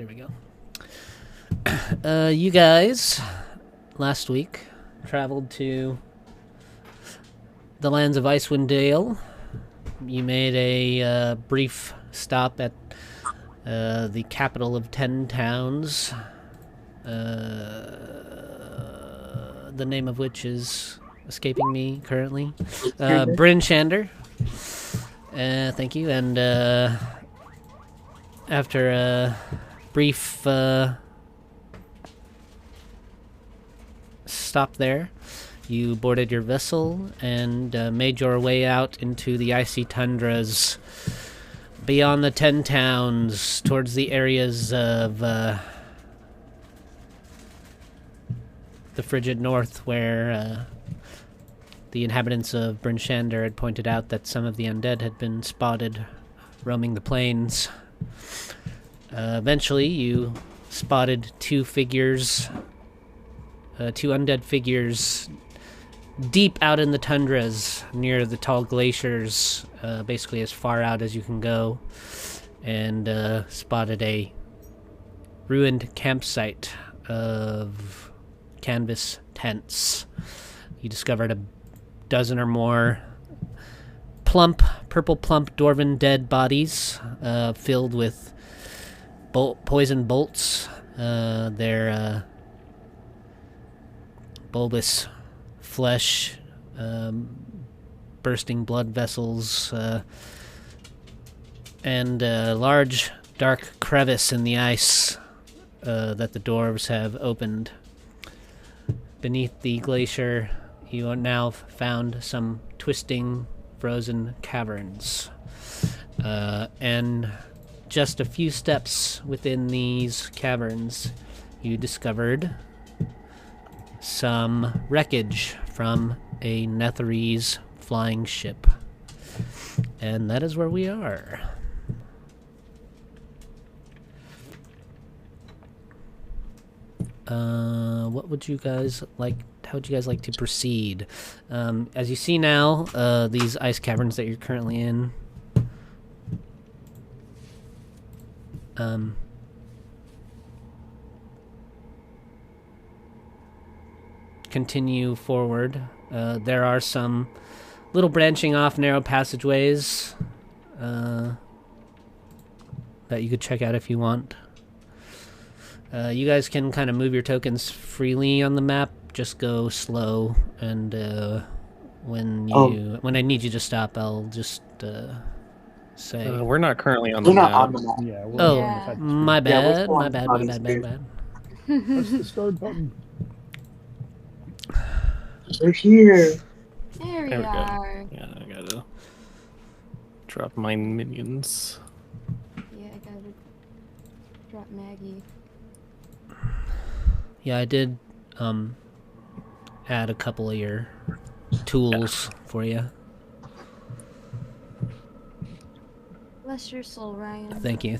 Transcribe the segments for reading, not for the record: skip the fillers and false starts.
There we go. You guys, last week, traveled to the lands of Icewind Dale. You made a brief stop at the capital of 10 towns, the name of which is escaping me currently. Bryn Shander. Thank you. And after a brief stop there, you boarded your vessel and made your way out into the icy tundras beyond the 10 towns towards the areas of the frigid north, where the inhabitants of Bryn Shander had pointed out that some of the undead had been spotted roaming the plains. Eventually, you spotted two undead figures deep out in the tundras near the tall glaciers, basically as far out as you can go, and spotted a ruined campsite of canvas tents. You discovered a dozen or more purple plump dwarven dead bodies filled with poison bolts. Their bulbous flesh, bursting blood vessels, and a large dark crevice in the ice that the dwarves have opened. Beneath the glacier, you are now found some twisting, frozen caverns. And just a few steps within these caverns, you discovered some wreckage from a Netherese flying ship. And that is where we are. What would you guys like? How would you guys like to proceed? As you see now, these ice caverns that you're currently in, continue forward. There are some little branching off narrow passageways that you could check out if you want. You guys can kind of move your tokens freely on the map. Just go slow, and when I need you to stop, I'll just say. We're not currently on We're the not map. on the map. Yeah. My bad. Yeah, My bad. Press the start button. We're here. There we There we go. are. Yeah, I gotta drop my minions. Yeah, I gotta drop Maggie. Yeah, I did add a couple of your tools for you. Bless your soul, Ryan. Thank you.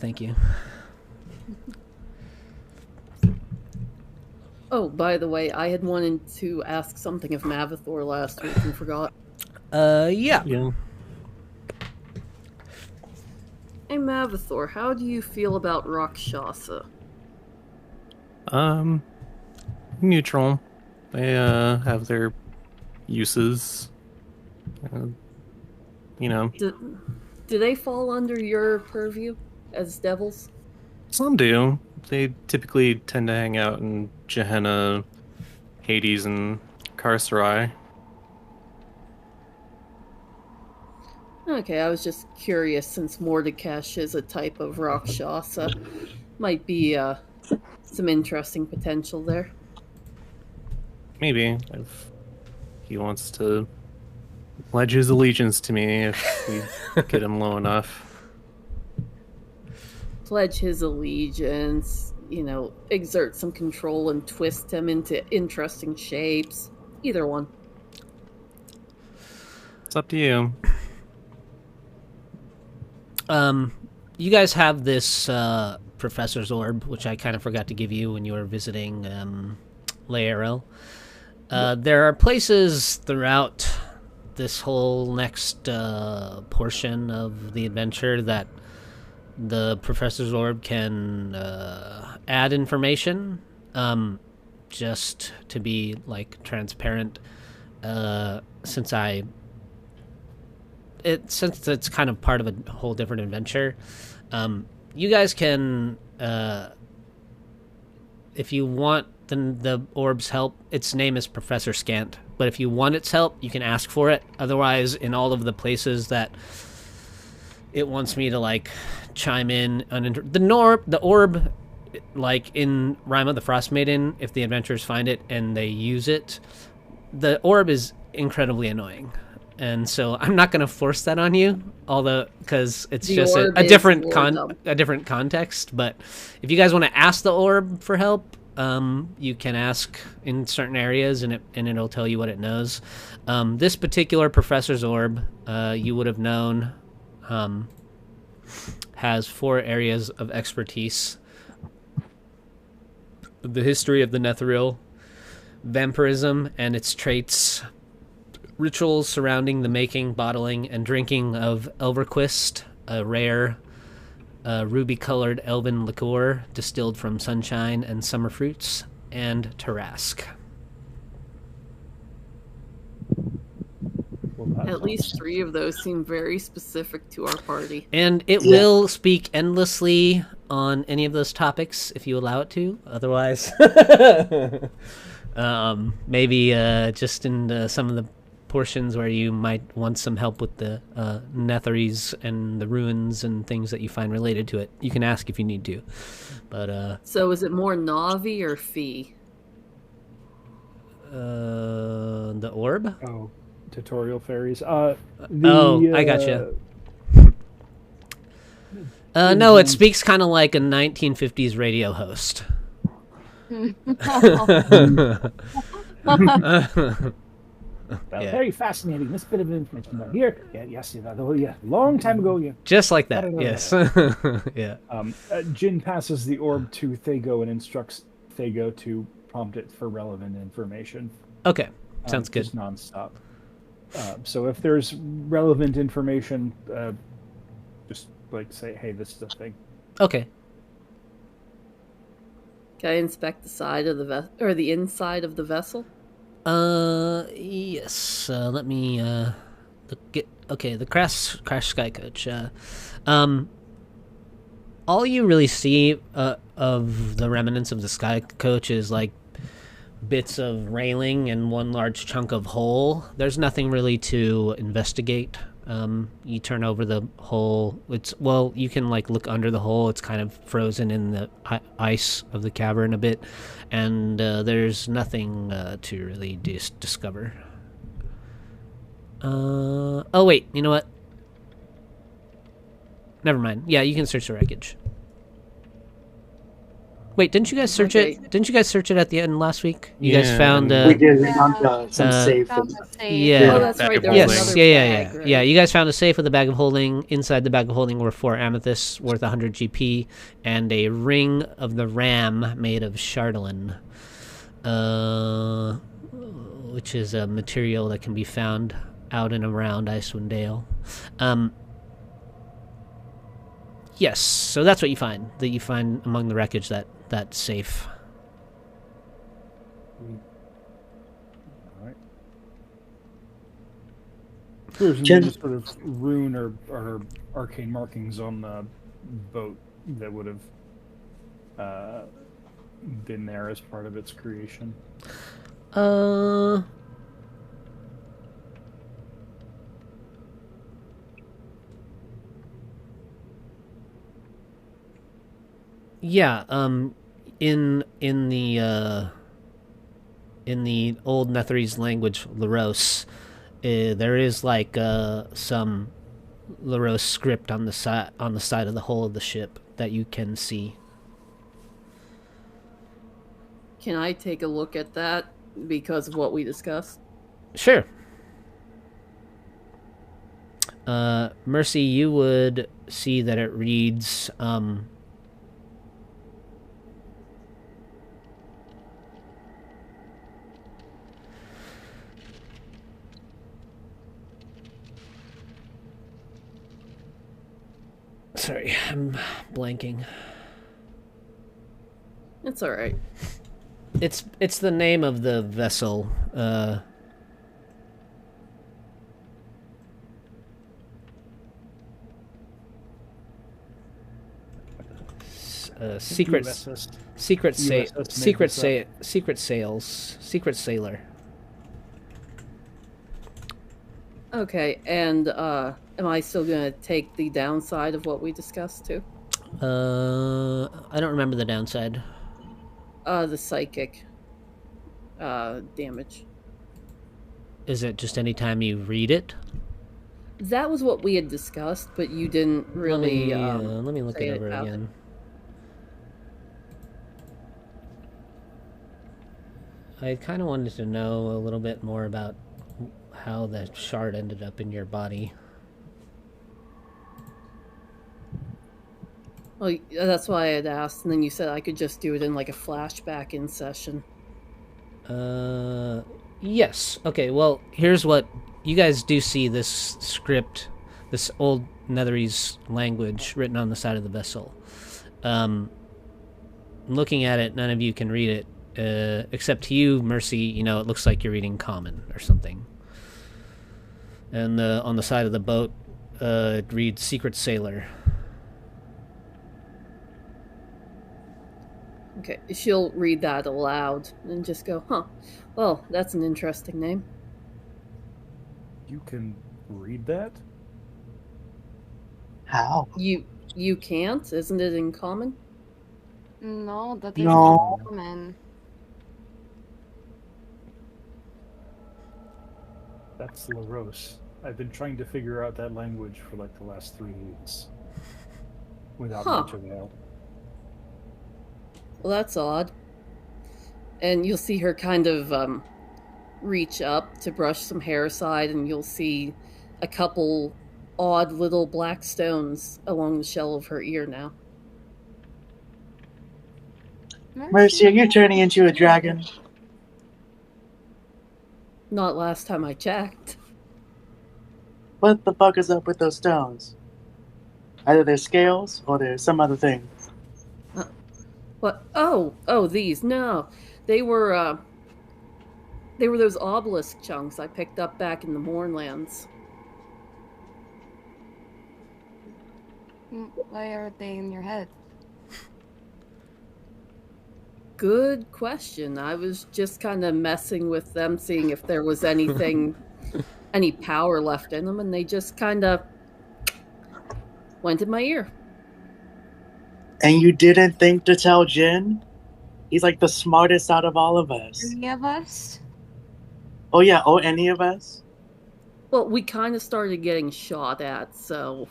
Oh, by the way, I had wanted to ask something of Mavathor last week and forgot. Yeah. Hey, Mavathor, how do you feel about Rakshasa? Neutral. They have their uses. Do they fall under your purview as devils? Some do. They typically tend to hang out in Gehenna, Hades, and Carcerai. Okay, I was just curious since Mordekash is a type of Rakshasa. Might be some interesting potential there. Maybe, if he wants to pledge his allegiance to me if we get him low enough. Pledge his allegiance, exert some control and twist him into interesting shapes. Either one. It's up to you. You guys have this Professor's Orb, which I kind of forgot to give you when you were visiting Laerel. There are places throughout this whole next portion of the adventure that the Professor's Orb can add information. Just to be like transparent, since it's kind of part of a whole different adventure. You guys can, if you want the orb's help, its name is Professor Scant. But if you want its help, you can ask for it. Otherwise, in all of the places that it wants me to like chime in, the orb, like in Rime of the Frost Maiden, if the adventurers find it and they use it, the orb is incredibly annoying. And so I'm not going to force that on you, although because it's The just orb a is different boredom. a different context. But if you guys want to ask the orb for help, you can ask in certain areas, and it'll tell you what it knows. This particular Professor's Orb, you would have known, has 4 areas of expertise: the history of the Netheril, vampirism and its traits, rituals surrounding the making, bottling, and drinking of Elverquist, a rare ruby-colored elven liqueur distilled from sunshine and summer fruits, and Tarask. At least 3 of those seem very specific to our party. And it will speak endlessly on any of those topics if you allow it to. Otherwise, maybe just in some of the portions where you might want some help with the Netheries and the ruins and things that you find related to it, you can ask if you need to. But So is it more Navi or Fee? the orb? Oh, tutorial fairies. I gotcha. No, it speaks kind of like a 1950s radio host. Yeah. Very fascinating. This bit of information right here. Yeah, yes, yeah. Long time ago, yeah. Just like that, yes. Yeah. Jin passes the orb to Thago and instructs Thago to prompt it for relevant information. Okay, sounds good. Just nonstop. So if there's relevant information, just like say, hey, this is a thing. Okay. Can I inspect the side of the or the inside of the vessel? Yes. Let me the crash sky coach. All you really see of the remnants of the sky coach is like bits of railing and one large chunk of hull. There's nothing really to investigate. You turn over the hull. You can like look under the hull. It's kind of frozen in the ice of the cavern a bit, and there's nothing to really discover. Oh wait, you know what? Never mind. Yeah, you can search the wreckage. Wait, didn't you guys search it? Didn't you guys search it at the end last week? You guys found we did. We found some safe. Yeah. Oh, that's right. There was Yes. another Yeah. bag, right? Yeah. You guys found a safe with a bag of holding. Inside the bag of holding were 4 amethysts worth 100 GP and a ring of the ram made of chardolin, which is a material that can be found out and around Icewind Dale. Yes. So that's what you find. That you find among the wreckage that safe. All right. There's Jen- any sort of rune or arcane markings on the boat that would have been there as part of its creation. Yeah, in the old Netherese language, Laros, there is like some Laros script on the side of the hull of the ship that you can see. Can I take a look at that because of what we discussed? Sure. Mercy, you would see that it reads Sorry, I'm blanking. It's all right. It's the name of the vessel. Secret USS secret USS secret made secret sales secret sailor. Okay, and am I still gonna take the downside of what we discussed too? I don't remember the downside. The psychic damage. Is it just any time you read it? That was what we had discussed, but you didn't really. Let me look say it it over out. again. I kind of wanted to know a little bit more about how the shard ended up in your body. Well, that's why I had asked, and then you said I could just do it in like a flashback in session. Yes. Okay, well, here's what... You guys do see this script, this old Netherese language written on the side of the vessel. Looking at it, none of you can read it, except to you, Mercy. You know, it looks like you're reading Common or something. And on the side of the boat, it reads Secret Sailor. Okay, she'll read that aloud and just go, huh, well, that's an interesting name. You can read that? How? You can't? Isn't it in common? No, that No. isn't common. That's LaRose. I've been trying to figure out that language for like the last 3 weeks. Without Huh. much avail. Well, that's odd. And you'll see her kind of reach up to brush some hair aside, and you'll see a couple odd little black stones along the shell of her ear now. Mercy, are you turning into a dragon? Not last time I checked. What the fuck is up with those stones? Either they're scales or there's some other thing. What? Oh, these. No. They were those obelisk chunks I picked up back in the Mournlands. Why are they in your head? Good question. I was just kind of messing with them, seeing if there was anything, any power left in them, and they just kind of went in my ear. And you didn't think to tell Jin? He's like the smartest out of all of us. Any of us? Oh yeah, oh any of us? Well, we kind of started getting shot at, so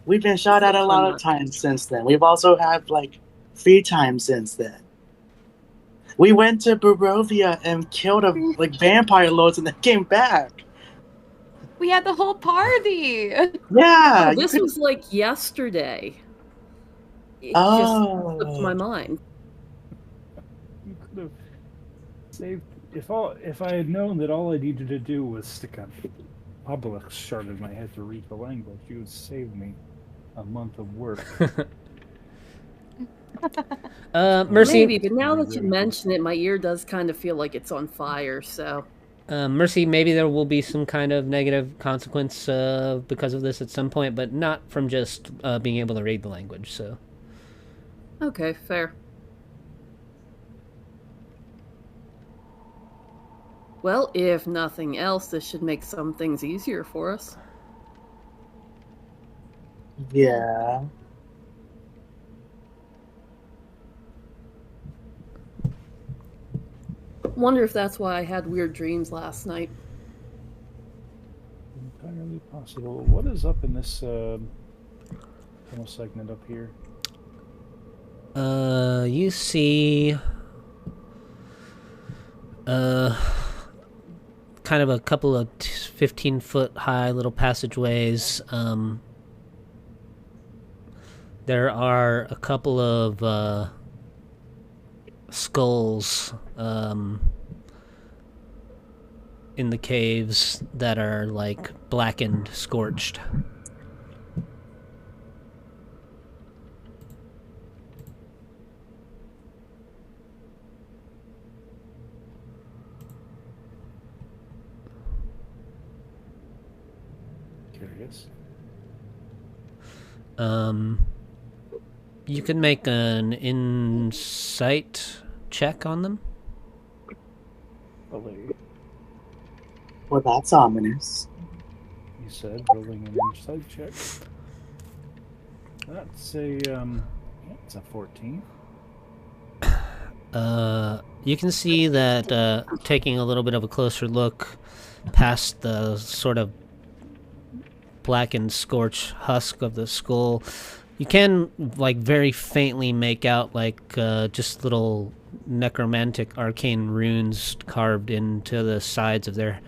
We've been shot at a lot of times since then. We've also had like free time since then. We went to Barovia and killed like vampire lords and then came back. We had the whole party! Yeah. oh, you this could- was like yesterday. It Oh. just slipped my mind. You could have saved if I had known that all I needed to do was stick a obelisk shard in my head to read the language, you would save me a month of work. Mercy, Maybe, but now that you mention it, my ear does kind of feel like it's on fire, so... Mercy, maybe there will be some kind of negative consequence because of this at some point, but not from just being able to read the language, so... Okay, fair. Well, if nothing else, this should make some things easier for us. Yeah. Wonder if that's why I had weird dreams last night. Entirely possible. What is up in this little segment up here? You see... kind of a couple of 15-foot high little passageways. There are a couple of skulls in the caves that are like blackened, scorched. curious. You can make an insight check on them. Belay. Well, that's ominous. You said rolling an insight check. That's it's a 14. You can see that taking a little bit of a closer look past the sort of blackened, scorched husk of the skull, you can, like, very faintly make out, like, just little necromantic arcane runes carved into the sides of their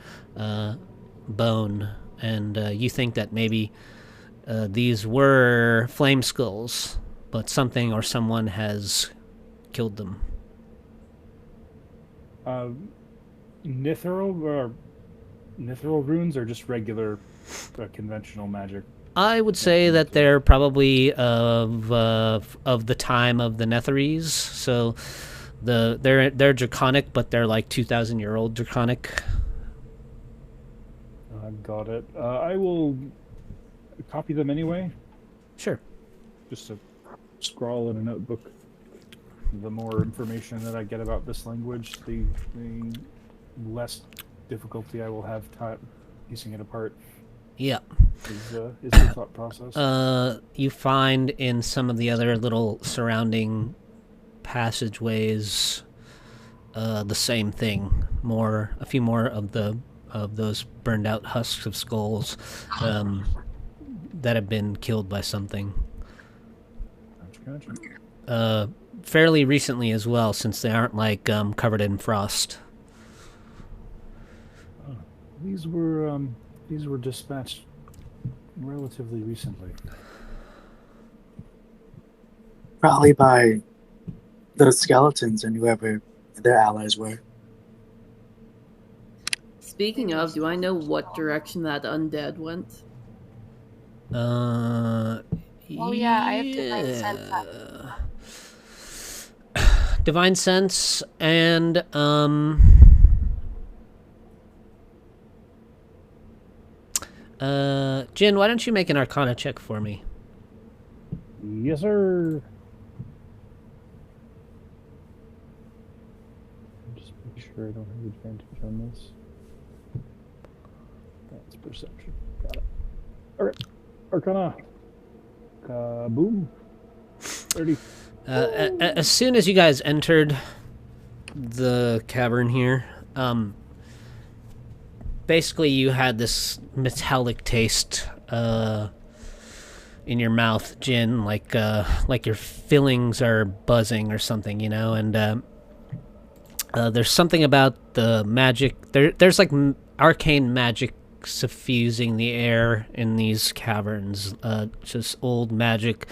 bone. And you think that maybe these were flame skulls, but something or someone has killed them. Mithril runes are just regular conventional magic. I would say that they're probably of the time of the Netherese, so they're draconic, but they're like 2,000-year-old draconic. Got it. I will copy them anyway. Sure. Just to scrawl in a notebook. The more information that I get about this language, the less difficulty I will have piecing it apart. Yeah. Is the thought process. You find in some of the other little surrounding passageways the same thing. A few more of those burned out husks of skulls that have been killed by something. Gotcha. Fairly recently as well, since they aren't like covered in frost. These were dispatched relatively recently. Probably by those skeletons and whoever their allies were. Speaking of, do I know what direction that undead went? Oh yeah, I have divine sense. Divine sense and Jin, why don't you make an Arcana check for me? Yes, sir. Just make sure I don't have advantage on this. That's perception. Got it. Alright. Arcana. Kaboom. 30. As soon as you guys entered the cavern here, basically you had this metallic taste in your mouth, Jin, like your fillings are buzzing or something, you know, and there's something about the magic. There's like arcane magic suffusing the air in these caverns, just old magic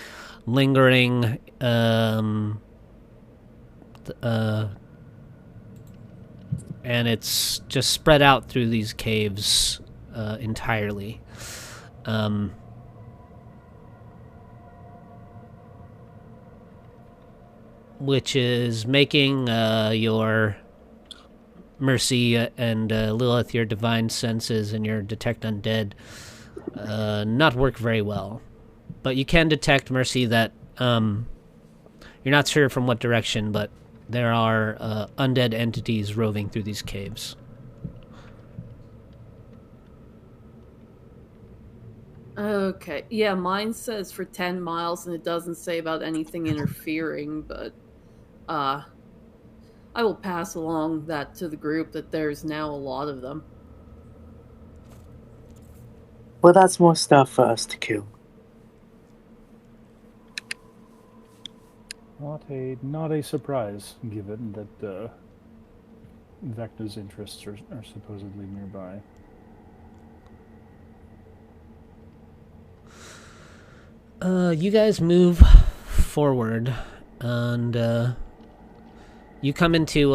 lingering, and it's just spread out through these caves entirely. Which is making your Mercy and Lilith, your divine senses, and your detect undead not work very well. But you can detect, Mercy, that you're not sure from what direction, but there are undead entities roving through these caves. Okay, yeah, mine says for 10 miles, and it doesn't say about anything interfering, but I will pass along that to the group that there's now a lot of them. Well, that's more stuff for us to kill. Not a surprise, given that Vecna's interests are supposedly nearby. You guys move forward, and you come into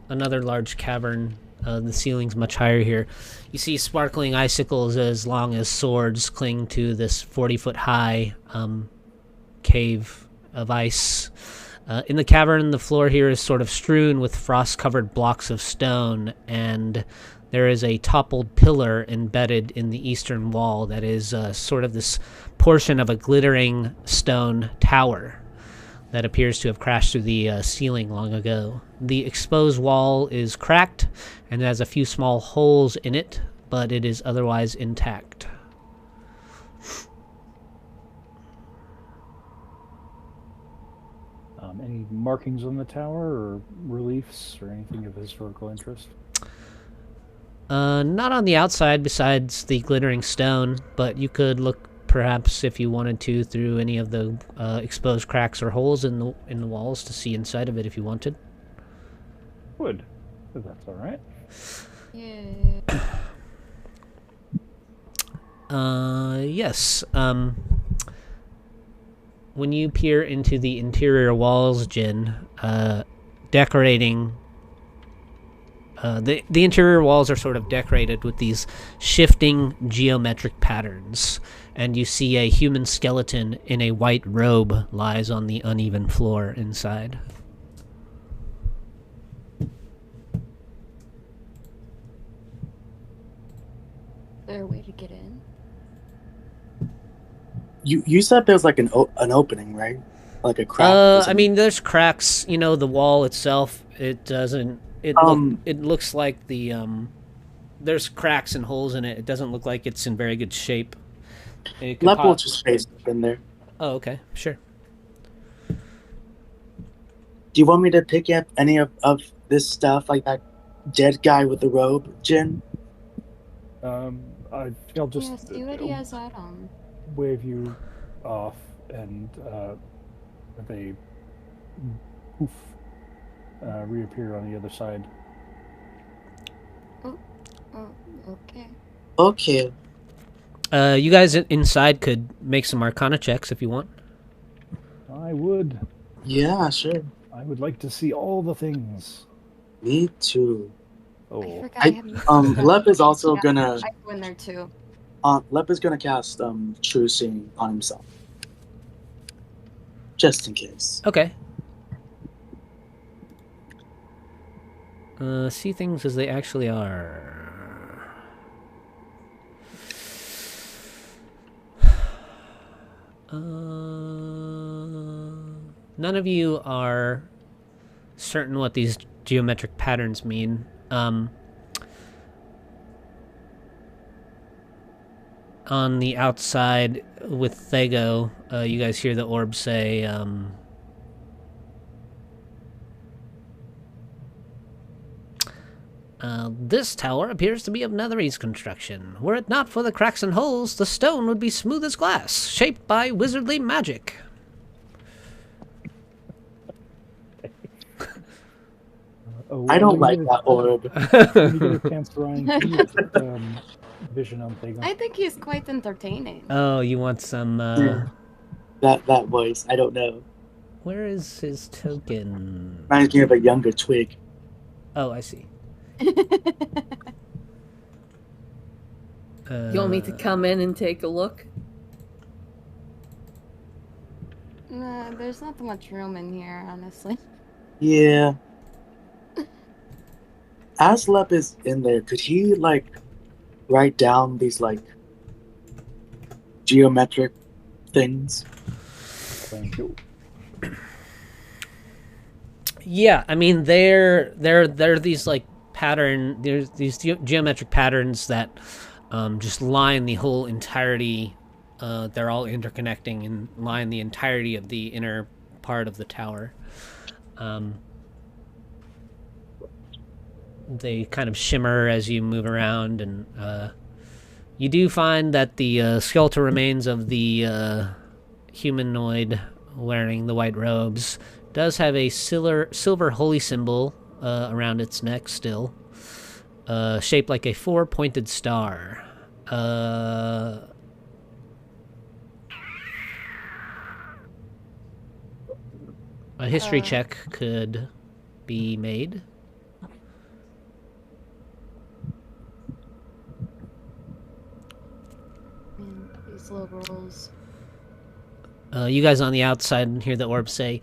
another large cavern. The ceiling's much higher here. You see sparkling icicles as long as swords cling to this 40-foot high cave of ice. In the cavern, the floor here is sort of strewn with frost-covered blocks of stone, and there is a toppled pillar embedded in the eastern wall that is sort of this portion of a glittering stone tower that appears to have crashed through the ceiling long ago. The exposed wall is cracked and has a few small holes in it, but it is otherwise intact. Any markings on the tower or reliefs or anything of historical interest? Not on the outside besides the glittering stone, but you could look perhaps if you wanted to through any of the exposed cracks or holes in the walls to see inside of it if you wanted. Would, if that's all right. Yeah. Yes. When you peer into the interior walls, Jin, decorating. The interior walls are sort of decorated with these shifting geometric patterns, and you see a human skeleton in a white robe lies on the uneven floor inside. Is there a way to get in? You said there was like an opening, right? Like a crack. I mean, there's cracks. You know, the wall itself. It doesn't. It looks like the there's cracks and holes in it. It doesn't look like it's in very good shape. Lep will just face up in there. Oh, okay, sure. Do you want me to pick up any of this stuff, like that dead guy with the robe, Jin? I'll just Yeah, see what he has out on. wave you off, and they poof, reappear on the other side. Oh, okay. Okay. You guys inside could make some Arcana checks if you want. I would. Yeah, sure. I would like to see all the things. Me too. I Oh, forgot I have Lep is also gonna. I go in there too. Lep is gonna cast True Seeing on himself, just in case. Okay. See things as they actually are. None of you are certain what these geometric patterns mean. On the outside with Thego, you guys hear the orb say, this tower appears to be of Netherese construction. Were it not for the cracks and holes, the stone would be smooth as glass, shaped by wizardly magic. I don't like that orb. When you get a chance, Ryan, can you put, vision on Thagon? I think he's quite entertaining. Oh, you want some, That voice, I don't know. Where is his token? Reminds me of a younger Twig. Oh, I see. You want me to come in and take a look? Nah, there's not much room in here, honestly. Yeah. As Lep is in there, could he like write down these like geometric things? Thank you. Yeah, I mean they're these like there's these geometric patterns that just line the whole entirety. They're all interconnecting and line the entirety of the inner part of the tower. They kind of shimmer as you move around, and you do find that the skeletal remains of the humanoid wearing the white robes does have a silver holy symbol around its neck still, shaped like a four-pointed star. A history check could be made. These low rolls. You guys on the outside hear the orb say,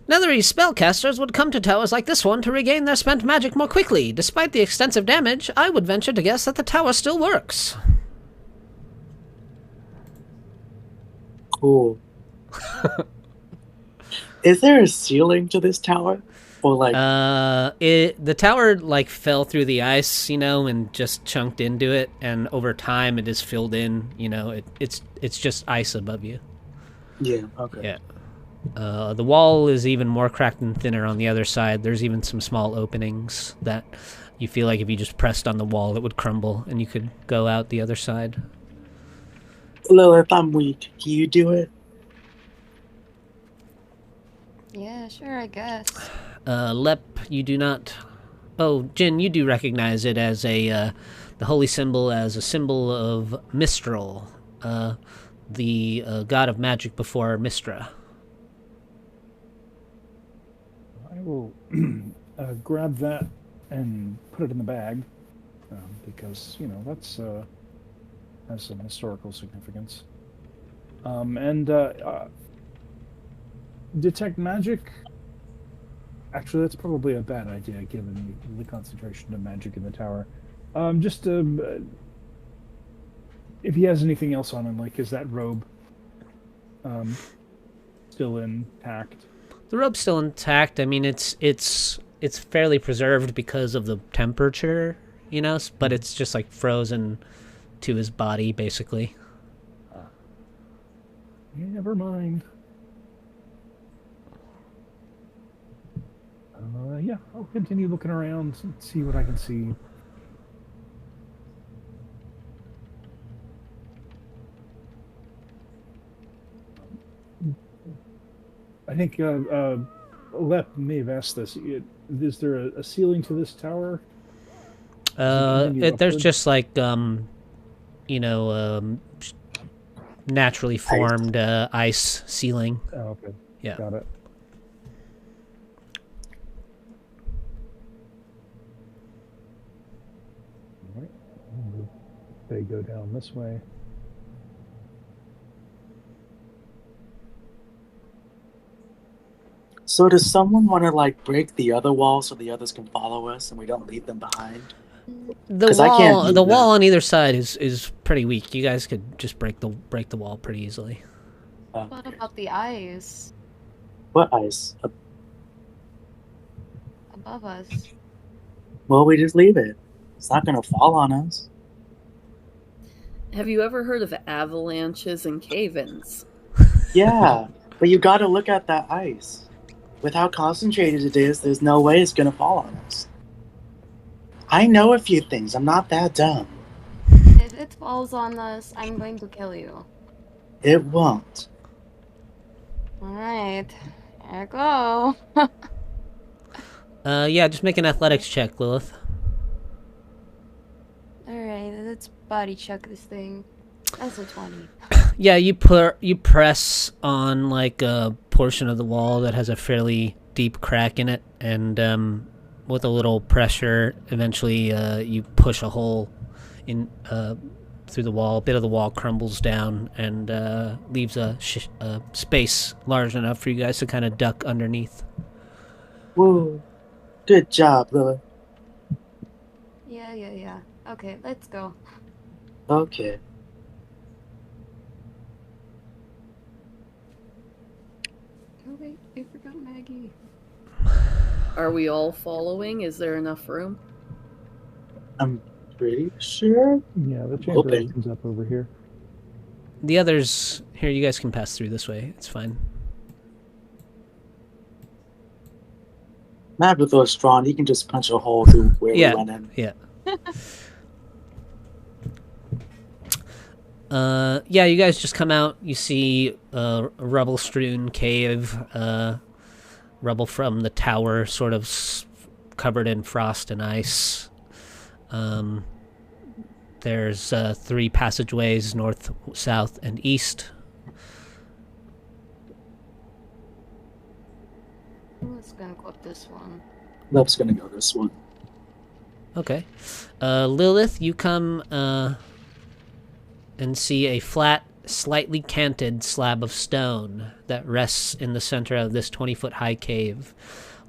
Netherese spellcasters would come to towers like this one to regain their spent magic more quickly. Despite the extensive damage, I would venture to guess that the tower still works. Cool. Is there a ceiling to this tower? Or like the tower like fell through the ice, and just chunked into it, and over time it is filled in, it's just ice above you. Yeah, okay. Yeah. The wall is even more cracked and thinner on the other side. There's even some small openings that you feel like if you just pressed on the wall, it would crumble and you could go out the other side. Lilith, I'm weak. Can you do it? Yeah, sure, I guess. Lep, you do not... Oh, Jin, you do recognize it as the holy symbol as a symbol of Mistral, the god of magic before Mistra. I will grab that and put it in the bag, because, that's has some historical significance. And detect magic. Actually, that's probably a bad idea, given the concentration of magic in the tower. If he has anything else on him, like, is that robe still intact? The robe's still intact. I mean, it's fairly preserved because of the temperature, but it's just like frozen to his body, basically. Never mind. Yeah, I'll continue looking around and see what I can see. I think Lep may have asked this. Is there a ceiling to this tower? There's just like naturally formed ice ceiling. Oh, okay. Yeah. Got it. All right. They go down this way. So does someone want to like break the other wall so the others can follow us and we don't leave them behind? The wall on either side is pretty weak. You guys could just break the wall pretty easily. What about the ice What ice? above us? Well, we just leave it. It's not gonna fall on us. Have you ever heard of avalanches and cave-ins? Yeah, but you gotta look at that ice. With how concentrated it is, there's no way it's gonna fall on us. I know a few things. I'm not that dumb. If it falls on us, I'm going to kill you. It won't. Alright. There I go. Yeah, just make an athletics check, Lilith. Alright, let's body check this thing. That's a 20. Yeah, you press on like a portion of the wall that has a fairly deep crack in it, and with a little pressure, eventually you push a hole in through the wall. A bit of the wall crumbles down and leaves a space large enough for you guys to kind of duck underneath. Whoa. Good job, Lilith. Yeah. Okay, let's go. Okay. Oh wait, I forgot Maggie. Are we all following? Is there enough room? I'm pretty sure. Yeah, the chamber Open. opens up over here. The others here, you guys can pass through this way. It's fine. Mabitho is strong. He can just punch a hole through where we went in. Yeah. Yeah, you guys just come out. You see a rubble-strewn cave, rubble from the tower, sort of covered in frost and ice. There's 3 passageways, north, south, and east. Who's gonna go up this one? Lep's gonna go this one. Okay. Lilith, you come and see a flat slightly canted slab of stone that rests in the center of this 20-foot high cave.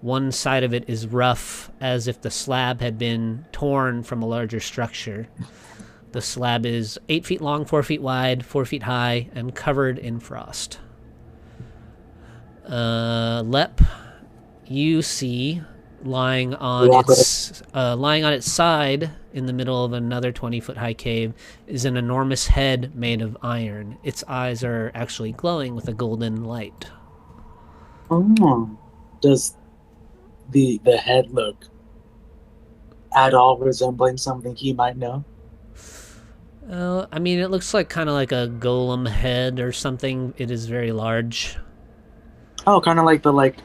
One side of it is rough, as if the slab had been torn from a larger structure. The slab is 8 feet long, 4 feet wide, 4 feet high, and covered in frost. Lep, you see lying on its side in the middle of another 20-foot high cave is an enormous head made of iron. Its eyes are actually glowing with a golden light. Oh, does the head look at all resembling something he might know? I mean, it looks like kind of like a golem head or something. It is very large. Oh, kind of like the like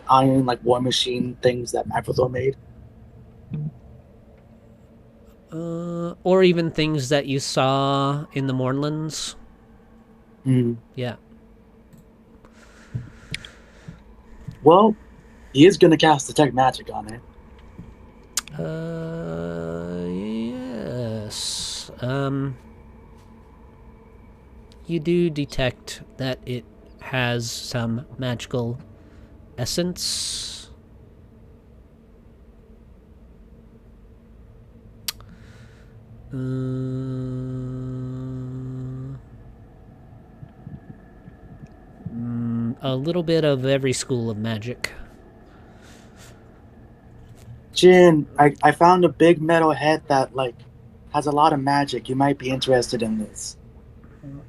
iron, like war machine things that Aphrodite made. Or even things that you saw in the Mournlands. Yeah. Well, he is going to cast Detect Magic on it. Yes. You do detect that it has some magical essence. A little bit of every school of magic. Jin, I found a big metal head that has a lot of magic. You might be interested in this.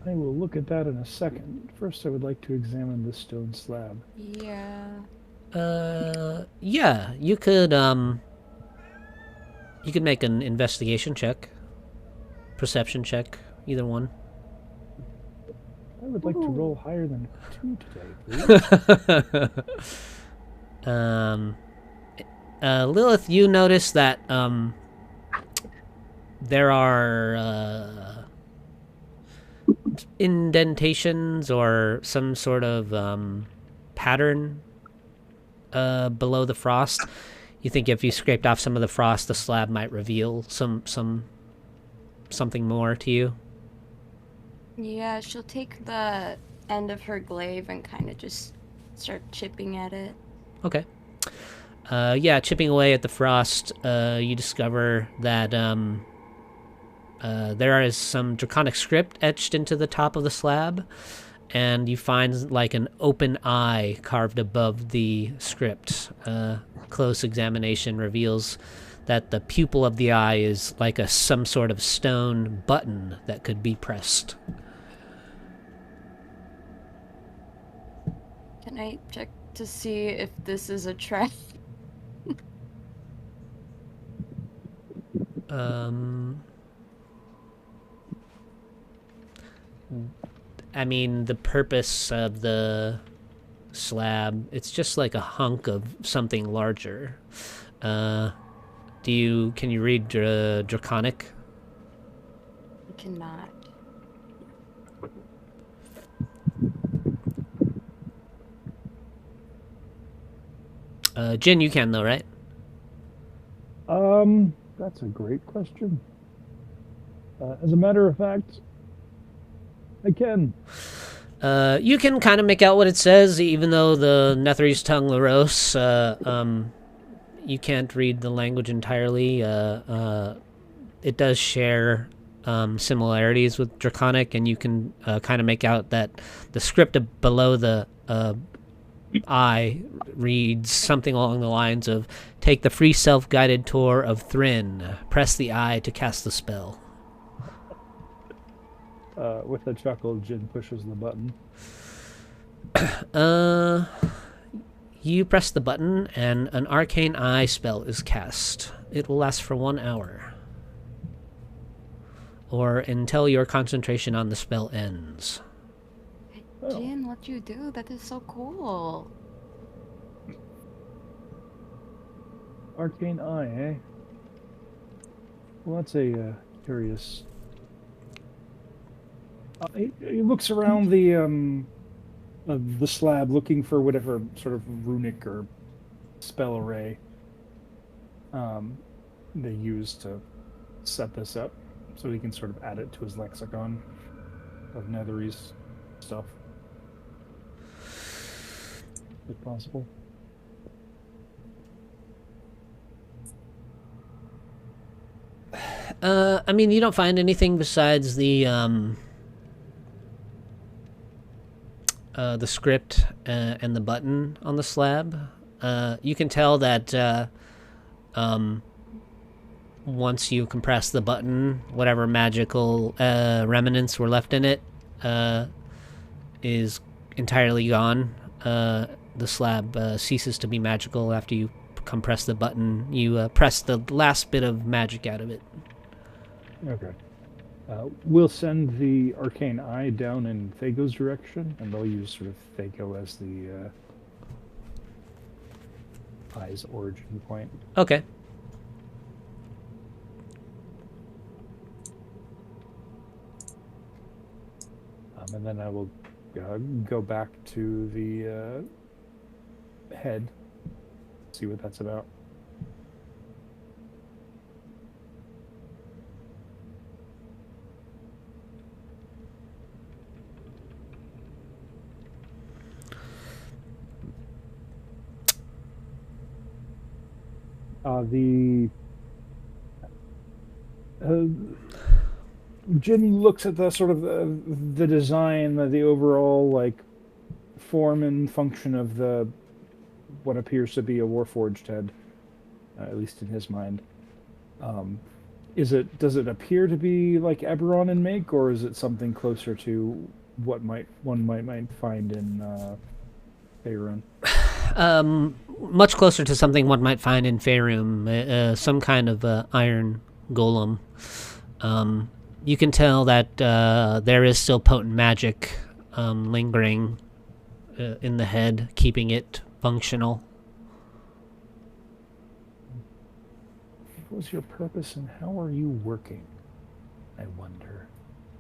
I will look at that in a second. First, I would like to examine the stone slab. Yeah. Yeah, you could make an investigation check, perception check, either one. I would like to roll higher than 2 today, please. Lilith, you notice that there are indentations or some sort of pattern below the frost. You think if you scraped off some of the frost, the slab might reveal something more to you? Yeah, she'll take the end of her glaive and kind of just start chipping at it. Okay. Yeah, chipping away at the frost, you discover that there is some draconic script etched into the top of the slab, and you find like an open eye carved above the script. Close examination reveals that the pupil of the eye is like some sort of stone button that could be pressed. Can I check to see if this is a trap? I mean, the purpose of the slab, it's just like a hunk of something larger. Can you read Draconic? I cannot. Jin, you can though, right? That's a great question. As a matter of fact, I can. You can kind of make out what it says, even though the Netherese tongue Laros, you can't read the language entirely. It does share similarities with Draconic, and you can kind of make out that the script below the eye reads something along the lines of, "Take the free self-guided tour of Thrin. Press the eye to cast the spell." With a chuckle, Jin pushes the button. You press the button, and an arcane eye spell is cast. It will last for 1 hour, or until your concentration on the spell ends. Jin, what you do? That is so cool. Arcane eye, eh? Well, that's a curious. He looks around the slab, looking for whatever sort of runic or spell array they use to set this up, so he can sort of add it to his lexicon. Netherese stuff, if possible. I mean, you don't find anything besides the script and the button on the slab. You can tell that once you compress the button, whatever magical remnants were left in it is entirely gone. The slab ceases to be magical after you compress the button. You press the last bit of magic out of it. Okay. We'll send the arcane eye down in Thago's direction, and they'll use sort of Thago as the eye's origin point. Okay. And then I will go back to the head, see what that's about. Jin looks at the sort of the design, the overall like form and function of the what appears to be a warforged head, at least in his mind. Does it appear to be like Eberron in make, or is it something closer to what one might find in Faerun? Much closer to something one might find in Faerun, some kind of iron golem. You can tell that there is still potent magic lingering in the head, keeping it functional. What was your purpose and how are you working? I wonder.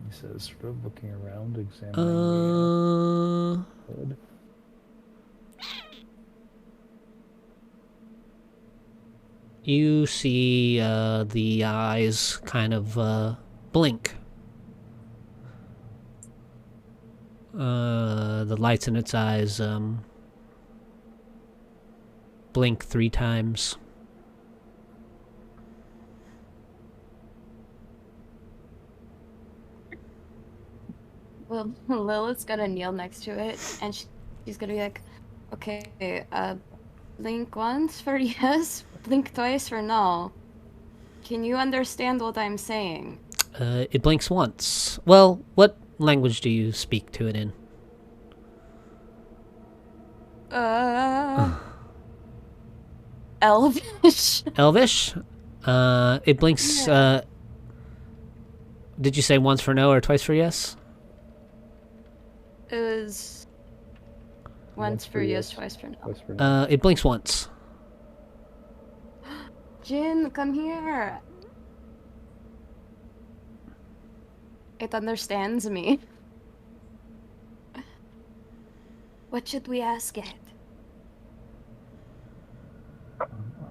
He says, sort of looking around, examining the hood. You see the eyes kind of blink. The lights in its eyes blink 3 times. Well, Lilith's gonna kneel next to it, and she's gonna be like, okay, blink once for yes, blink twice for no. Can you understand what I'm saying? It blinks once. Well, what language do you speak to it in? Elvish. Elvish? It blinks, Yeah. Did you say once for no or twice for yes? It was once for yes, twice for no. It blinks once. Jin, come here. It understands me. What should we ask it?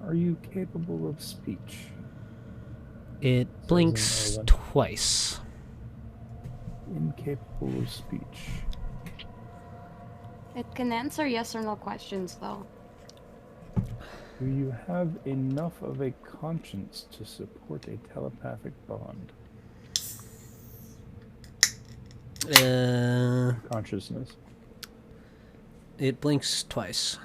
Are you capable of speech? It blinks twice. Incapable of speech. It can answer yes or no questions, though. Do you have enough of a conscience to support a telepathic bond? Consciousness. It blinks twice.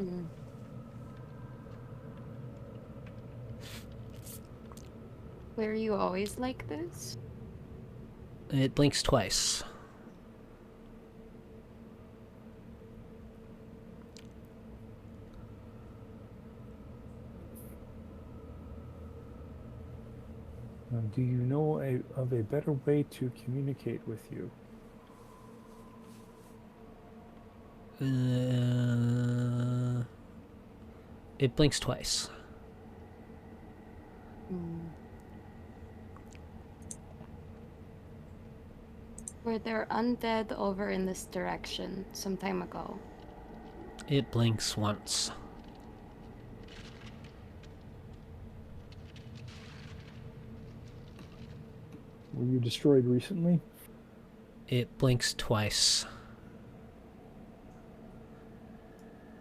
Mm. Were you always like this? It blinks twice. Do you know of a better way to communicate with you? It blinks twice. Mm. Were there undead over in this direction some time ago? It blinks once. Were you destroyed recently? It blinks twice.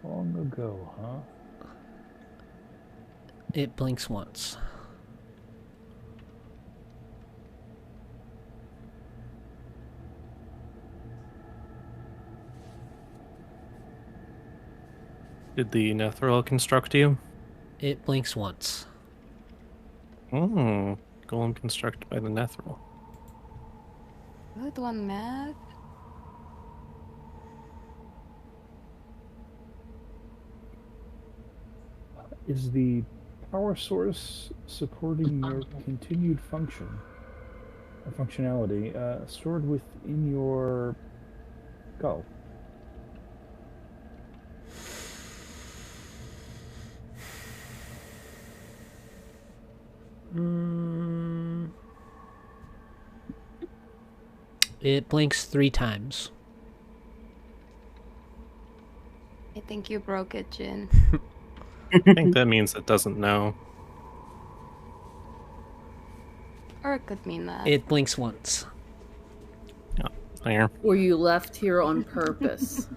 Long ago, huh? It blinks once. Did the Nethril construct you? It blinks once. Golem constructed by the Nethril. Good one, Matt. Is the power source supporting your continued functionality stored within your skull? It blinks 3 times. I think you broke it, Jin. I think that means it doesn't know. Or it could mean that. It blinks once. There. Were you left here on purpose?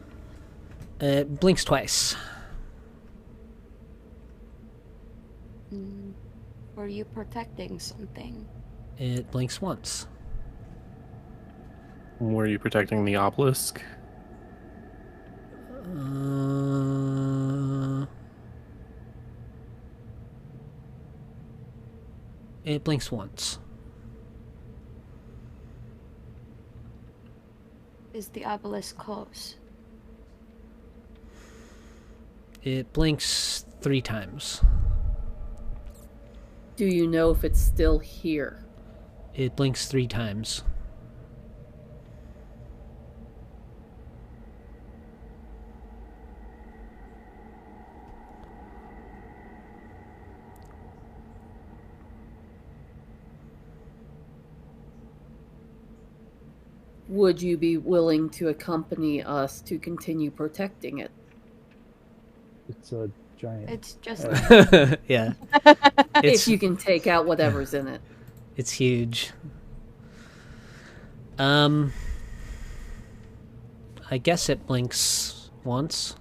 It blinks twice. Were you protecting something? It blinks once. Were you protecting the obelisk? It blinks once. Is the obelisk close? It blinks 3 times. Do you know if it's still here? It blinks 3 times. Would you be willing to accompany us to continue protecting it? It's a giant. It's just Yeah. If you can take out whatever's in it. It's huge. I guess it blinks once.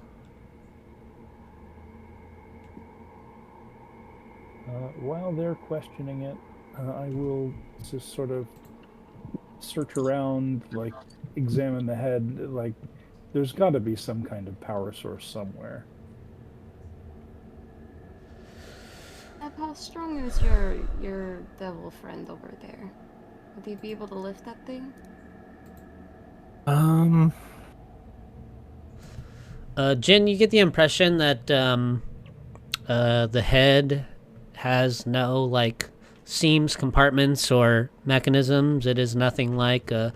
While they're questioning it, I will just sort of search around, like examine the head. Like, there's got to be some kind of power source somewhere. How strong is your devil friend over there? Would he be able to lift that thing? Jin, you get the impression that the head has no like seams, compartments, or mechanisms. It is nothing like a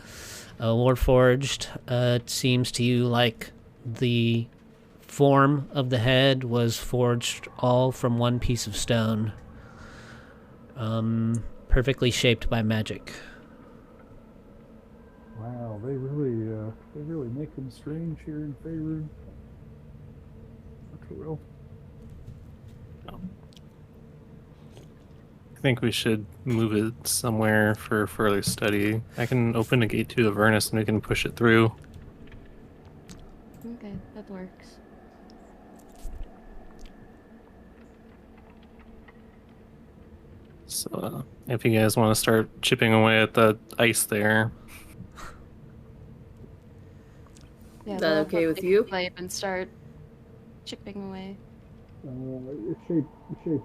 Warforged. It seems to you like the form of the head was forged all from one piece of stone, perfectly shaped by magic. Wow, they really make them strange here in Faerun. Not for real. I think we should move it somewhere for further study. I can open a gate to Avernus and we can push it through. Okay, that works. So, if you guys want to start chipping away at the ice there. Yeah, That okay with you? Flame and start chipping away. Shape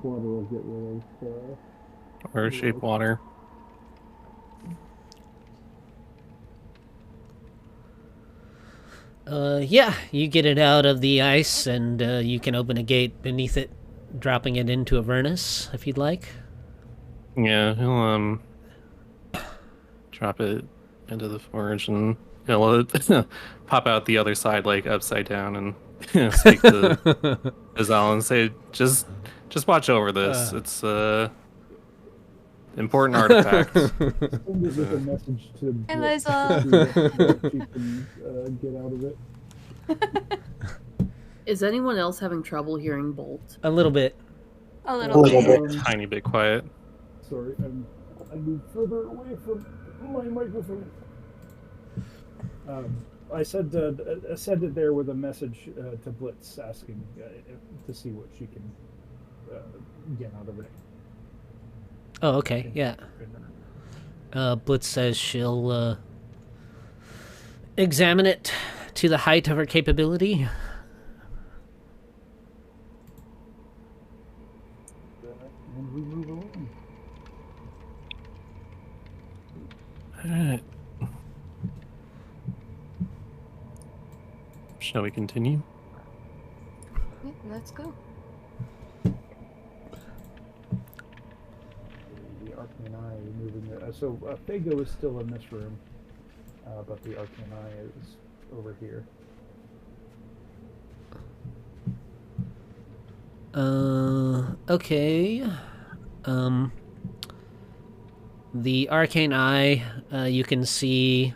water will get rid of. Or shape water. Yeah, you get it out of the ice, and you can open a gate beneath it, dropping it into Avernus, if you'd like. Yeah, he'll drop it into the forge and he'll pop out the other side like upside down and speak to Azal and say, just watch over this. It's important artifact. Send it with a message to Hey, Liza. she can get out of it. Is anyone else having trouble hearing Bolt? A little bit. A little bit. Tiny bit quiet. Sorry, I moved further away from my microphone. I said it there with a message to Blitz asking to see what she can get out of it. Oh, okay, yeah. Blitz says she'll examine it to the height of her capability. And we move along. Alright. Shall we continue? Yeah, let's go. The Arcane Eye moving. So Fago is still in this room, but the Arcane Eye is over here. Okay. The Arcane Eye, you can see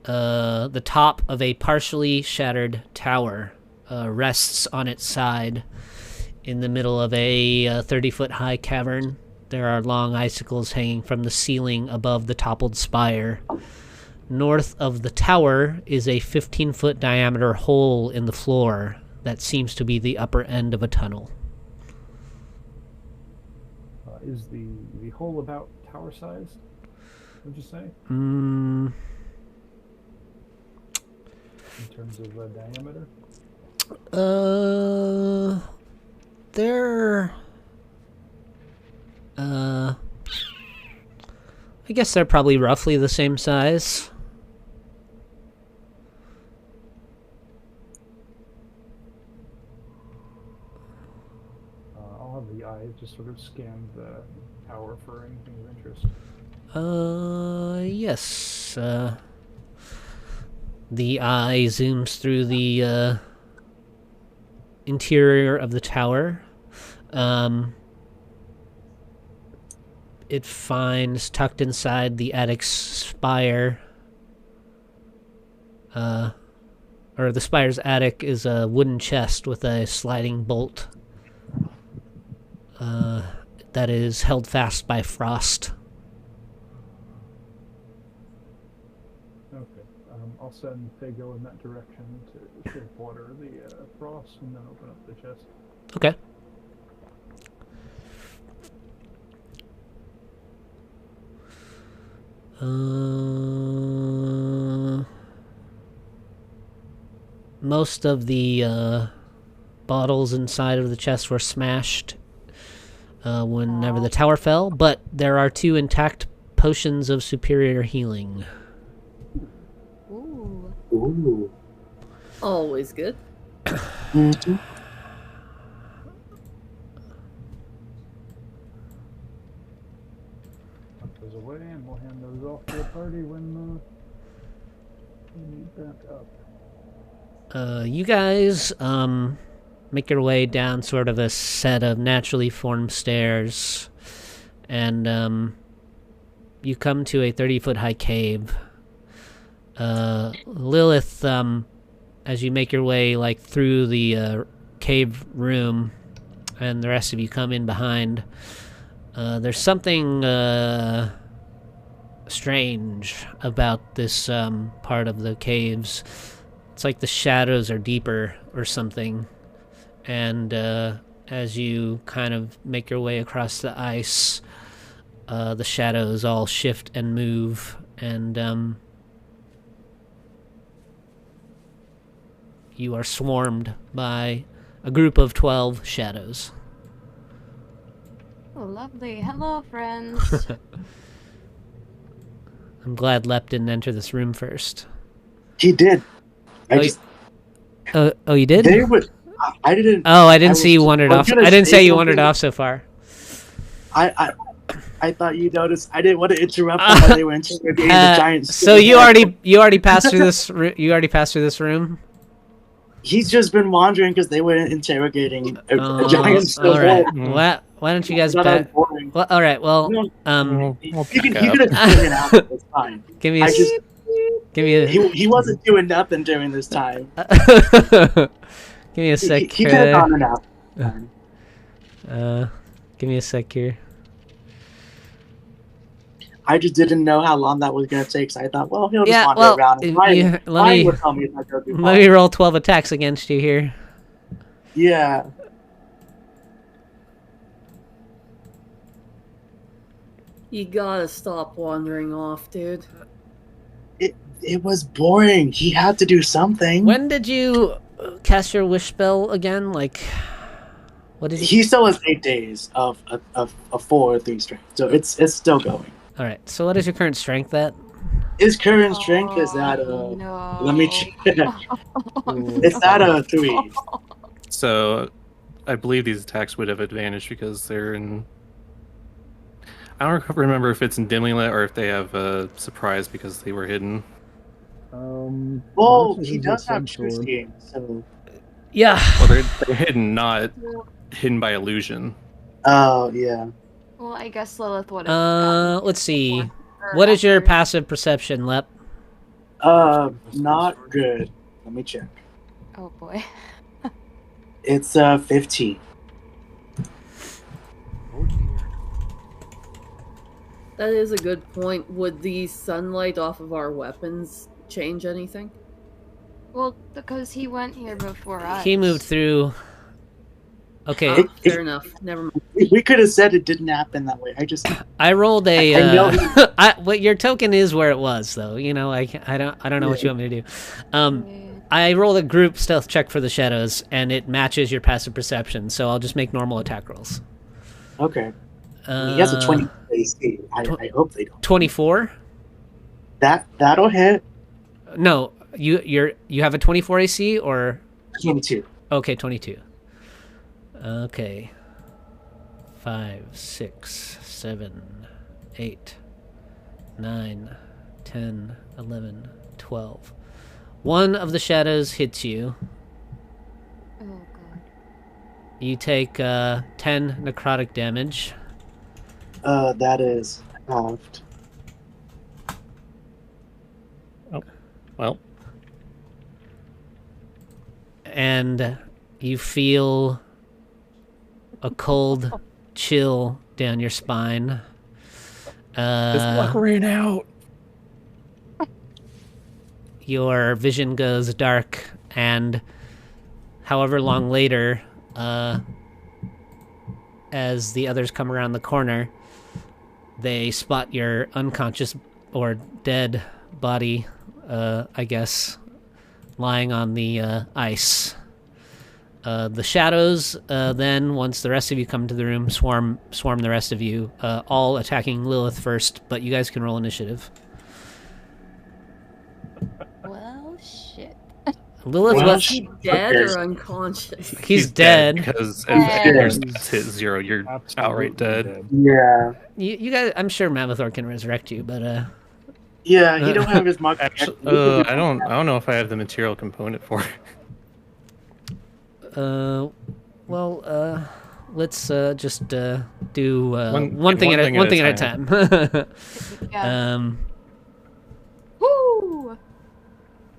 the top of a partially shattered tower rests on its side in the middle of a 30-foot high cavern. There are long icicles hanging from the ceiling above the toppled spire. North of the tower is a 15-foot diameter hole in the floor that seems to be the upper end of a tunnel. Is the hole about tower size? Would you say? Mm. In terms of diameter? They're... I guess they're probably roughly the same size. I'll have the eye just sort of scan the tower for anything of interest. Yes. The eye zooms through the interior of the tower. It finds tucked inside the attic's spire, or the spire's attic is a wooden chest with a sliding bolt that is held fast by frost. Okay. I'll send Fago in that direction to shape water the frost and then open up the chest. Okay. Most of the bottles inside of the chest were smashed whenever the tower fell, but there are 2 intact potions of superior healing. Ooh. Ooh. Always good. Mm-hmm. Put those away and we'll hand those off to the party when we need that up. You guys make your way down sort of a set of naturally formed stairs, and you come to a 30-foot high cave. Lilith, as you make your way like through the cave room, and the rest of you come in behind, there's something strange about this part of the caves. It's like the shadows are deeper or something. And as you kind of make your way across the ice, the shadows all shift and move, and you are swarmed by a group of 12 shadows. Oh, lovely. Hello, friends. I'm glad Lep didn't enter this room first. He did. Oh, you did? They would. I didn't. Oh, I didn't see you wandered off. I didn't say you wandered off so far. I thought you noticed. I didn't want to interrupt them while they were interrogating the giant. So you already passed through this. You already passed through this room. He's just been wandering because they were interrogating a giant. All right. Why don't you guys back? Well, all right. Well, you We'll could back have up. taken it out. It's fine. give me a. Give me a. He wasn't doing nothing during this time. Give me a sec. He could have gone out. Give me a sec here. I just didn't know how long that was gonna take, so I thought, well, he'll just Yeah, wander well, around. And Ryan let would tell me if I go too far. me roll 12 attacks against you here. Yeah. You gotta stop wandering off, dude. It was boring. He had to do something. When did you cast your wish spell again? Like, what is it? He still has 8 days of a 4 or 3 strength, so it's still going. All right. So, what is your current strength at? His current strength is at no. let me check. It's no. at a 3. So, I believe these attacks would have advantage because they're in. I don't remember if it's in dimly lit or if they have surprise because they were hidden. Well, this he is does have essential. true scheme, so. Yeah. Well, they're hidden, not hidden by illusion. Oh yeah. Well, I guess Lilith would have. Let's see. What is your passive perception, Lep? Not good. Let me check. Oh boy. It's 15. Oh dear. That is a good point. Would the sunlight off of our weapons change anything? Well, because he went here before us. He moved through. Okay. Fair enough. Never mind. We could have said it didn't happen that way. I just. I rolled a. I know What your token is where it was, though. You know, I don't know what you want me to do. I rolled a group stealth check for the shadows, and it matches your passive perception. So I'll just make normal attack rolls. Okay. He has a 20 AC. I hope they don't. 24. That'll hit. No, you have a 24 AC or 22. okay, 22. Okay. 5, 6, 7, 8, 9, 10, 11, 12. One of the shadows hits you. Oh god. You take 10 necrotic damage. That is halved. Well, And you feel a cold chill down your spine. his luck ran out. Your vision goes dark, and however long later, as the others come around the corner, they spot your unconscious or dead body, I guess, lying on the ice. The shadows then, once the rest of you come to the room, swarm the rest of you, all attacking Lilith first, but you guys can roll initiative. Well, shit. Lilith Well, was... Is he dead or unconscious? He's dead. Because Dead. if yours hit 0, you're Absolutely outright dead. Yeah. You guys, I'm sure Mamathor can resurrect you, but Yeah, he don't have his mark. Actually, I don't know if I have the material component for it. let's just do One thing at a a time. Yeah. Woo!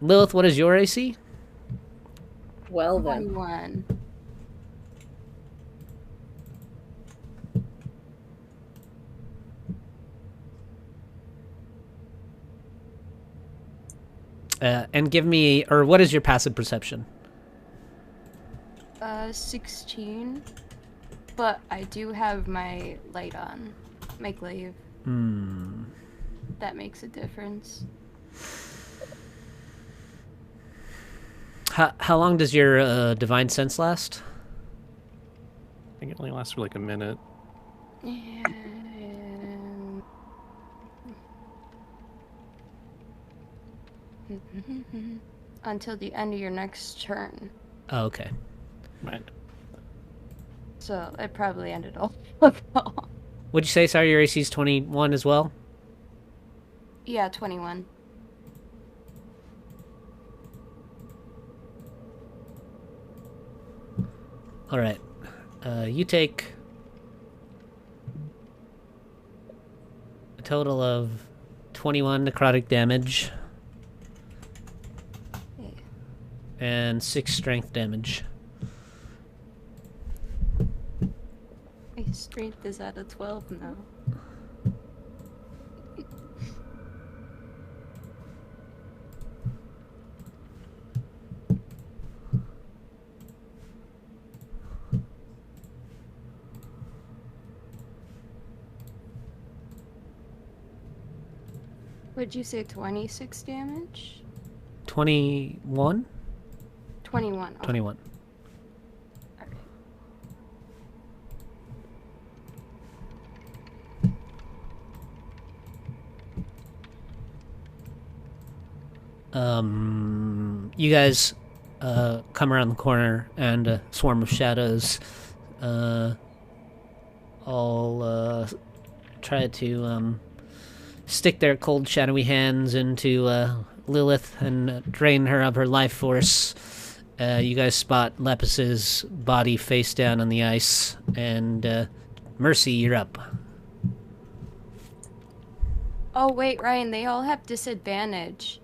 Lilith, what is your AC? Well then. 21. And give me, or what is your passive perception? 16. But I do have my light on. My glaive. That makes a difference. How long does your divine sense last? I think it only lasts for like a minute. Until the end of your next turn. Oh, okay. Right. So it probably ended all. What'd you say? Sorry, your AC is 21 as well? Yeah, 21. All right. You take a total of 21 necrotic damage and 6 strength damage. My strength is at a 12 now. would you say 26 damage? 21? 21. Okay. 21. Okay. You guys come around the corner, and a swarm of shadows all try to stick their cold, shadowy hands into Lilith and drain her of her life force. You guys spot Lepus's body face down on the ice, and Mercy, you're up. Oh, wait, Ryan, they all have disadvantage.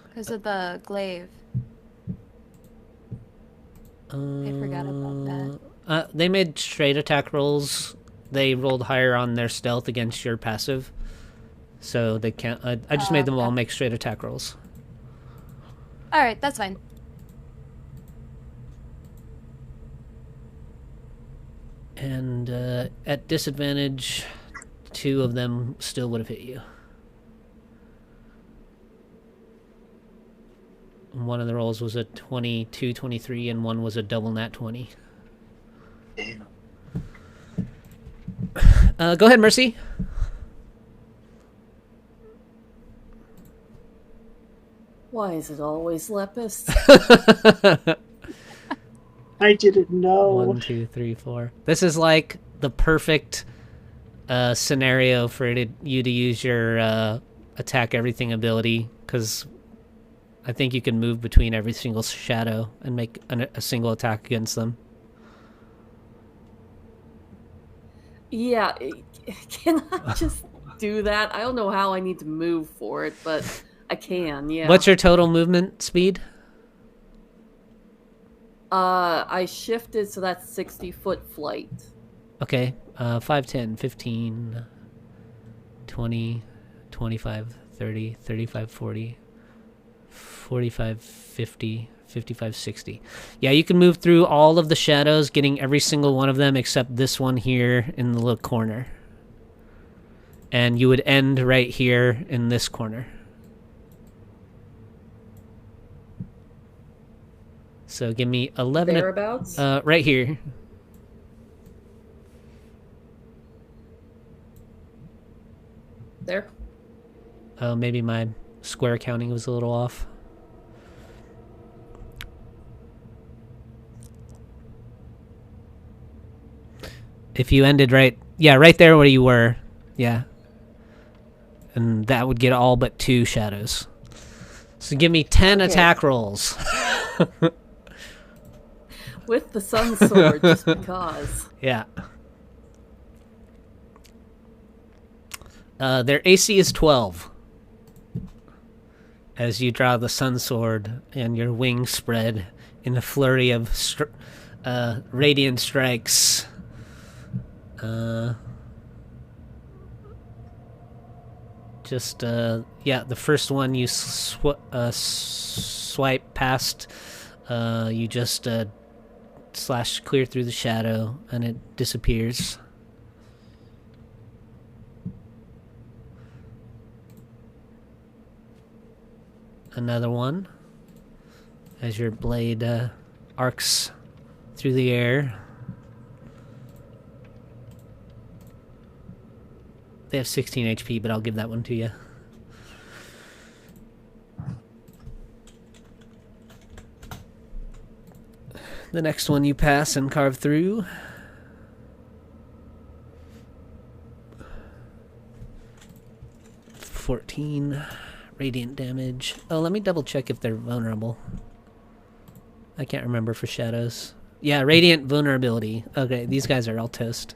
Because of the glaive. I forgot about that. They made straight attack rolls. They rolled higher on their stealth against your passive. So they can't... I just made them all make straight attack rolls. Alright, that's fine. And at disadvantage, 2 of them still would have hit you. One of the rolls was a 22, 23, and one was a double nat 20. Damn. Go ahead, Mercy. Why is it always Lepus? I didn't know. 1, 2, 3, 4. This is like the perfect scenario for you to use your attack everything ability, because I think you can move between every single shadow and make a single attack against them. Yeah, can I just do that? I don't know how I need to move for it, but I can, yeah. What's your total movement speed? I shifted, so that's 60-foot flight. Okay, 5, 10, 15, 20, 25, 30, 35, 40, 45, 50, 55, 60. Yeah, you can move through all of the shadows, getting every single one of them except this one here in the little corner. And you would end right here in this corner. So give me 11... Thereabouts? Right here. There? Oh, maybe my square counting was a little off. If you ended right... Yeah, right there where you were. Yeah. And that would get all but 2 shadows. So give me 10 attack rolls. With the sun sword, just because. Yeah. Their AC is 12. As you draw the sun sword and your wings spread in a flurry of radiant strikes. The first one you swipe past, you just slash clear through the shadow and it disappears. Another one as your blade arcs through the air. They have 16 HP, but I'll give that one to you. The next one you pass and carve through. $14 radiant damage. Oh, let me double check if they're vulnerable. I can't remember for shadows. Yeah, radiant vulnerability. Okay, these guys are all toast.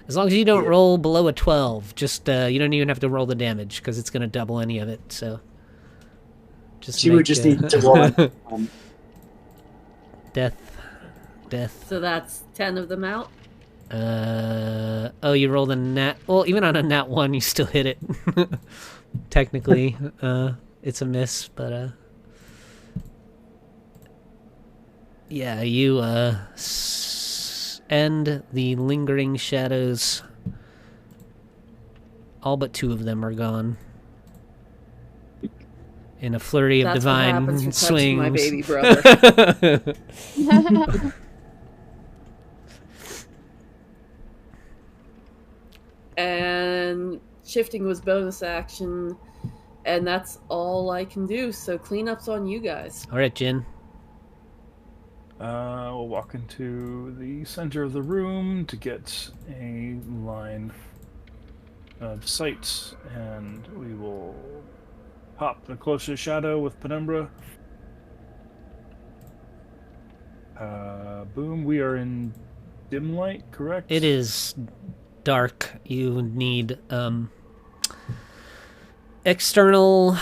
As long as you don't roll below a 12, just you don't even have to roll the damage because it's going to double any of it. So She would just need to roll it. Death. So that's 10 of them out? Oh, you rolled a nat... Well, even on a nat 1, you still hit it. Technically, it's a miss, but... Yeah, you end the lingering shadows All but 2 of them are gone. In a flurry of That's what happens divine for touching swings. my baby brother. And shifting was bonus action, and that's all I can do. So cleanup's on you guys. All right, Jin. We'll walk into the center of the room to get a line of sight, and we will pop the closest shadow with Penumbra. Boom, we are in dim light, correct? It is dark. You need external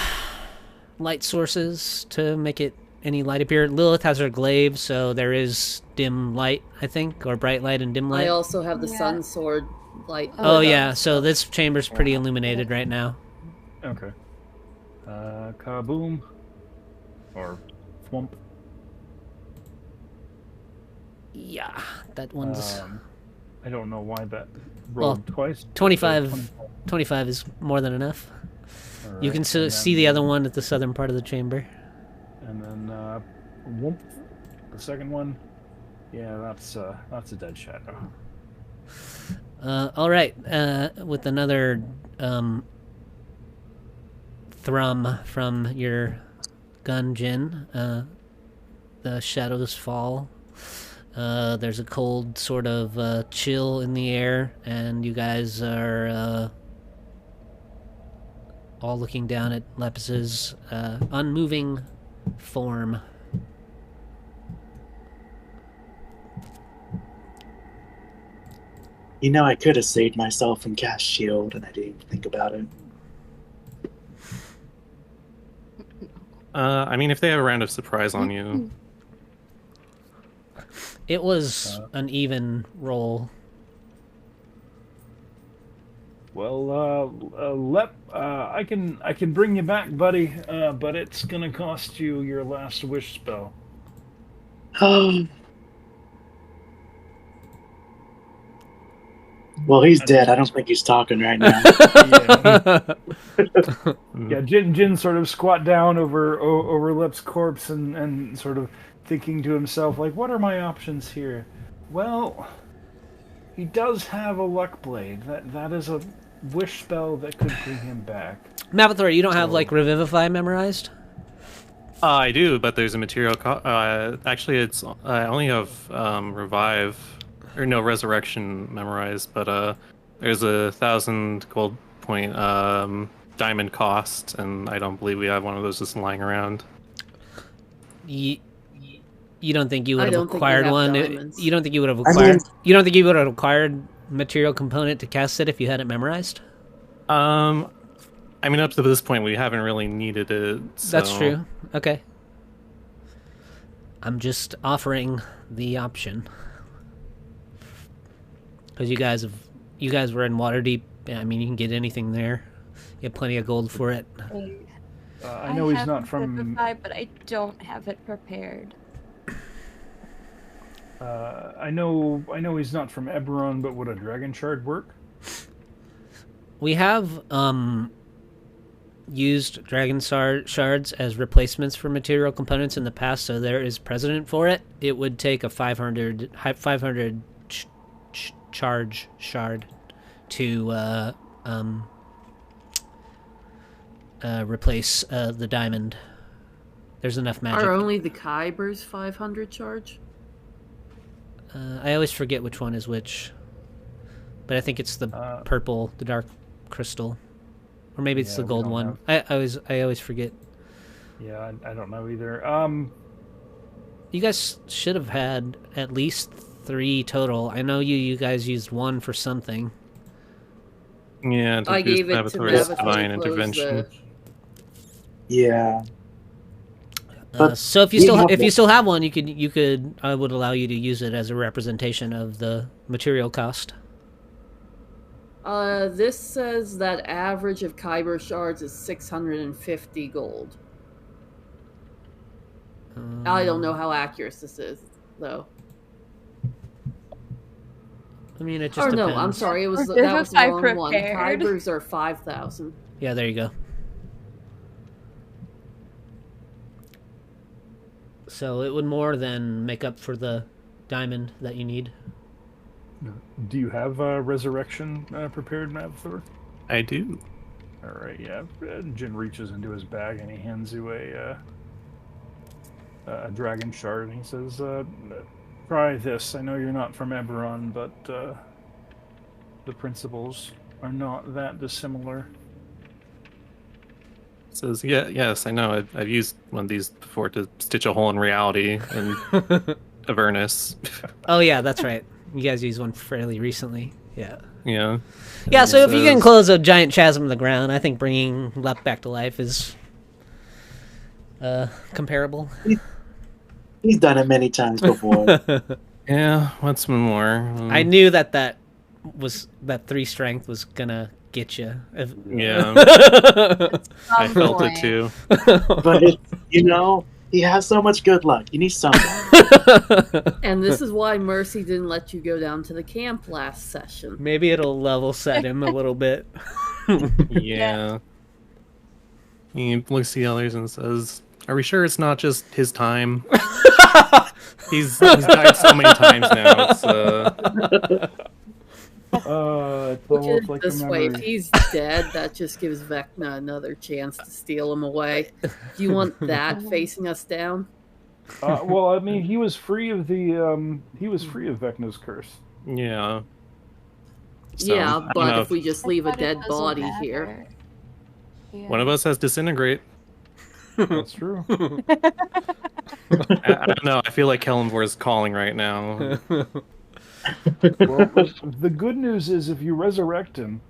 light sources to make it any light appear. Lilith has her glaive, so there is dim light, I think, or bright light and dim light. I also have the sun sword light. Oh yeah, so this chamber's pretty illuminated right now. Okay. Kaboom. Or thwomp. Yeah, that one's... I don't know why that rolled twice. 25 is more than enough. Right, You can see the other one at the southern part of the chamber. And then whoop, the second one. Yeah, that's a dead shadow. All right, with another thrum from your gun, Jin, the shadows fall. There's a cold sort of chill in the air, and you guys are all looking down at Lepis's unmoving form. You know, I could have saved myself and cast shield, and I didn't even think about it. I mean, if they have a round of surprise on you, It was an even roll. Well, I can bring you back, buddy, but it's gonna cost you your last wish spell. Well, he's dead. I don't think he's talking right now. Yeah, Jin sort of squat down over Lip's corpse and sort of thinking to himself, like, what are my options here? Well, he does have a luck blade. That is a wish spell that could bring him back. Mavathor, you don't have, like, Revivify memorized? I do, but there's a material. Actually, it's I only have revive, or no, resurrection memorized. But there's 1,000 gold point diamond cost, and I don't believe we have one of those just lying around. You don't think you would have acquired one? You don't think you would have I acquired? mean- You don't think you would have acquired material component to cast it if you had it memorized? I mean, up to this point, we haven't really needed it. So... That's true. Okay. I'm just offering the option. Because you guys were in Waterdeep. I mean, you can get anything there. You have plenty of gold for it. I know he's have not from. Revivify, but I don't have it prepared. I know he's not from Eberron, but would a dragon shard work? We have used dragon shards as replacements for material components in the past, so there is precedent for it. It would take a 500 charge shard to replace the diamond. There's enough magic. Are only the Kybers 500 charge? I always forget which one is which, but I think it's the purple, the dark crystal, or maybe it's the gold one. I always forget. Yeah, I don't know either. You guys should have had at least 3 total. I know you guys used 1 for something. Yeah, I gave it to Mavathor's Mavathor divine to close intervention. Yeah. So if you still have one, you could I would allow you to use it as a representation of the material cost. This says that average of Kyber shards is 650 gold. I don't know how accurate this is, though. I mean, it just Or depends. no, I'm sorry, that was the I wrong one. prepared. Kybers are 5,000. Yeah, there you go. So it would more than make up for the diamond that you need. Do you have resurrection prepared, Mavthor? I do. All right, yeah. Jin reaches into his bag and he hands you a dragon shard, and he says, "Try this. I know you're not from Eberron, but the principles are not that dissimilar." Says, yeah, yes, I know. I've used one of these before to stitch a hole in reality in Avernus. Oh yeah, that's right. You guys used one fairly recently. Yeah. Yeah. Yeah, so if you can says- close a giant chasm in the ground, I think bringing Lep back to life is comparable. He's done it many times before. Yeah, what's more? I knew that 3 strength was gonna get you. Yeah, I felt it too. But he has so much good luck. You need something. And this is why Mercy didn't let you go down to the camp last session. Maybe it'll level set him a little bit. Yeah. He looks at the others and says, "Are we sure it's not just his time? He's died so many times now. It's It's Look at almost it like this a way, if memory. he's dead, that just gives Vecna another chance to steal him away. Do you want that facing us down? Well, I mean, he was free of Vecna's curse. yeah." So, Yeah, I don't but know if we just leave a But it dead doesn't body matter. here. Yeah. one of us has disintegrate. That's true. I don't know. I feel like Kellenvor is calling right now. Well, the good news is if you resurrect him,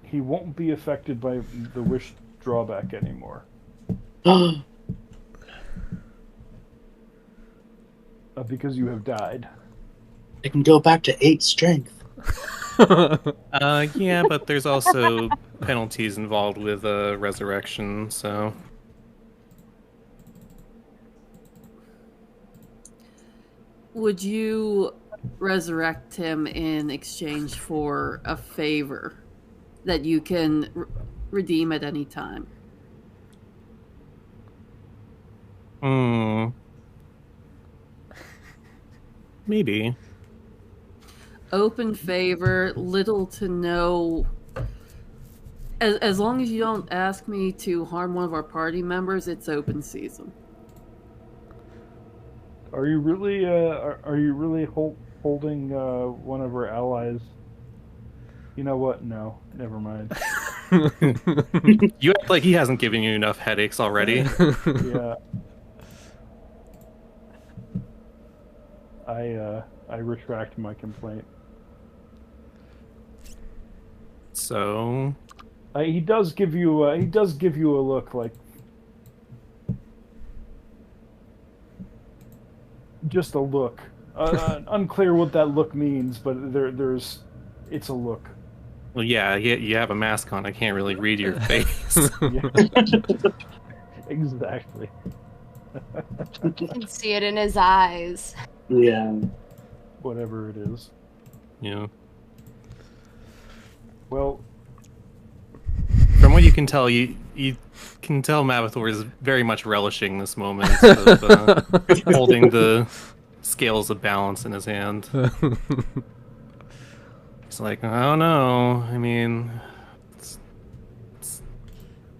he won't be affected by the wish drawback anymore. Because you have died. It can go back to 8 strength. Yeah, but there's also penalties involved with resurrection, so Would you resurrect him in exchange for a favor that you can redeem at any time? Maybe. Open favor, little to no. As long as you don't ask me to harm one of our party members, it's open season. Are you really holding one of our allies? You know what? No, never mind. You act like he hasn't given you enough headaches already. Yeah. I retract my complaint. So He does give you a look like just a look. Unclear what that look means, but it's a look. well, yeah, you have a mask on. I can't really read your face. Yeah. Exactly. You can see it in his eyes. Yeah. Whatever it is. Yeah. Well, From what you can tell, you can tell Mavathor is very much relishing this moment of holding the scales of balance in his hand. It's like, I don't know. I mean, it's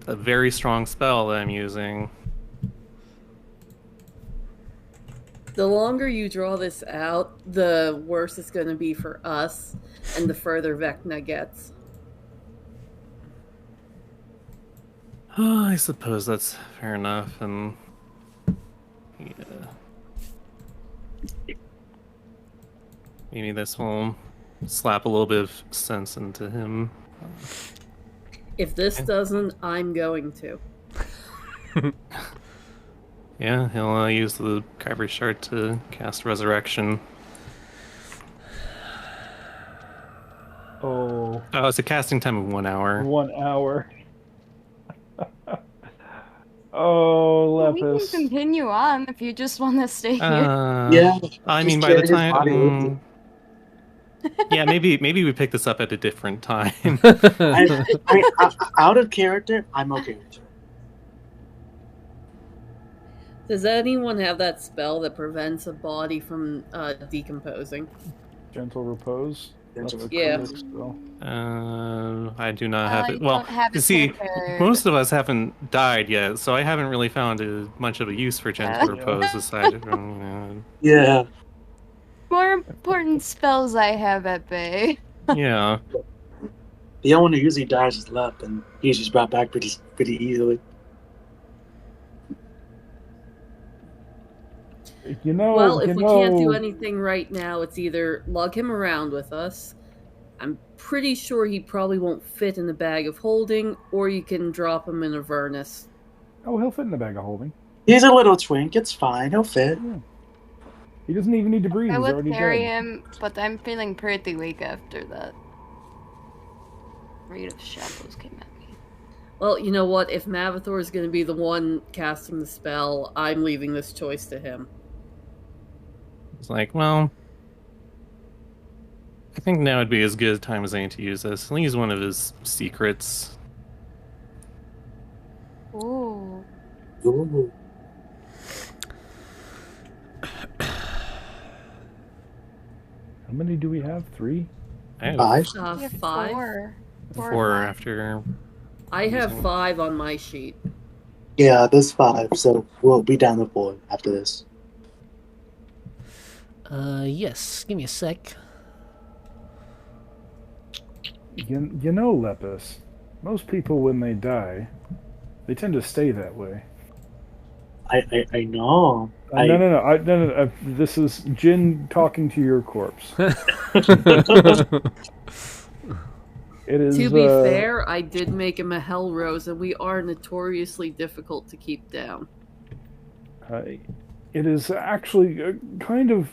a very strong spell that I'm using. The longer you draw this out, the worse it's going to be for us, and the further Vecna gets. Oh, I suppose that's fair enough, and yeah. Maybe this will slap a little bit of sense into him. If this doesn't, I'm going to. Yeah, he'll use the Kyber Shard to cast Resurrection. oh, Oh, it's a casting time of 1 hour. 1 hour. Oh, We can Lepus. continue on if you just want to stay here. Yeah. I mean, Just by the carry his body with time... Yeah, maybe we pick this up at a different time. Out of character, I'm okay with it. Does anyone have that spell that prevents a body from decomposing? Gentle repose. Gentle That's a Yeah. quick spell. I do not have you it. Well, don't have you it see, prepared. most of us haven't died yet, so I haven't really found much of a use for gentle Yeah. repose aside from, Yeah. More important spells I have at bay. yeah. The only one who usually dies is Lep, and he's just brought back pretty easily. Well, if we can't do anything right now, it's either lug him around with us. I'm pretty sure he probably won't fit in the bag of holding, or you can drop him in Avernus. Oh, he'll fit in the bag of holding. He's a little twink. It's fine. He'll fit. Yeah. He doesn't even need to breathe. I He's would already carry dead. him, but I'm feeling pretty weak after that. Raid of Shadows came at me. Well, you know what? If Mavathor is going to be the one casting the spell, I'm leaving this choice to him. It's like, well, I think now would be as good a time as any to use this. I'll use one of his secrets. Ooh. Ooh. How many do we have? 3? I have Five. We have 5? Four. Four or four five. after. I have Using- 5 on my sheet. Yeah, there's 5, so we'll be down to 4 after this. Yes. Give me a sec. You know, Lepus, most people when they die, they tend to stay that way. I know. No. This is Jin talking to your corpse. It is. To be fair, I did make him a Hell Rose, and we are notoriously difficult to keep down. It is actually kind of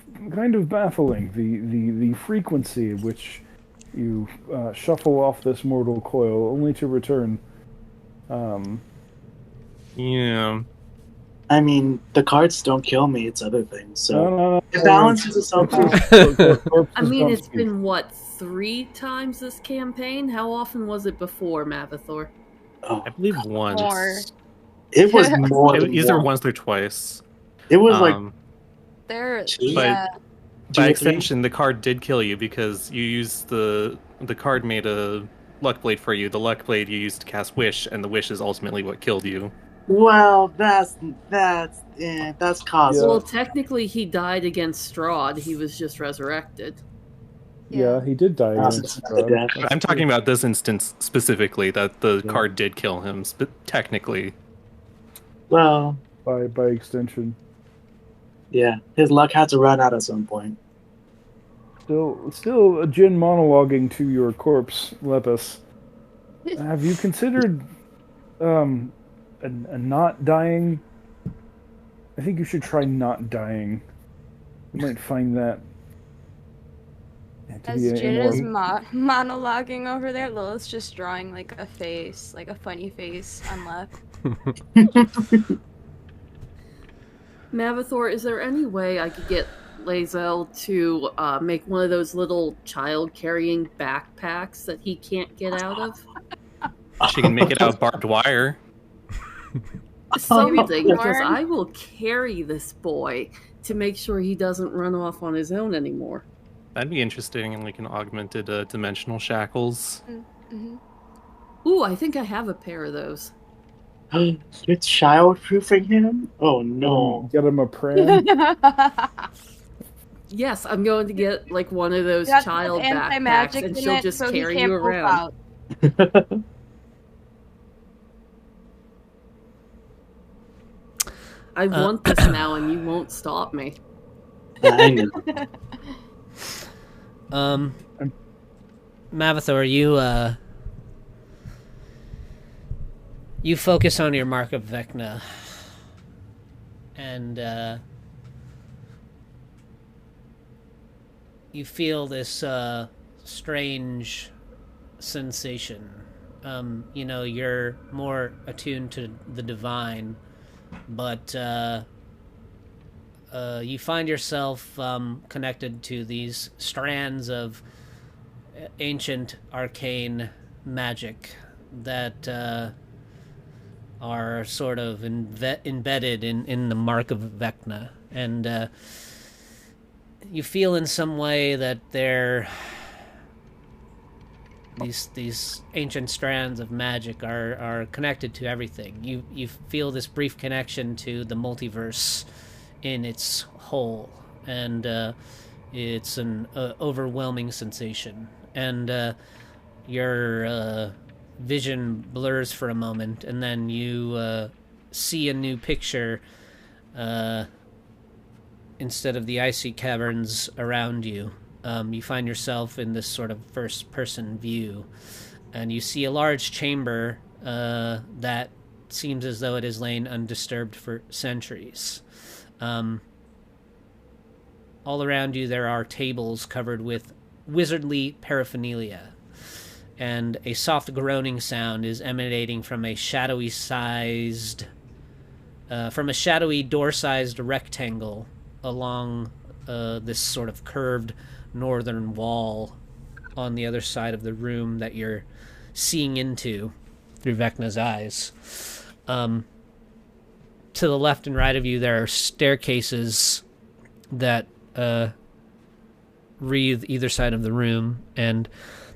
baffling the frequency at which you shuffle off this mortal coil, only to return. Yeah. I mean, the cards don't kill me; it's other things. So No. it balances itself out. I mean, it's been, what, 3 times this campaign? How often was it before, Mavathor? Oh, I believe once. More. it was more than Either one. once or twice. It was like There. Two? Yeah. By 2 or 3. extension, the card did kill you because you used the card made a luck blade for you. The luck blade you used to cast Wish, and the Wish is ultimately what killed you. Well, that's cosmic. Well, technically, he died against Strahd. He was just resurrected. Yeah, he did die Ah, against so Strahd. death. That's I'm talking true. about this instance specifically, that the Yeah. card did kill him, technically. Well, by extension. yeah, his luck had to run out at some point. Still a Jin monologuing to your corpse, Lepus. Have you considered a not dying? I think you should try not dying. You might find that to As be Jin more- is monologuing over there, Lilith's just drawing like a face, like a funny face on left. Mavathor, is there any way I could get Lae'zel to make one of those little child-carrying backpacks that he can't get out of? She can make it out of barbed wire. Something, because Lord. I will carry this boy to make sure he doesn't run off on his own anymore. That'd be interesting, and like an augmented dimensional shackles. Mm-hmm. Ooh, I think I have a pair of those. You're child-proofing him? Oh no! Get him a pram. Yes, I'm going to get like one of those That's child backpacks, anti-magic and in she'll it, just so he carry can't you poop around. out. I want this now, and you won't stop me. I know. Mavathor, you focus on your mark of Vecna, and you feel this strange sensation. You're more attuned to the divine, but you find yourself connected to these strands of ancient arcane magic that are sort of embedded in the mark of Vecna. And you feel in some way that they're... These ancient strands of magic are connected to everything. You feel this brief connection to the multiverse in its whole, and it's an overwhelming sensation. And your vision blurs for a moment, and then you see a new picture instead of the icy caverns around you. You find yourself in this sort of first-person view, and you see a large chamber that seems as though it has lain undisturbed for centuries. All around you there are tables covered with wizardly paraphernalia, and a soft groaning sound is emanating from a shadowy door-sized rectangle along this sort of curved northern wall on the other side of the room that you're seeing into through Vecna's eyes. To the left and right of you, there are staircases that wreathe either side of the room, and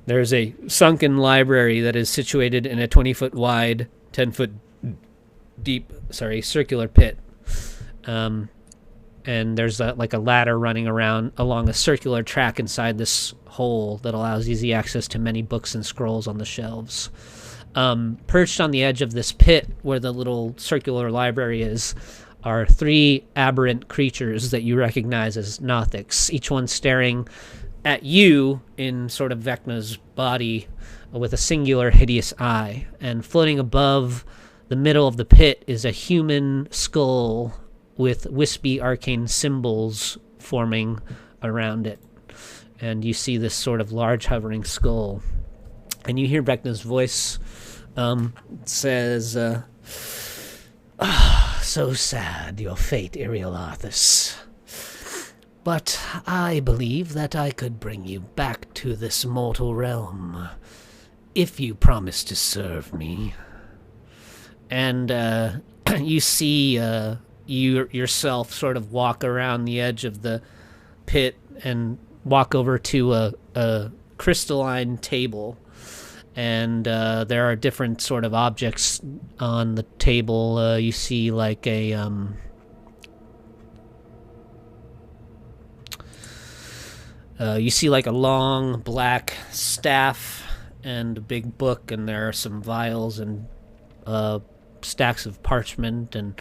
there's a sunken library that is situated in a 20-foot wide, 10-foot deep, circular pit. And there's a ladder running around along a circular track inside this hole that allows easy access to many books and scrolls on the shelves. Perched on the edge of this pit where the little circular library is are 3 aberrant creatures that you recognize as Nothics, each one staring at you in sort of Vecna's body with a singular hideous eye. And floating above the middle of the pit is a human skull with wispy arcane symbols forming around it. And you see this sort of large hovering skull. And you hear Vecna's voice says, so sad your fate, Iriel Arthas. But I believe that I could bring you back to this mortal realm if you promise to serve me. And you see you yourself sort of walk around the edge of the pit and walk over to a crystalline table, and there are different sort of objects on the table. You see like a long black staff and a big book, and there are some vials and stacks of parchment, and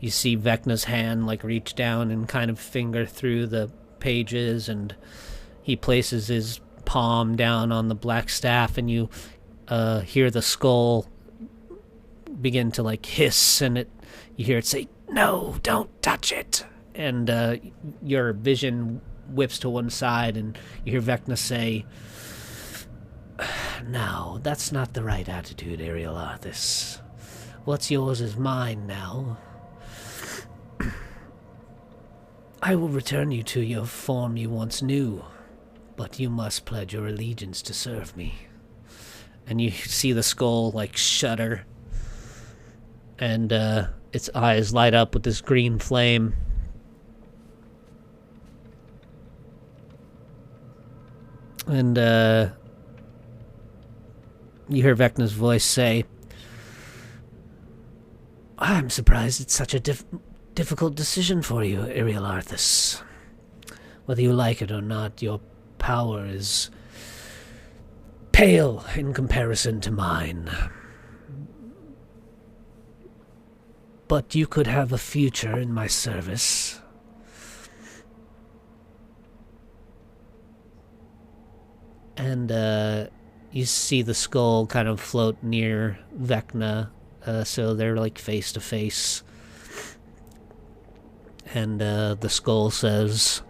you see Vecna's hand reach down and kind of finger through the pages, and he places his palm down on the black staff, and you hear the skull begin to hiss, and you hear it say, "No, don't touch it." And your vision whips to one side, and you hear Vecna say, "Now, that's not the right attitude, Iriel Arthas. What's yours is mine now. I will return you to your form you once knew, but you must pledge your allegiance to serve me." And you see the skull shudder, and its eyes light up with this green flame. And you hear Vecna's voice say, "I'm surprised it's such a difficult decision for you, Iriel Arthas. Whether you like it or not, your power is pale in comparison to mine. But you could have a future in my service." And you see the skull kind of float near Vecna, so they're face to face. And the skull says,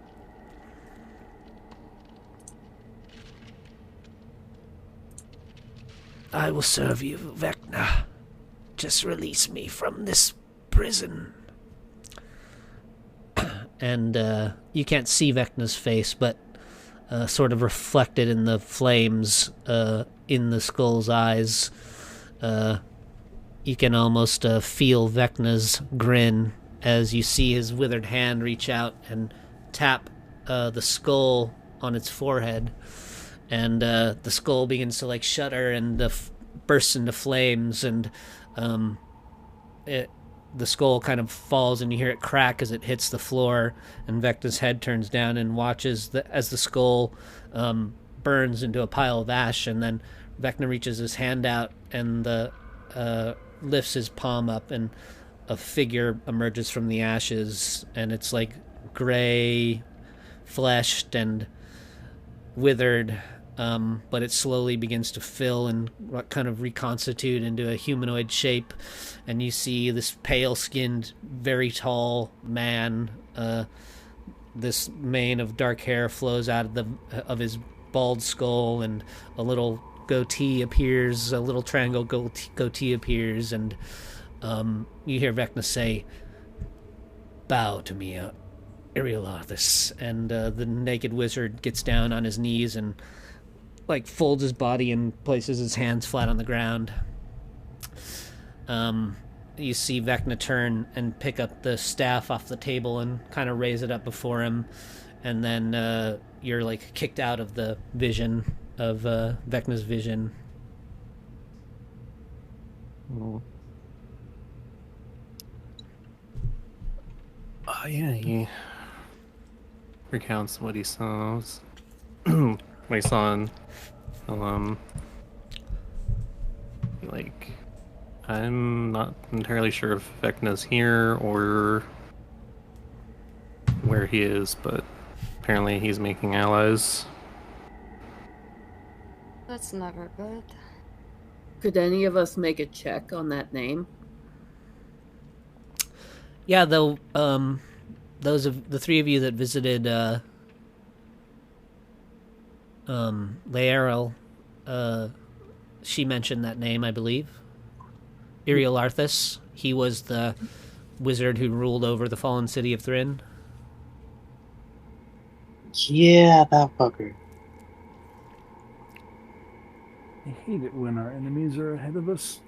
"I will serve you, Vecna. Just release me from this prison." And you can't see Vecna's face, but sort of reflected in the flames in the skull's eyes. You can almost feel Vecna's grin as you see his withered hand reach out and tap the skull on its forehead, and the skull begins to like shudder and bursts into flames, and the skull kind of falls, and you hear it crack as it hits the floor, and Vecna's head turns down and watches as the skull burns into a pile of ash, and then Vecna reaches his hand out and lifts his palm up, and a figure emerges from the ashes, and it's like gray, fleshed, and withered, but it slowly begins to fill and kind of reconstitute into a humanoid shape, and you see this pale-skinned, very tall man. This mane of dark hair flows out of his bald skull, and a little goatee appears, a little triangle goatee appears, and you hear Vecna say, "Bow to me, Ariolathus," and the naked wizard gets down on his knees and like folds his body and places his hands flat on the ground. You see Vecna turn and pick up the staff off the table and kind of raise it up before him, and then you're like kicked out of the vision of Vecna's vision. Oh. Yeah, he recounts what he saw. What he saw in, like, I'm not entirely sure if Vecna's here or where he is, but apparently he's making allies. That's never good. Could any of us make a check on that name? Yeah, though, those of the three of you that visited Laerel, she mentioned that name, I believe. Iriolarthus. He was the wizard who ruled over the fallen city of Thrin. Yeah, that fucker. I hate it when our enemies are ahead of us.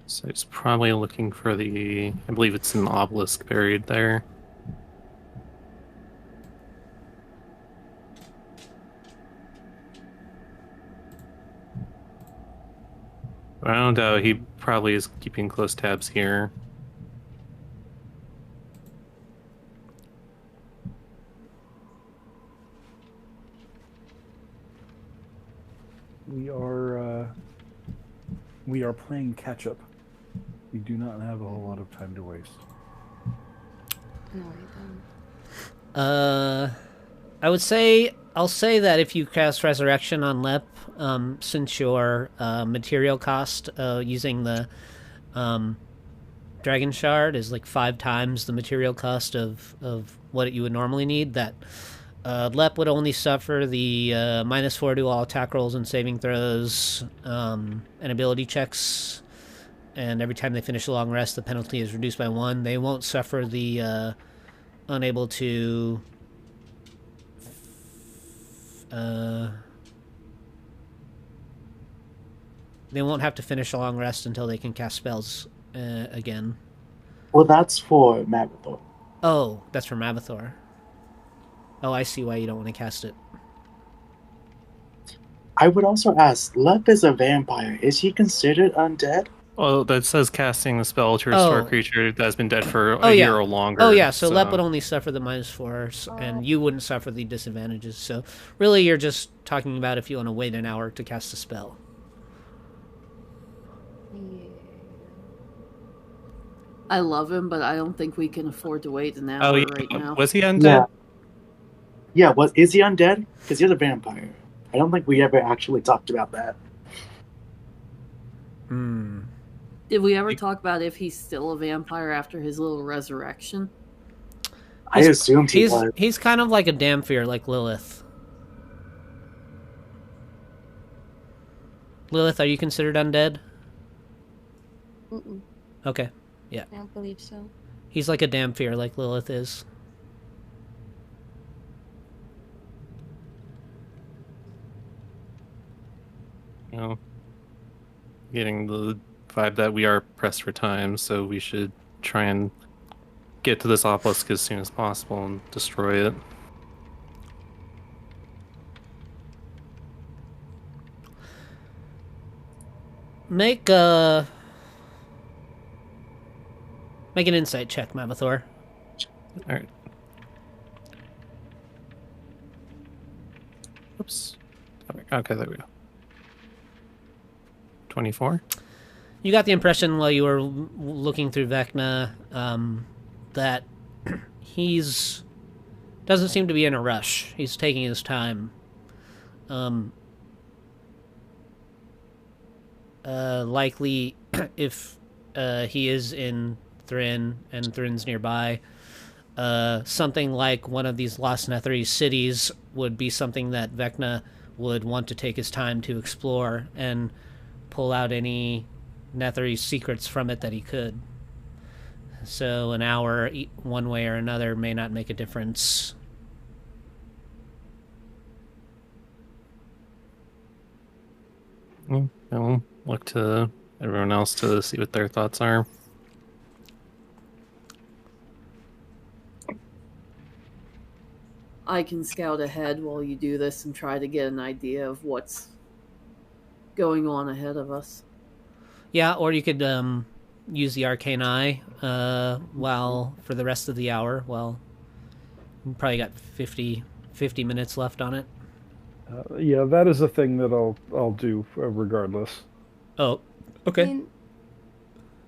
So he's probably looking for I believe it's an obelisk buried there. I don't doubt he probably is keeping close tabs here. We are playing catch up. We do not have a whole lot of time to waste. No, we don't. I'll say that if you cast Resurrection on Lep, since your material cost using the Dragon Shard is like 5 times the material cost of what you would normally need, that Lep would only suffer the -4 to all attack rolls and saving throws and ability checks, and every time they finish a long rest, the penalty is reduced by 1. They won't suffer the unable to they won't have to finish a long rest until they can cast spells again. Well, that's for Magathor. Oh, that's for Mavathor. Oh, I see why you don't want to cast it. I would also ask, Lep is a vampire. Is he considered undead? Well, that says casting a spell to restore a creature that has been dead for a year or longer. Oh, yeah, so Lep would only suffer the -4, and you wouldn't suffer the disadvantages. So, really, you're just talking about if you want to wait an hour to cast a spell. Yeah. I love him, but I don't think we can afford to wait an hour right now. Was he undead? Yeah, is he undead? Because he's a vampire. I don't think we ever actually talked about that. Did we ever talk about if he's still a vampire after his little resurrection? I assumed he was. He's kind of like a Damphir, like Lilith. Lilith, are you considered undead? Mm-mm. Okay. Yeah. I don't believe so. He's like a Damphir, like Lilith is. You know, getting the vibe that we are pressed for time, so we should try and get to this obelisk as soon as possible and destroy it. Make an insight check, Mavathor. All right. Oops. Okay, there we go. 24. You got the impression while you were looking through Vecna that he's doesn't seem to be in a rush. He's taking his time. Likely, if he is in Thrin and Thrin's nearby, something like one of these Lost Netherese cities would be something that Vecna would want to take his time to explore and pull out any Netherese secrets from it that he could. So an hour one way or another may not make a difference. I'll look to everyone else to see what their thoughts are. I can scout ahead while you do this and try to get an idea of what's going on ahead of us. Yeah, or you could use the Arcane Eye while for the rest of the hour. Well, you probably got 50 minutes left on it. Yeah, that is a thing that I'll do regardless. Oh, I okay. mean,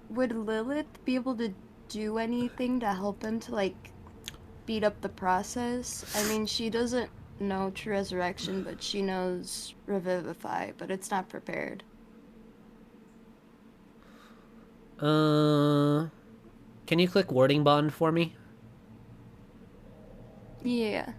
would Lilith be able to do anything to help him to, like, speed up the process? I mean, she doesn't know True Resurrection, but she knows Revivify, but it's not prepared. Can you click Warding Bond for me? Yeah.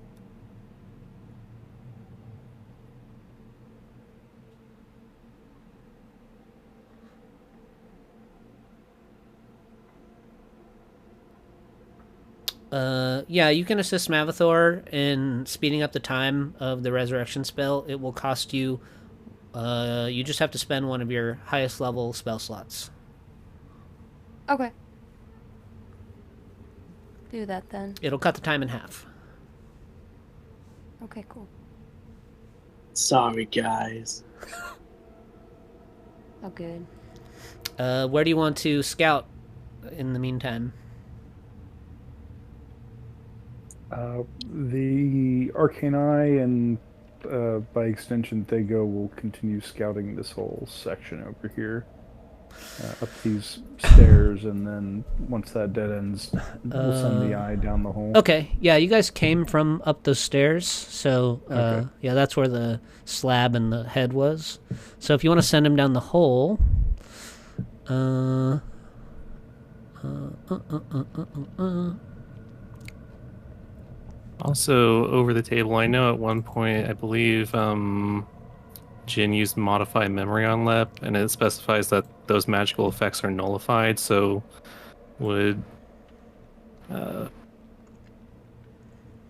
Yeah, you can assist Mavathor in speeding up the time of the resurrection spell. It will cost you, you just have to spend one of your highest level spell slots. Okay. Do that then. It'll cut the time in half. Okay, cool. Sorry, guys. Oh, good. Where do you want to scout in the meantime? The Arcane Eye and by extension Thago will continue scouting this whole section over here. Up these stairs, and then once that dead ends, we'll send the eye down the hole. Okay, yeah, you guys came from up those stairs, so Okay. yeah, that's where the slab and the head was. So if you want to send him down the hole, Also, over the table, I know at one point, I believe Jin used modify memory on Lep, and it specifies that those magical effects are nullified, so would that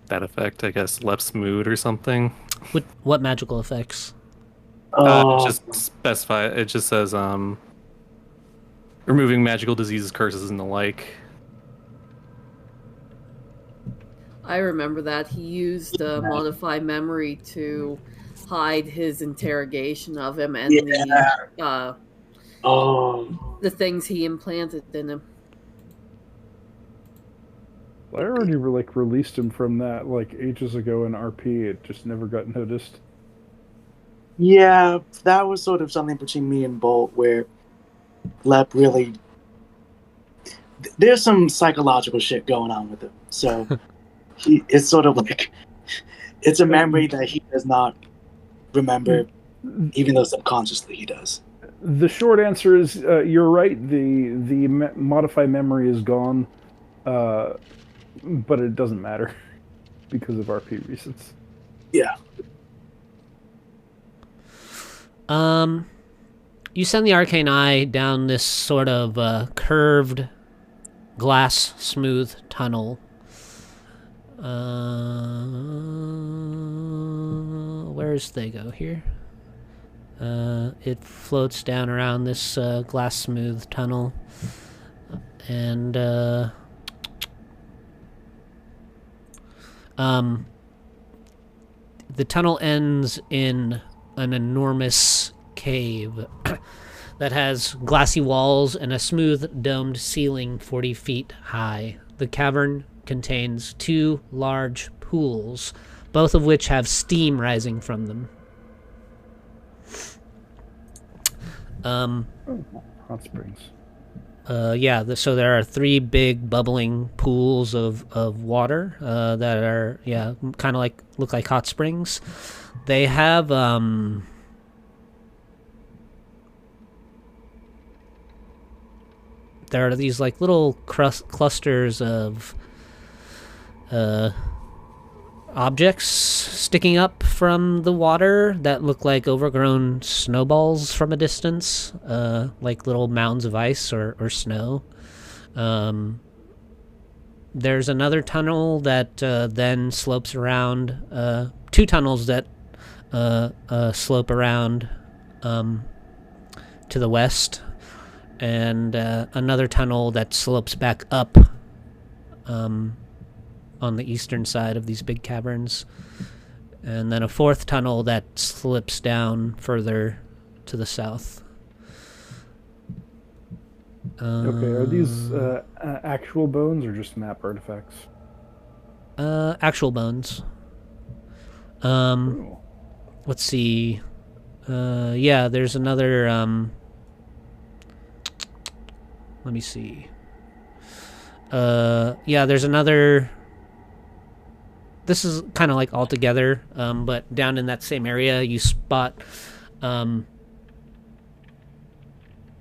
affect, I guess, Lep's mood or something? what magical effects? Just specify, it just says removing magical diseases, curses, and the like. I remember that he used modify memory to hide his interrogation of him and the things he implanted in him. I already released him from that ages ago in RP. It just never got noticed. Yeah, that was sort of something between me and Bolt where Lep really... There's some psychological shit going on with him. So it's sort of like... It's a memory that he does not remember, even though subconsciously he does. The short answer is you're right. The modify memory is gone, but it doesn't matter because of RP reasons. Yeah. You send the Arcane Eye down this sort of curved glass smooth tunnel. Where's they go here? It floats down around this glass smooth tunnel, and the tunnel ends in an enormous cave that has glassy walls and a smooth domed ceiling 40 feet high. The cavern contains 2 large pools, both of which have steam rising from them. Hot springs. So there are 3 big bubbling pools of water that are kind of look like hot springs. They have there are these like little clusters of objects sticking up from the water that look like overgrown snowballs from a distance, like little mounds of ice or snow. There's another tunnel that then slopes around, 2 tunnels that slope around to the west, and another tunnel that slopes back up on the eastern side of these big caverns, and then a 4th tunnel that slips down further to the south. Okay, are these actual bones or just map artifacts? Actual bones. Cool. Let's see. There's another. Let me see. There's another. This is kind of like all together, but down in that same area, you spot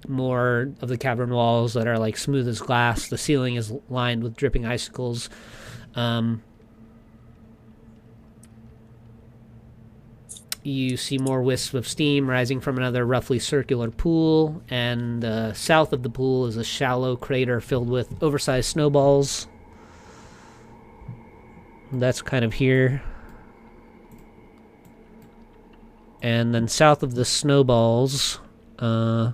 more of the cavern walls that are like smooth as glass. The ceiling is lined with dripping icicles. You see more wisps of steam rising from another roughly circular pool, and south of the pool is a shallow crater filled with oversized snowballs. That's kind of here. And then south of the snowballs, there's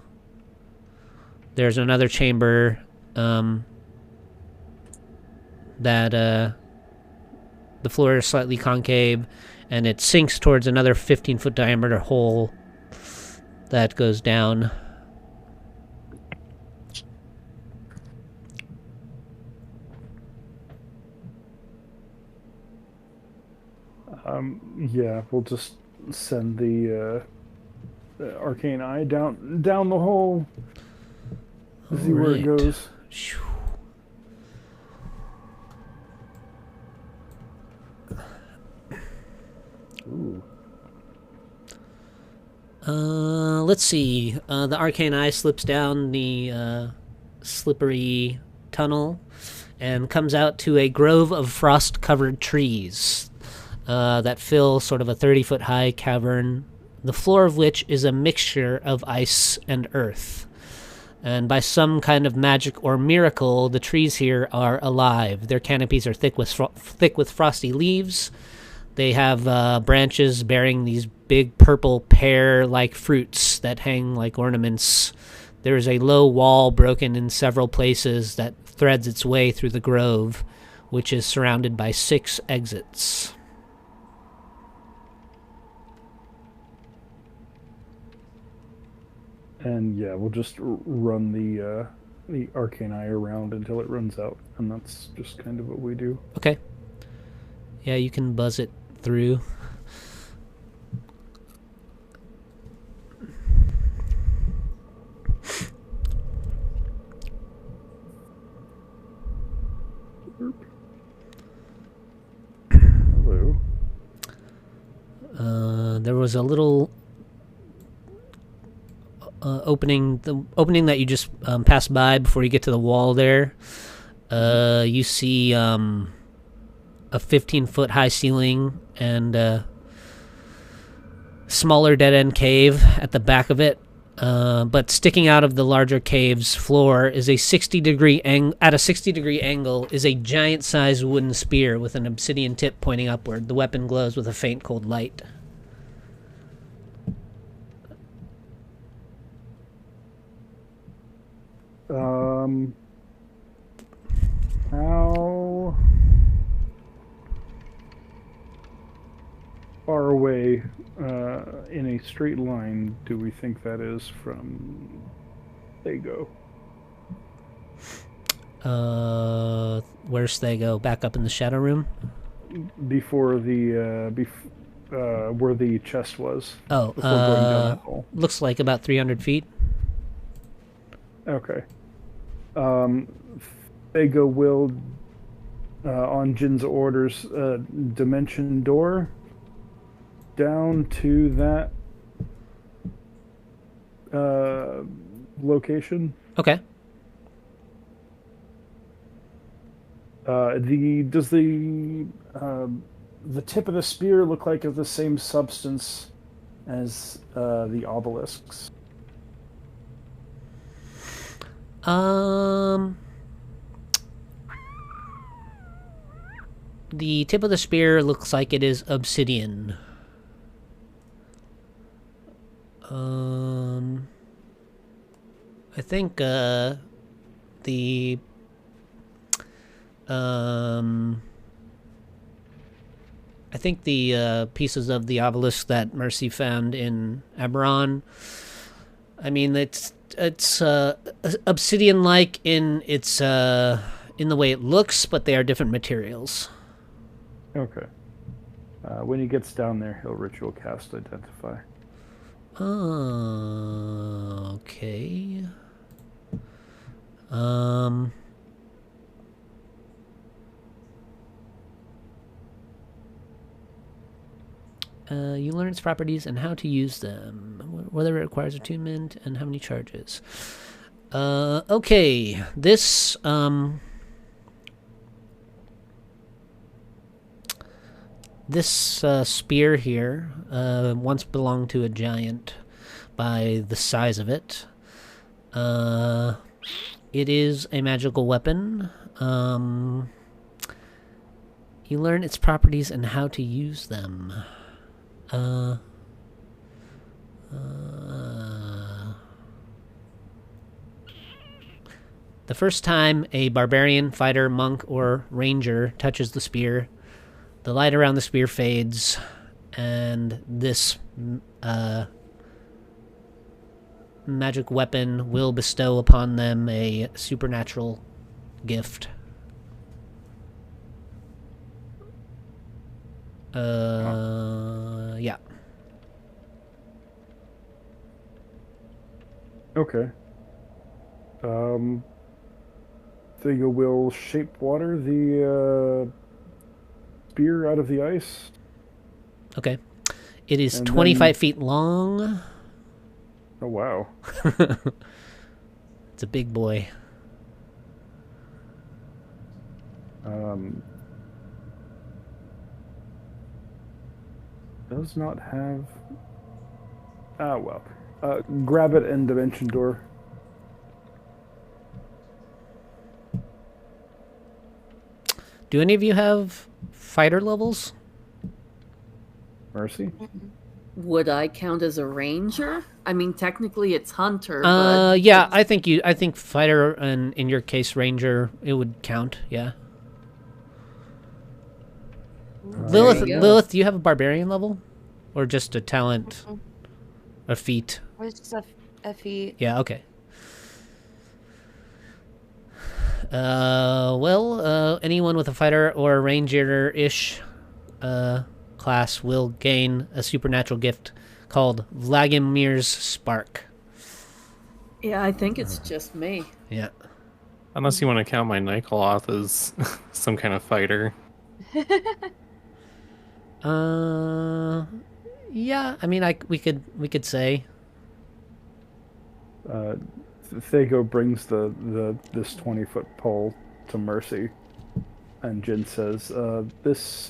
another chamber that the floor is slightly concave, and it sinks towards another 15-foot diameter hole that goes down. We'll just send the arcane eye down the hole. See where it goes. Ooh. Let's see. The arcane eye slips down the slippery tunnel and comes out to a grove of frost-covered trees that fill sort of a 30-foot high cavern, the floor of which is a mixture of ice and earth. And by some kind of magic or miracle, the trees here are alive. Their canopies are thick with frosty leaves. They have branches bearing these big purple pear-like fruits that hang like ornaments. There is a low wall broken in several places that threads its way through the grove, which is surrounded by 6 exits. And we'll just run the arcane eye around until it runs out, and that's just kind of what we do. Okay. Yeah, you can buzz it through. Hello. There was a little opening, the opening that you just passed by before you get to the wall there. You see a 15-foot high ceiling and a smaller dead-end cave at the back of it. But sticking out of the larger cave's floor is a 60-degree at a 60-degree angle is a giant-sized wooden spear with an obsidian tip pointing upward. The weapon glows with a faint cold light. How far away in a straight line do we think that is from Thago? Where's they go? Back up in the shadow room? Before the where the chest was. Oh, before going down that hole. Looks like about 300 feet. Okay. Thago will, on Jin's orders, dimension door down to that location. Okay. Does the tip of the spear look like of the same substance as the obelisks? The tip of the spear looks like it is obsidian. I think the pieces of the obelisk that Mercy found in Aberon, I mean, it's obsidian-like in its in the way it looks, but they are different materials. Okay. When he gets down there, he'll ritual cast identify. Okay. You learn its properties and how to use them, whether it requires attunement, and how many charges. Okay, this spear here once belonged to a giant by the size of it. It is a magical weapon. You learn its properties and how to use them. The first time a barbarian, fighter, monk, or ranger touches the spear, the light around the spear fades, and this magic weapon will bestow upon them a supernatural gift. Yeah. Okay. Thago will shape water the spear out of the ice. Okay. It is And 25 feet long. Oh, wow. It's a big boy. Does not have... Ah, well. Grab it and dimension door. Do any of you have fighter levels? Mercy? Would I count as a ranger? I mean, technically it's hunter, but... Yeah, I think fighter, and in your case ranger, it would count, yeah. Lilith, do you have a barbarian level? Or just a talent? A feat? It's just a feat. Yeah, okay. Anyone with a fighter or a ranger-ish class will gain a supernatural gift called Vladimir's Spark. Yeah, I think it's just me. Yeah. Unless you want to count my Nightcloth as some kind of fighter. Yeah, I mean, we could say. Thago brings this 20-foot pole to Mercy, and Jin says, "This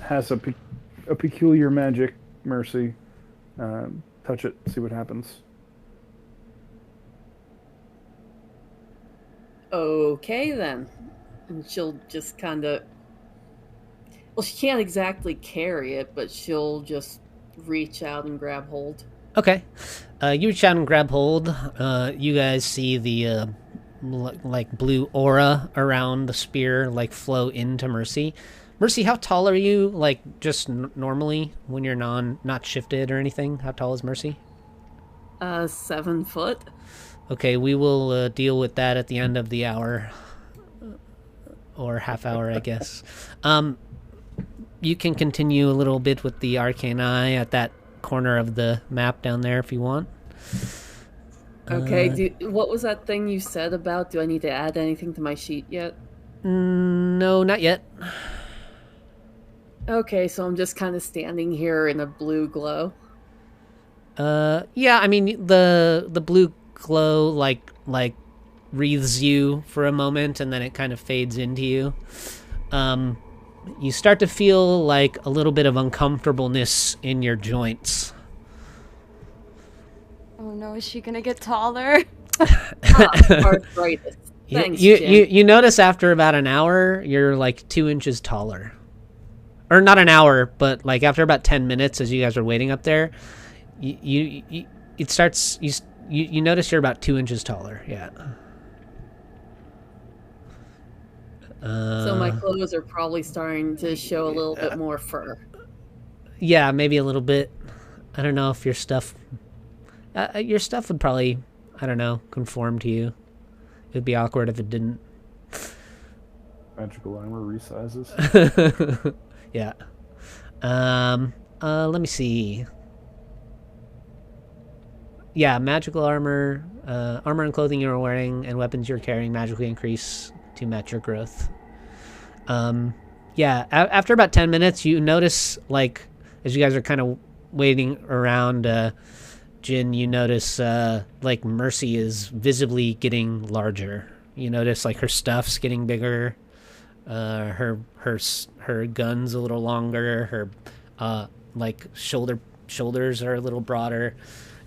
has a peculiar magic, Mercy. touch it, see what happens. Okay, then. And she'll just kind of... Well, she can't exactly carry it, but she'll just reach out and grab hold. Okay. You reach out and grab hold. You guys see the like blue aura around the spear like flow into Mercy. Mercy, how tall are you? Like just normally when you're not shifted or anything? How tall is Mercy? 7 foot. Okay, we will deal with that at the end of the hour. Or half hour, I guess. You can continue a little bit with the arcane eye at that corner of the map down there if you want. Okay, what was that thing you said about, do I need to add anything to my sheet yet? No, not yet. Okay, so I'm just kind of standing here in a blue glow. Yeah, I mean, the blue glow, like wreathes you for a moment, and then it kind of fades into you. You start to feel like a little bit of uncomfortableness in your joints. Oh no, is she gonna get taller? Arthritis. Thanks, Jen. You notice after about an hour, you're like 2 inches taller. Or not an hour, but like after about 10 minutes as you guys are waiting up there, you notice you're about 2 inches taller, yeah. So my clothes are probably starting to show a little bit more fur. Yeah, maybe a little bit. I don't know if your stuff would probably, I don't know, conform to you. It would be awkward if it didn't. Magical armor resizes. Yeah. Let me see. Yeah, magical armor, armor and clothing you're wearing and weapons you're carrying magically increase to match your growth. Yeah, after about 10 minutes, you notice, like, as you guys are kind of waiting around, Jin, you notice, like, Mercy is visibly getting larger. You notice, like, her stuff's getting bigger, her gun's a little longer, her, like, shoulders are a little broader,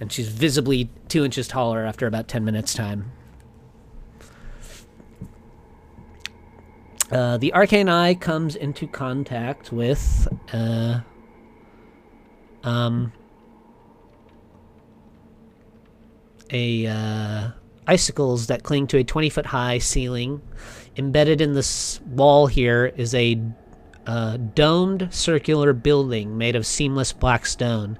and she's visibly 2 inches taller after about 10 minutes' time. The arcane eye comes into contact with icicles that cling to a 20-foot high ceiling. Embedded in this wall here is a domed circular building made of seamless black stone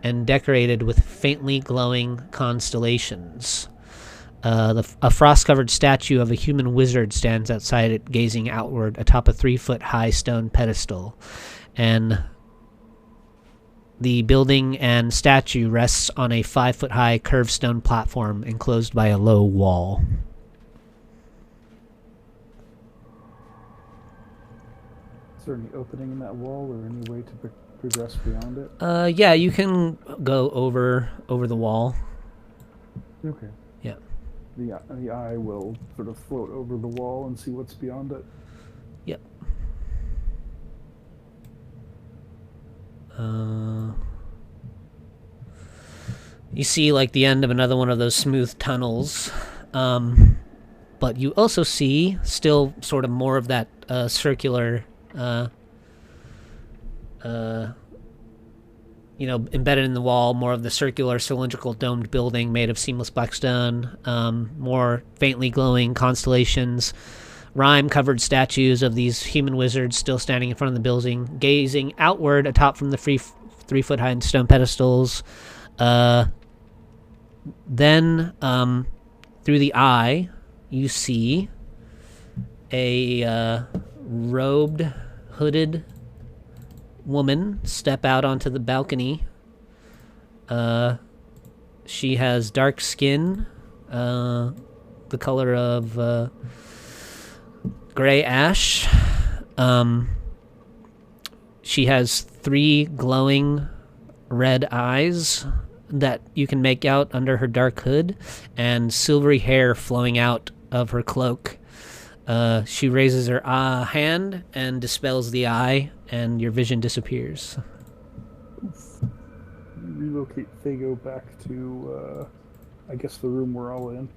and decorated with faintly glowing constellations. A frost-covered statue of a human wizard stands outside it, gazing outward atop a 3-foot-high stone pedestal. And the building and statue rests on a 5-foot-high curved stone platform enclosed by a low wall. Is there any opening in that wall or any way to progress beyond it? Yeah, you can go over the wall. Okay. Yeah. The eye will sort of float over the wall and see what's beyond it. Yep. You see, like, the end of another one of those smooth tunnels. But you also see still sort of more of that circular, embedded in the wall, more of the circular cylindrical domed building made of seamless black stone, more faintly glowing constellations, rime-covered statues of these human wizards still standing in front of the building, gazing outward atop from the 3-foot-high stone pedestals. Then, through the eye, you see a robed, hooded woman step out onto the balcony. She has dark skin, the color of gray ash. She has 3 glowing red eyes that you can make out under her dark hood, and silvery hair flowing out of her cloak. She raises her hand and dispels the eye, and your vision disappears. relocate Fago back to, I guess, the room we're all in.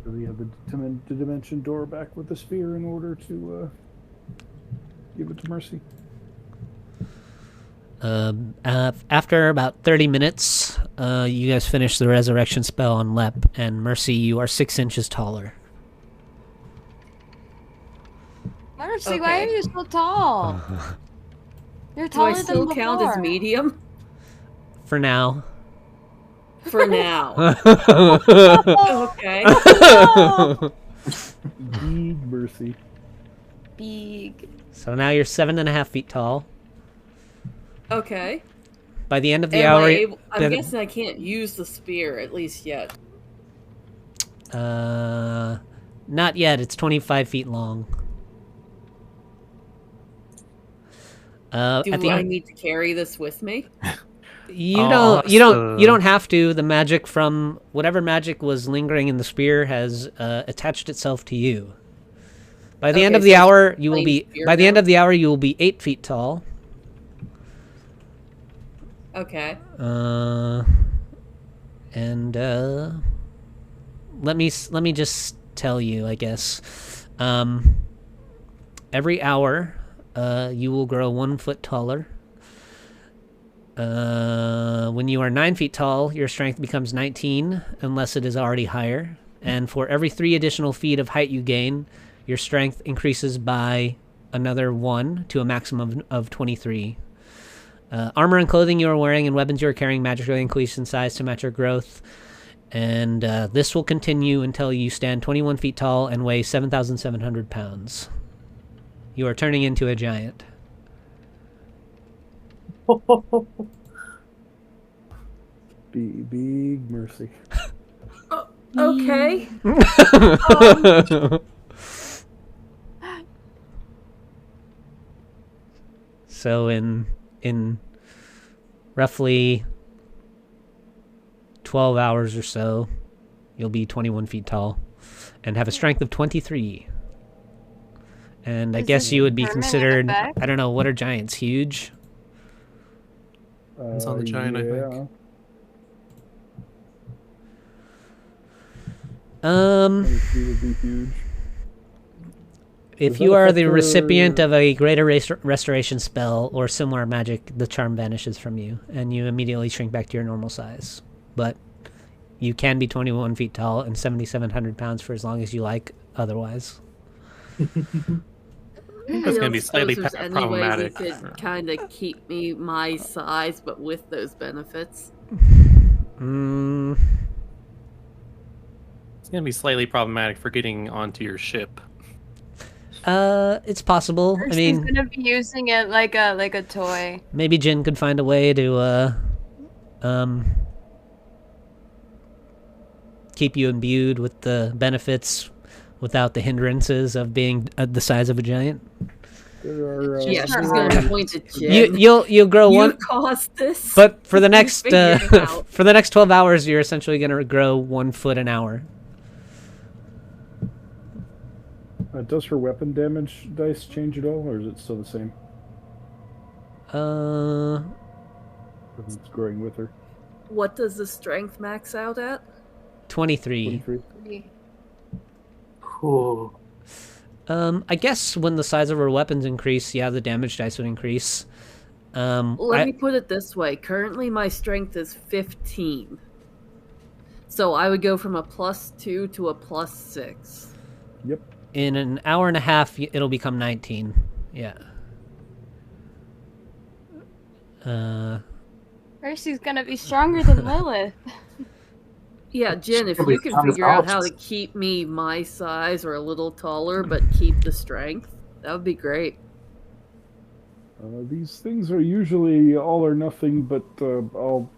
So we have the dimension door back with the sphere in order to give it to Mercy. After about 30 minutes, you guys finish the resurrection spell on Lep, and Mercy, you are 6 inches taller. Mercy, why are you so tall? You're Do I taller still than count as before. medium? For now. For now. Okay. Big Mercy. Big. So now you're 7.5 feet tall. Okay. By the end of the Am hour... I able, I'm guessing I can't use the spear, at least yet. Not yet. It's 25 feet long. Do At the I need to carry this with me? You Oh, don't you don't have to. The magic from whatever magic was lingering in the spear has attached itself to you. By the end Okay, of the so it's hour, you will plain be spear by the end now? of the hour you will be 8 feet tall. Okay. And let me just tell you, I guess. Every hour, you will grow 1 foot taller. When you are 9 feet tall, your strength becomes 19, unless it is already higher. And for every 3 additional feet of height you gain, your strength increases by another 1 to a maximum of 23. Armor and clothing you are wearing and weapons you are carrying magically increase in size to match your growth. And this will continue until you stand 21 feet tall and weigh 7,700 pounds. You are turning into a giant. Big Mercy. Okay. So in roughly 12 hours or so, you'll be 21 feet tall and have a strength of 23. And I Is guess this you would be permanent considered, effect? I don't know, what are giants? Huge? It's on the giant, I think. Um, 23 would be huge. if Does you that are affect the your- recipient of a greater restoration spell or similar magic, the charm vanishes from you, and you immediately shrink back to your normal size. But you can be 21 feet tall and 7,700 pounds for as long as you like otherwise. I think that's going to be slightly there's any problematic. way we could kind of keep me my size, but with those benefits. Mm, It's going to be slightly problematic for getting onto your ship. it's possible. I Mercy's mean, gonna be using it like a toy. maybe Jin could find a way to, keep you imbued with the benefits without the hindrances of being the size of a giant. There are, Yeah, Just she's her going to arm. point at Jin. You'll grow You one, caused this. but for the You next figured it out. for the next 12 hours, you're essentially going to grow 1 foot an hour. does her weapon damage dice change at all, or is it still the same? Because it's growing with her. What does the strength max out at? 23. 23. Cool. I guess when the size of her weapons increase, yeah, the damage dice would increase. Let me put it this way. Currently, my strength is 15. So I would go from a +2 to a +6. Yep. In an hour and a half, it'll become 19. Yeah. Mercy's gonna be stronger than Lilith. Yeah, Jen, if Probably you can comes figure out how out. to keep me my size or a little taller, but keep the strength, that would be great. These things are usually all or nothing, but I'll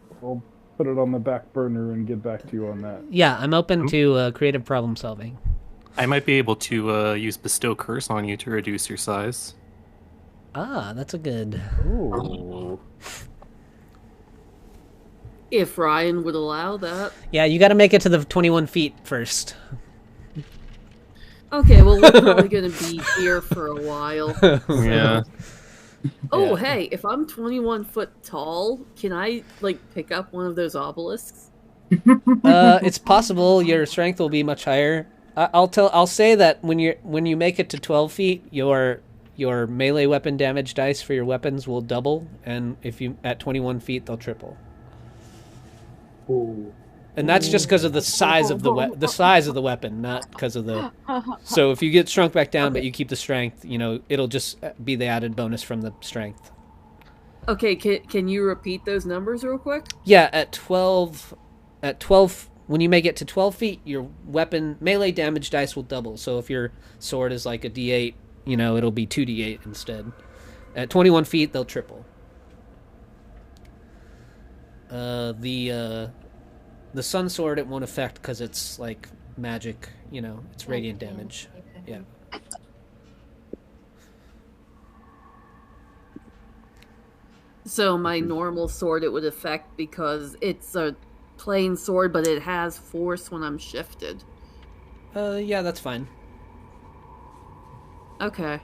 put it on the back burner and get back to you on that. Yeah, I'm open to creative problem solving. I might be able to use Bestow Curse on you to reduce your size. Ah, that's a good... Oh. If Ryan would allow that. Yeah, you got to make it to the 21 feet first. Okay, well, we're probably going to be here for a while. Yeah. Oh, Yeah. hey, if I'm 21 foot tall, can I, like, pick up one of those obelisks? It's possible your strength will be much higher. I'll say that when you make it to 12 feet, your melee weapon damage dice for your weapons will double, and if you at 21 feet, they'll triple. Ooh. And that's just because of the size of the size of the weapon, not because of the. So if you get shrunk back down, but you keep the strength, it'll just be the added bonus from the strength. Okay, can you repeat those numbers real quick? Yeah, at 12, when you make it to 12 feet, your weapon melee damage dice will double. So if your sword is like a D8, it'll be 2D8 instead. At 21 feet, they'll triple. The sun sword it won't affect because it's like magic, it's radiant damage. Yeah. So my normal sword it would affect because it's a plain sword, but it has force when I'm shifted. Yeah, that's fine. Okay.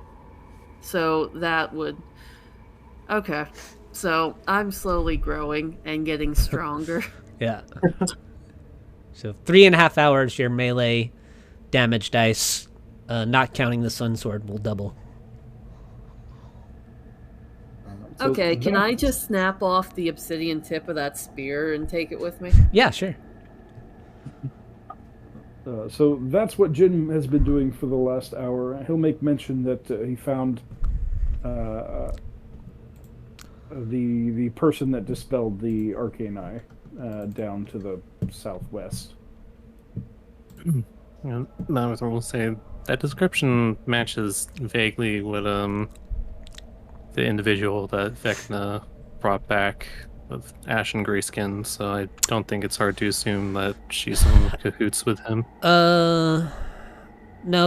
So that would... Okay. So I'm slowly growing and getting stronger. Yeah. So 3.5 hours, your melee damage dice, not counting the sun sword, will double. So Okay, can that- I just snap off the obsidian tip of that spear and take it with me? Yeah, sure. So that's what Jin has been doing for the last hour. He'll make mention that he found the person that dispelled the arcane eye down to the southwest. Yeah, I was going to say that description matches vaguely with the individual that Vecna brought back with ashen gray skin, so I don't think it's hard to assume that she's in cahoots with him. No,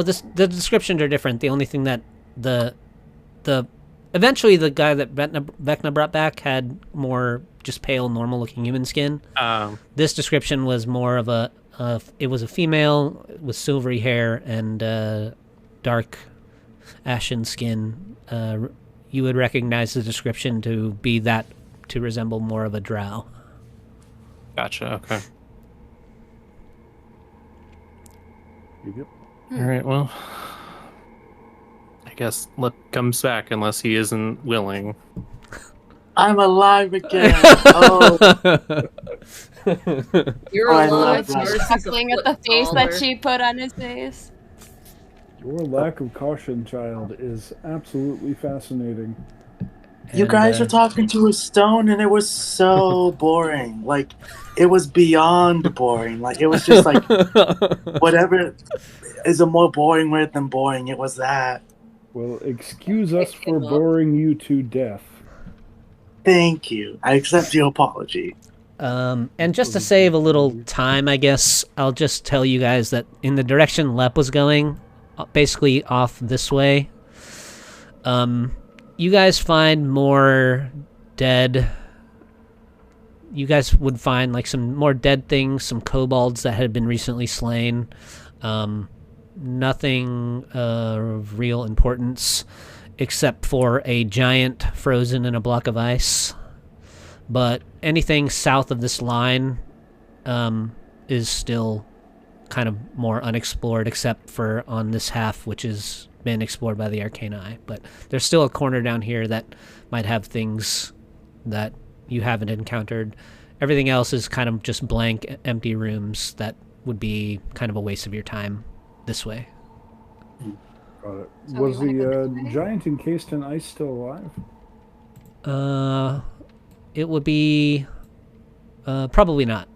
the descriptions are different. The only thing that the eventually the guy that Vecna brought back had more just pale, normal-looking human skin. This description was more of it was a female with silvery hair and dark ashen skin. You would recognize the description to resemble more of a drow. Gotcha, okay. Yep. Alright, well, I guess Lip comes back unless he isn't willing. I'm alive again. Oh, You're I alive love that. versus a Chuckling at foot the face that taller. she put on his face. Your lack of caution, child, is absolutely fascinating. you guys were talking to a stone, and it was so boring. Like, it was beyond boring. Like, it was just like whatever is a more boring word than boring. It was that. Well, excuse us for boring you to death. Thank you. I accept your apology. And just to save a little time, I guess, I'll just tell you guys that in the direction Lep was going, basically off this way, you guys find more dead... You guys would find like some more dead things, some kobolds that had been recently slain. Nothing of real importance except for a giant frozen in a block of ice. But anything south of this line is still kind of more unexplored, except for on this half, which has been explored by the Arcane Eye. But there's still a corner down here that might have things that you haven't encountered. Everything else is kind of just blank, empty rooms that would be kind of a waste of your time this way. So we was wanna go the this way? giant encased in ice still alive? It would be probably not.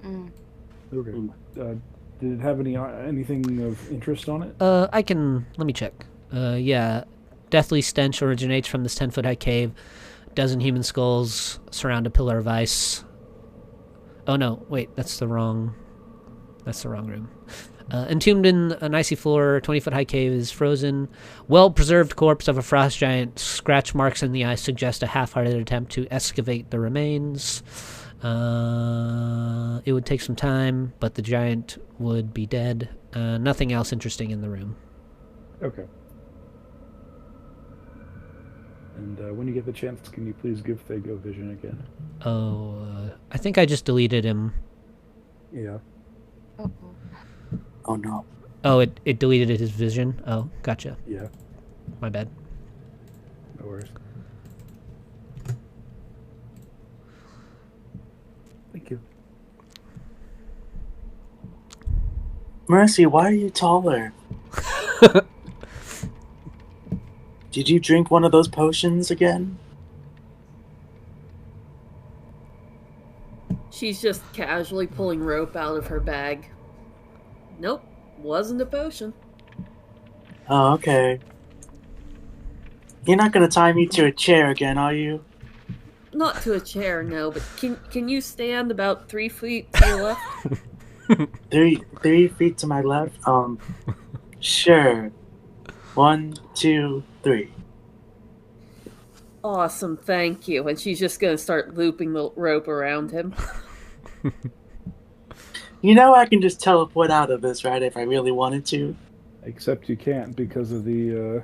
Okay. Did it have anything of interest on it? Let me check. Yeah, deathly stench originates from this 10-foot high cave. A dozen human skulls surround a pillar of ice. Oh no, wait, that's the wrong room. Entombed in an icy floor, 20-foot high cave is frozen. Well-preserved corpse of a frost giant. Scratch marks in the ice suggest a half-hearted attempt to excavate the remains. It would take some time, but the giant would be dead. Nothing else interesting in the room. Okay. And when you get the chance, can you please give Fago vision again? Oh, I think I just deleted him. Yeah. Oh. Oh no. Oh, it deleted his vision? Oh, gotcha. Yeah. My bad. No worries. Thank you. Mercy, why are you taller? Did you drink one of those potions again? She's just casually pulling rope out of her bag. Nope, wasn't a potion. Oh, okay. You're not gonna tie me to a chair again, are you? Not to a chair, no, but can you stand about 3 feet to your left? 3 feet to my left? Sure. 1, 2, 3. Awesome, thank you. And she's just gonna start looping the rope around him. You know I can just teleport out of this, right, if I really wanted to? Except you can't because of the,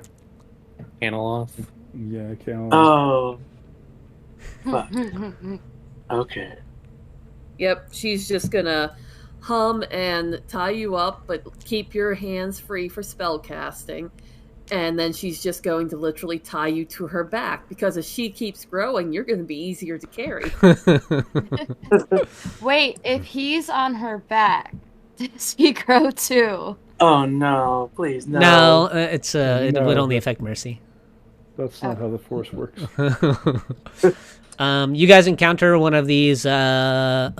Analog. yeah, can't. Oh. Fuck. Okay. Yep, she's just gonna hum and tie you up, but keep your hands free for spell casting. And then she's just going to literally tie you to her back, because as she keeps growing, you're going to be easier to carry. Wait, if he's on her back, does he grow too? Oh no, please, no. No, it No, would only that- affect Mercy. That's not how the Force works. You guys encounter one of these ice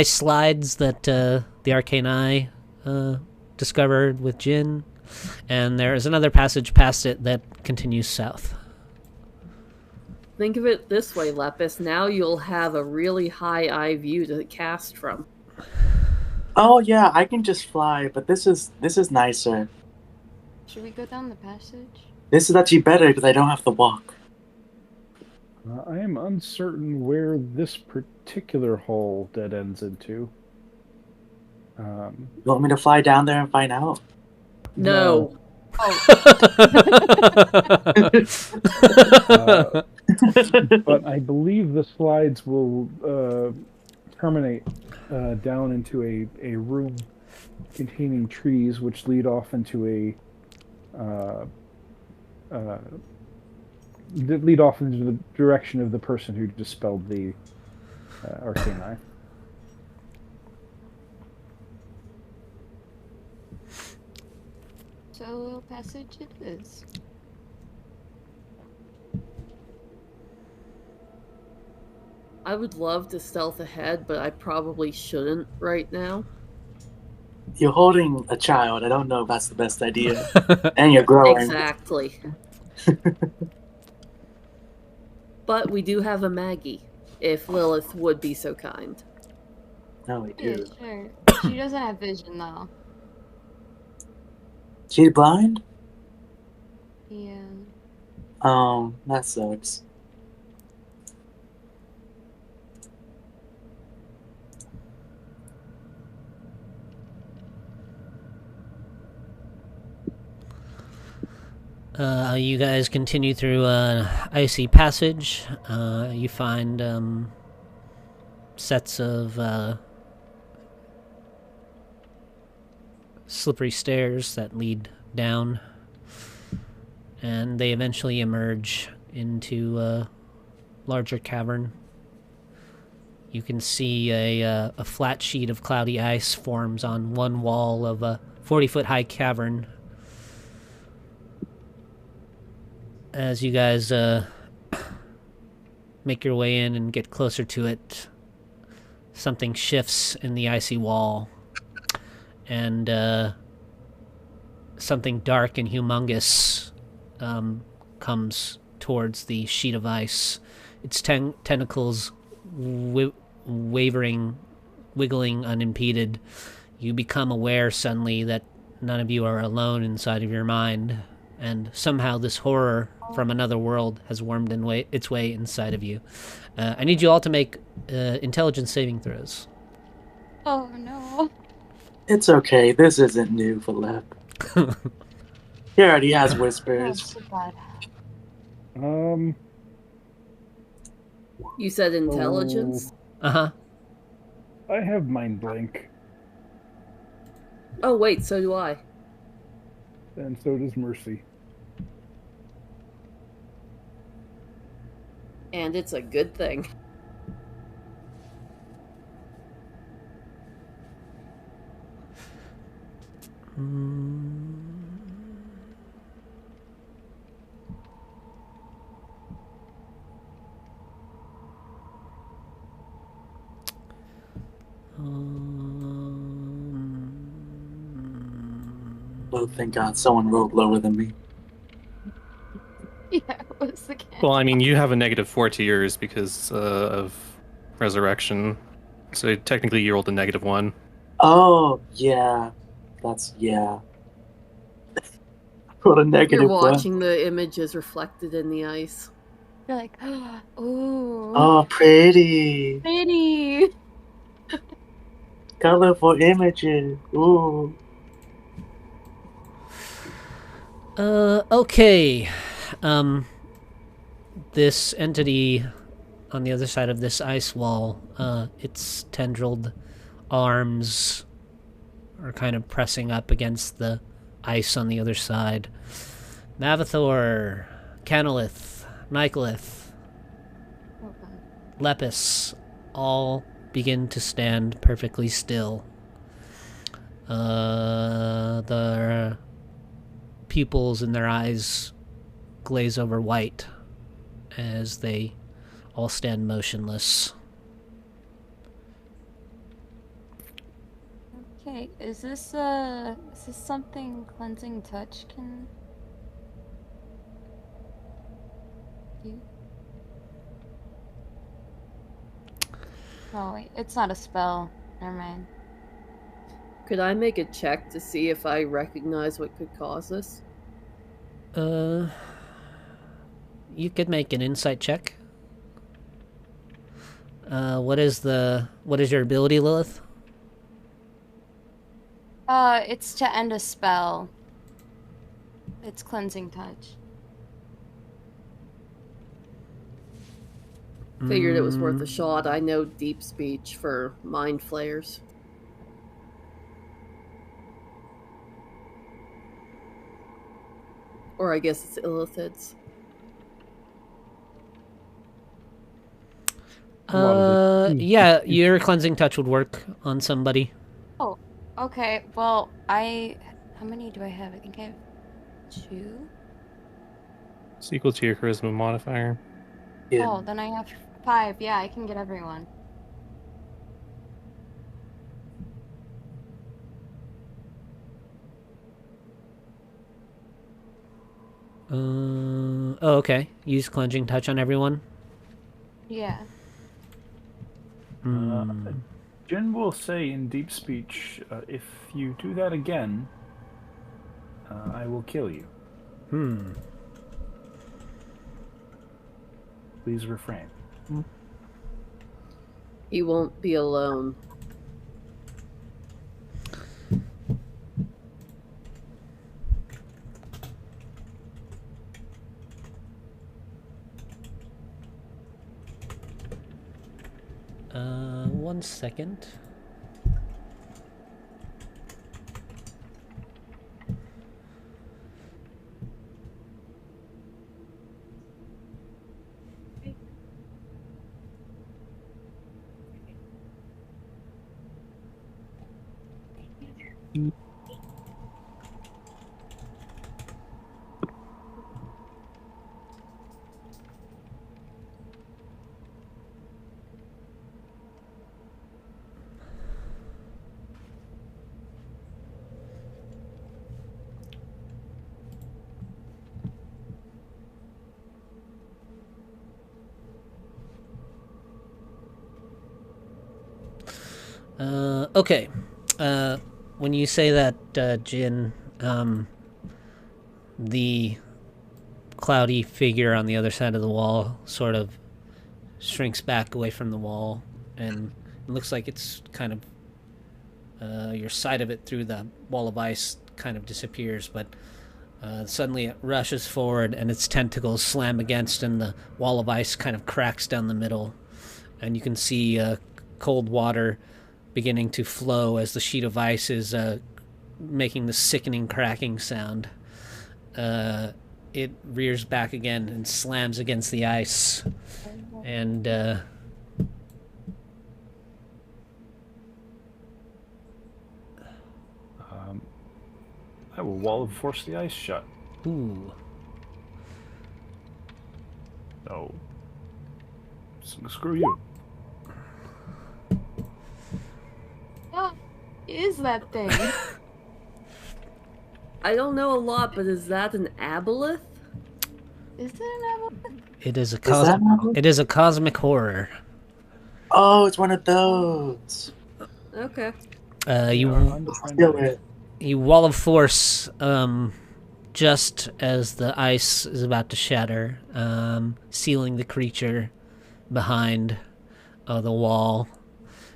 slides that the Arcane Eye discovered with Jin, and there is another passage past it that continues south. Think of it this way, Lepis. Now you'll have a really high eye view to cast from. Oh yeah, I can just fly, but this is nicer. Should we go down the passage? This is actually better because I don't have to walk. I am uncertain where this particular hole dead ends into. You want me to fly down there and find out? No. But I believe the slides will terminate down into a room containing trees, which lead off into that lead off into the direction of the person who dispelled the arcane eye. So, passage it is. I would love to stealth ahead, but I probably shouldn't right now. You're holding a child. I don't know if that's the best idea. And you're growing. Exactly. But we do have a Maggie, if Lilith would be so kind. No, we Yeah, do. sure. She doesn't have vision though. She's blind? Yeah. That sucks. You guys continue through an icy passage. You find sets of slippery stairs that lead down, and they eventually emerge into a larger cavern. You can see a flat sheet of cloudy ice forms on one wall of a 40-foot high cavern. As you guys make your way in and get closer to it, something shifts in the icy wall, and something dark and humongous comes towards the sheet of ice. Its tentacles wiggling unimpeded. You become aware suddenly that none of you are alone inside of your mind, and somehow this horror from another world has wormed its way inside of you. I need you all to make intelligence saving throws. Oh no. It's okay. This isn't new for Lep. He already has Oh, whispers. so bad. You said intelligence? Uh-huh. I have mind blank, Oh, wait, so do I. and so does Mercy. And it's a good thing. Oh, thank God, someone rolled lower than me. Yeah, it was the cat. Well, I mean, you have a -4 to yours because of resurrection. So technically, you rolled a -1. Oh, yeah. Yeah. Rolled a You're negative one. watching the images reflected in the ice. You're like, ooh, Oh, pretty. pretty. Colorful images. Ooh. Okay. This entity on the other side of this ice wall, its tendrilled arms are kind of pressing up against the ice on the other side. Mavathor, Canolith, Nicolith, Lepus all begin to stand perfectly still. The pupils in their eyes glaze over white as they all stand motionless. Okay, is this something cleansing touch can do? Oh wait, it's not a spell. Never mind. Could I make a check to see if I recognize what could cause this? You could make an insight check. What is your ability, Lilith? It's to end a spell. It's cleansing touch. Figured it was worth a shot. I know deep speech for mind flayers. Or I guess it's illithids. Yeah, your cleansing touch would work on somebody. Oh, okay. Well, how many do I have? I think I have 2. It's equal to your charisma modifier. Yeah. Oh, then I have 5. Yeah, I can get everyone. Oh, okay. Use cleansing touch on everyone. Yeah. Jen will say in deep speech, if you do that again, I will kill you. Please refrain. You won't be alone. One second. Okay. When you say that, Jin, the cloudy figure on the other side of the wall sort of shrinks back away from the wall, and it looks like it's kind of your side of it through the wall of ice kind of disappears, but Suddenly it rushes forward and its tentacles slam against, and the wall of ice kind of cracks down the middle. And you can see cold water beginning to flow as the sheet of ice is making the sickening cracking sound. It rears back again and slams against the ice. And I will wall of force the ice shut. ooh. No. Screw you. What is that thing? I don't know a lot, but is that an aboleth? Is it an apple? It is a that an it is a cosmic horror. Oh, it's one of those. Okay. Steal it. You wall of force just as the ice is about to shatter, sealing the creature behind the wall.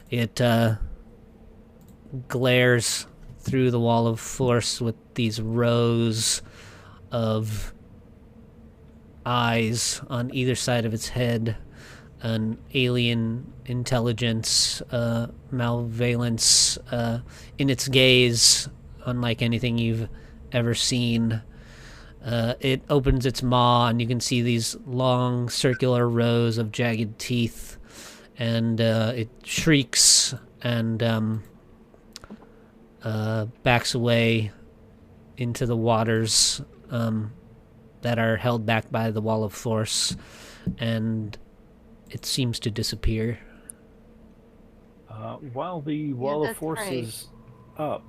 It glares through the wall of force with these rows of eyes on either side of its head, an alien intelligence, malvalence in its gaze, unlike anything you've ever seen. It opens its maw, and you can see these long circular rows of jagged teeth, and it shrieks and backs away into the waters that are held back by the wall of force, and it seems to disappear. While the wall of that's force right. is up,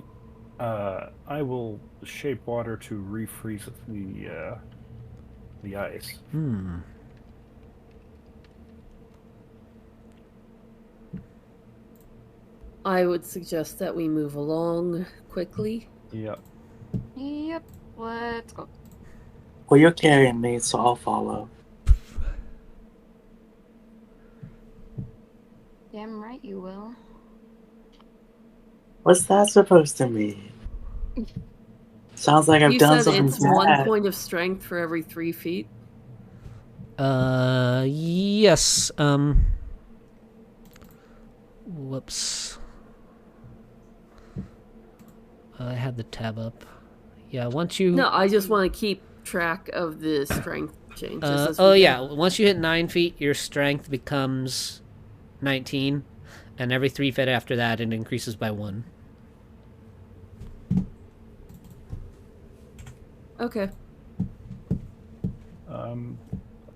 I will shape water to refreeze the ice. I would suggest that we move along quickly. Yep. Yep. Let's go. Well, you're carrying me, so I'll follow. Damn right you will. What's that supposed to mean? Sounds like I've You done said something it's 1 bad. point of strength for every 3 feet. Yes, whoops. I had the tab up. Yeah, once you... No, I just want to keep track of the strength changes. as we oh go. yeah, once you hit 9 feet, your strength becomes 19, and every 3 feet after that, it increases by 1. Okay.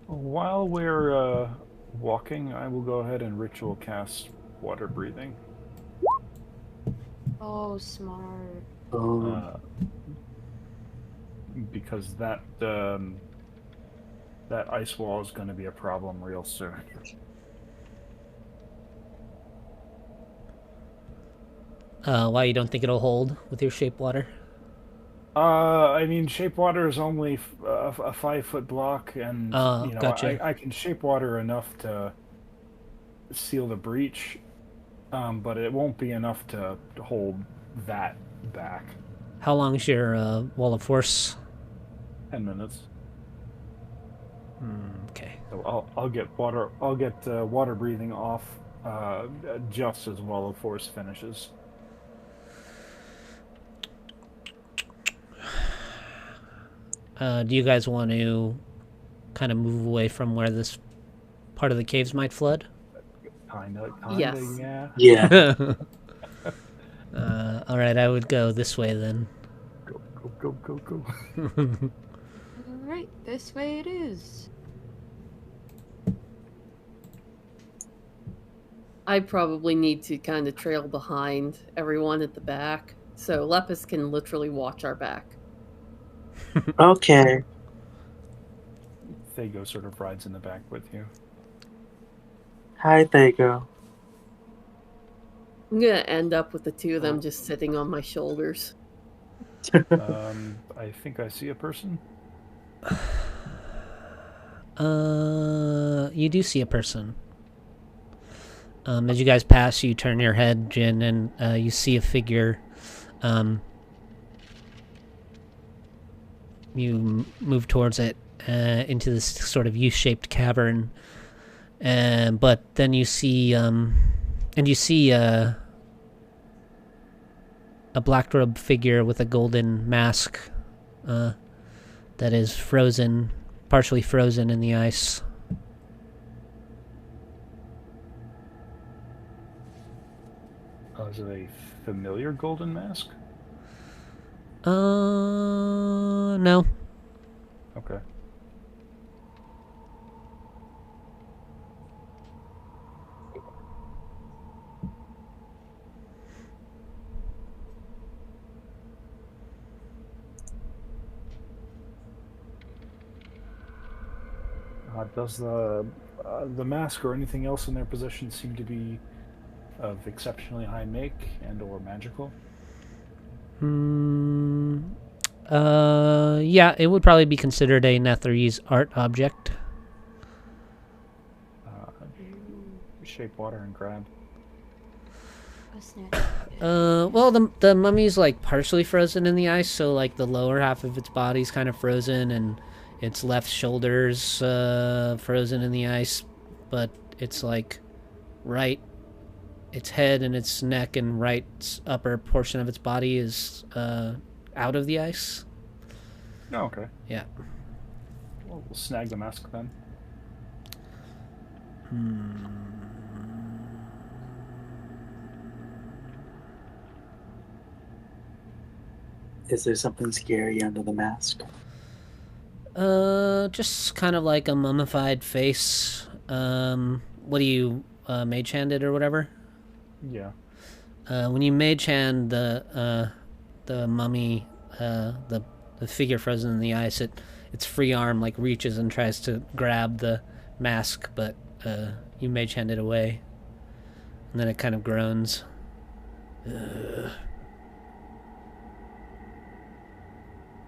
While we're walking, I will go ahead and ritual cast water breathing. Oh, smart. Because that ice wall is going to be a problem real soon. Why you don't think it'll hold with your shape water? I mean, shape water is only a 5-foot block, and Gotcha. I can shape water enough to seal the breach, but it won't be enough to hold that back. How long is your wall of force? 10 minutes. Okay. So I'll get water breathing off just as Wall of Force finishes. Do you guys want to kind of move away from where this part of the caves might flood? Kinda, Yes. yeah. Yeah. All right, I would go this way then. Go. Alright, this way it is. I probably need to kind of trail behind everyone at the back, so Lepus can literally watch our back. Okay. Thago sort of rides in the back with you. Hi, Thago. I'm gonna end up with the two of them just sitting on my shoulders. I think I see a person. You do see a person. As you guys pass, you turn your head, Jin, and you see a figure move towards it into this sort of U-shaped cavern. But then you see a black-robed figure with a golden mask that is frozen, partially frozen in the ice. Is it a familiar golden mask? No. Okay. Does the mask or anything else in their possession seem to be of exceptionally high make and/or magical? Yeah, it would probably be considered a Netherese art object. Shape water and grab. Well, the mummy's like partially frozen in the ice, so like the lower half of its body's kind of frozen, and its left shoulder's frozen in the ice, but it's like right, its head and its neck and right upper portion of its body is out of the ice. Oh, okay. Yeah. Well, we'll snag the mask then. Is there something scary under the mask? Just kind of like a mummified face. What do you mage handed or whatever? Yeah. When you mage hand the mummy, the figure frozen in the ice, its free arm like reaches and tries to grab the mask, but you mage hand it away, and then it kind of groans.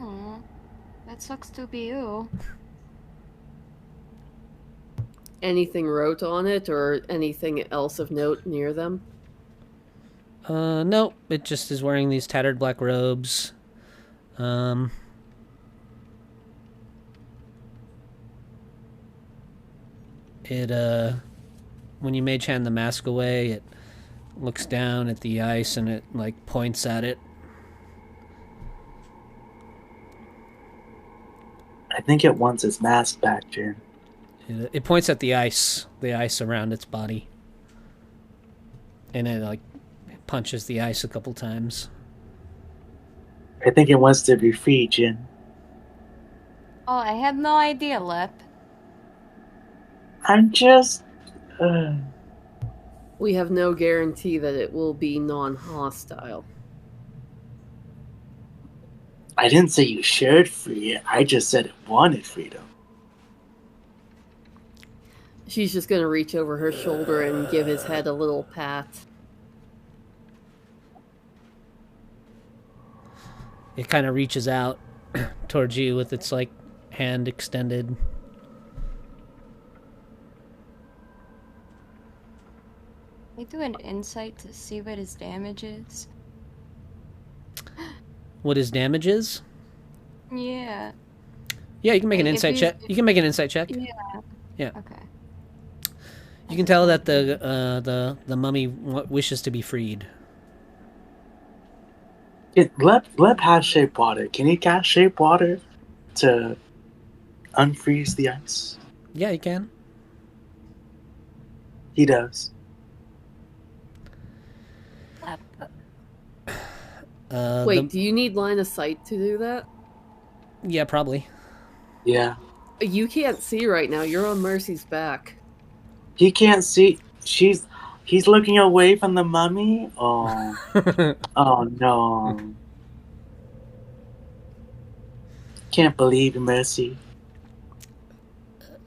Aw, that sucks to be you. Anything wrote on it or anything else of note near them? No, it just is wearing these tattered black robes. When you mage hand the mask away, it looks down at the ice and it like points at it. I think it wants its mask back, Jin. It points at the ice around its body, and it like punches the ice a couple times. I think it wants to be free, Jin. Oh, I had no idea, Lip. I'm just... We have no guarantee that it will be non-hostile. I didn't say you should free it. I just said it wanted freedom. She's just going to reach over her shoulder and give his head a little pat. It kind of reaches out towards you with its like hand extended. Can I do an insight to see what his damage is? What his damage is? Yeah. Yeah, you can make an If insight you- check. You can make an insight check. Yeah. Yeah. Okay. You can tell that the mummy wishes to be freed. Let have shape water. Can he cast shape water to unfreeze the ice? Yeah, you can. He does. Wait, do you need line of sight to do that? Yeah, probably. Yeah. You can't see right now. You're on Mercy's back. He can't see. He's looking away from the mummy. Oh. Oh no. Can't believe you, Mercy.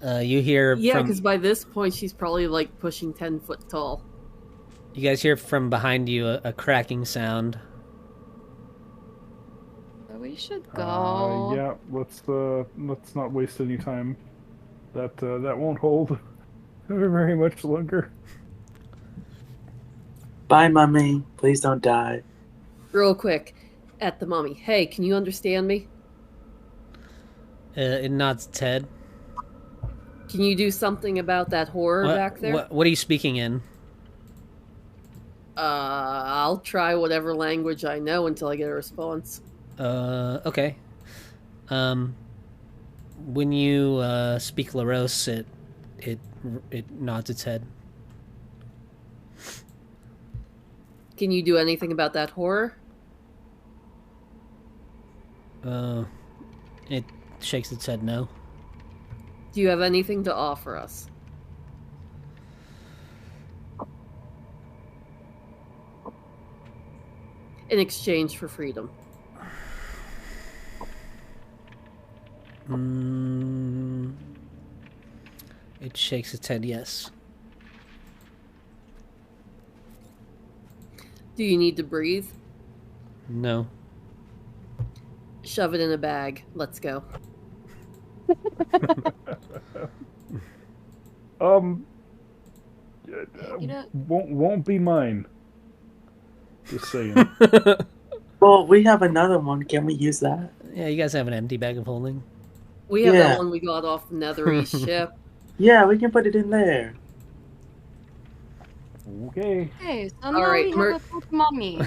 You hear Yeah, from because by this point she's probably like pushing 10 foot tall. you guys hear from behind you a cracking sound. So we should go. Yeah, let's not waste any time. That won't hold very much longer. Bye, mummy. Please don't die. Real quick, at the mummy. Hey, can you understand me? It nods its head. Can you do something about that horror back there? What are you speaking in? I'll try whatever language I know until I get a response. Okay. When you speak Laros, it nods its head. Can you do anything about that horror? It shakes its head no. Do you have anything to offer us? In exchange for freedom. It shakes its head yes. Do you need to breathe? No. Shove it in a bag. Let's go. Won't be mine. Just saying. Well, we have another one. Can we use that? Yeah, you guys have an empty bag of holding. We have Yeah. that one we got off the Netherese ship. Yeah, we can put it in there. Okay. Okay, so now right, we have a good mummy.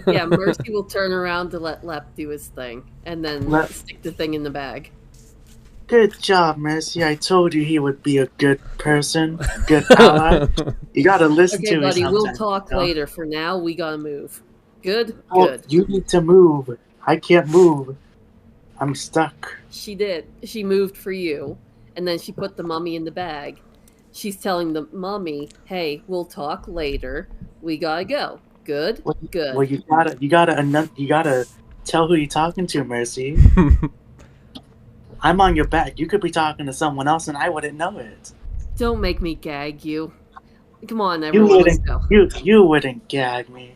Yeah, Mercy will turn around to let Lep do his thing, and then Lep- stick the thing in the bag. Good job, Mercy. I told you he would be a good person, good ally. You gotta listen Okay, to me buddy, we'll sometimes, talk you know? later. For now, we gotta move. Good? Well, Good. you need to move. I can't move. I'm stuck. She did. She moved for you, and then she put the mummy in the bag. She's telling the mummy, hey, we'll talk later. We gotta go. Good? Good. Well, you gotta tell who you're talking to, Mercy. I'm on your back. You could be talking to someone else, and I wouldn't know it. Don't make me gag you. Come on, You everyone, let's go. you wouldn't gag me.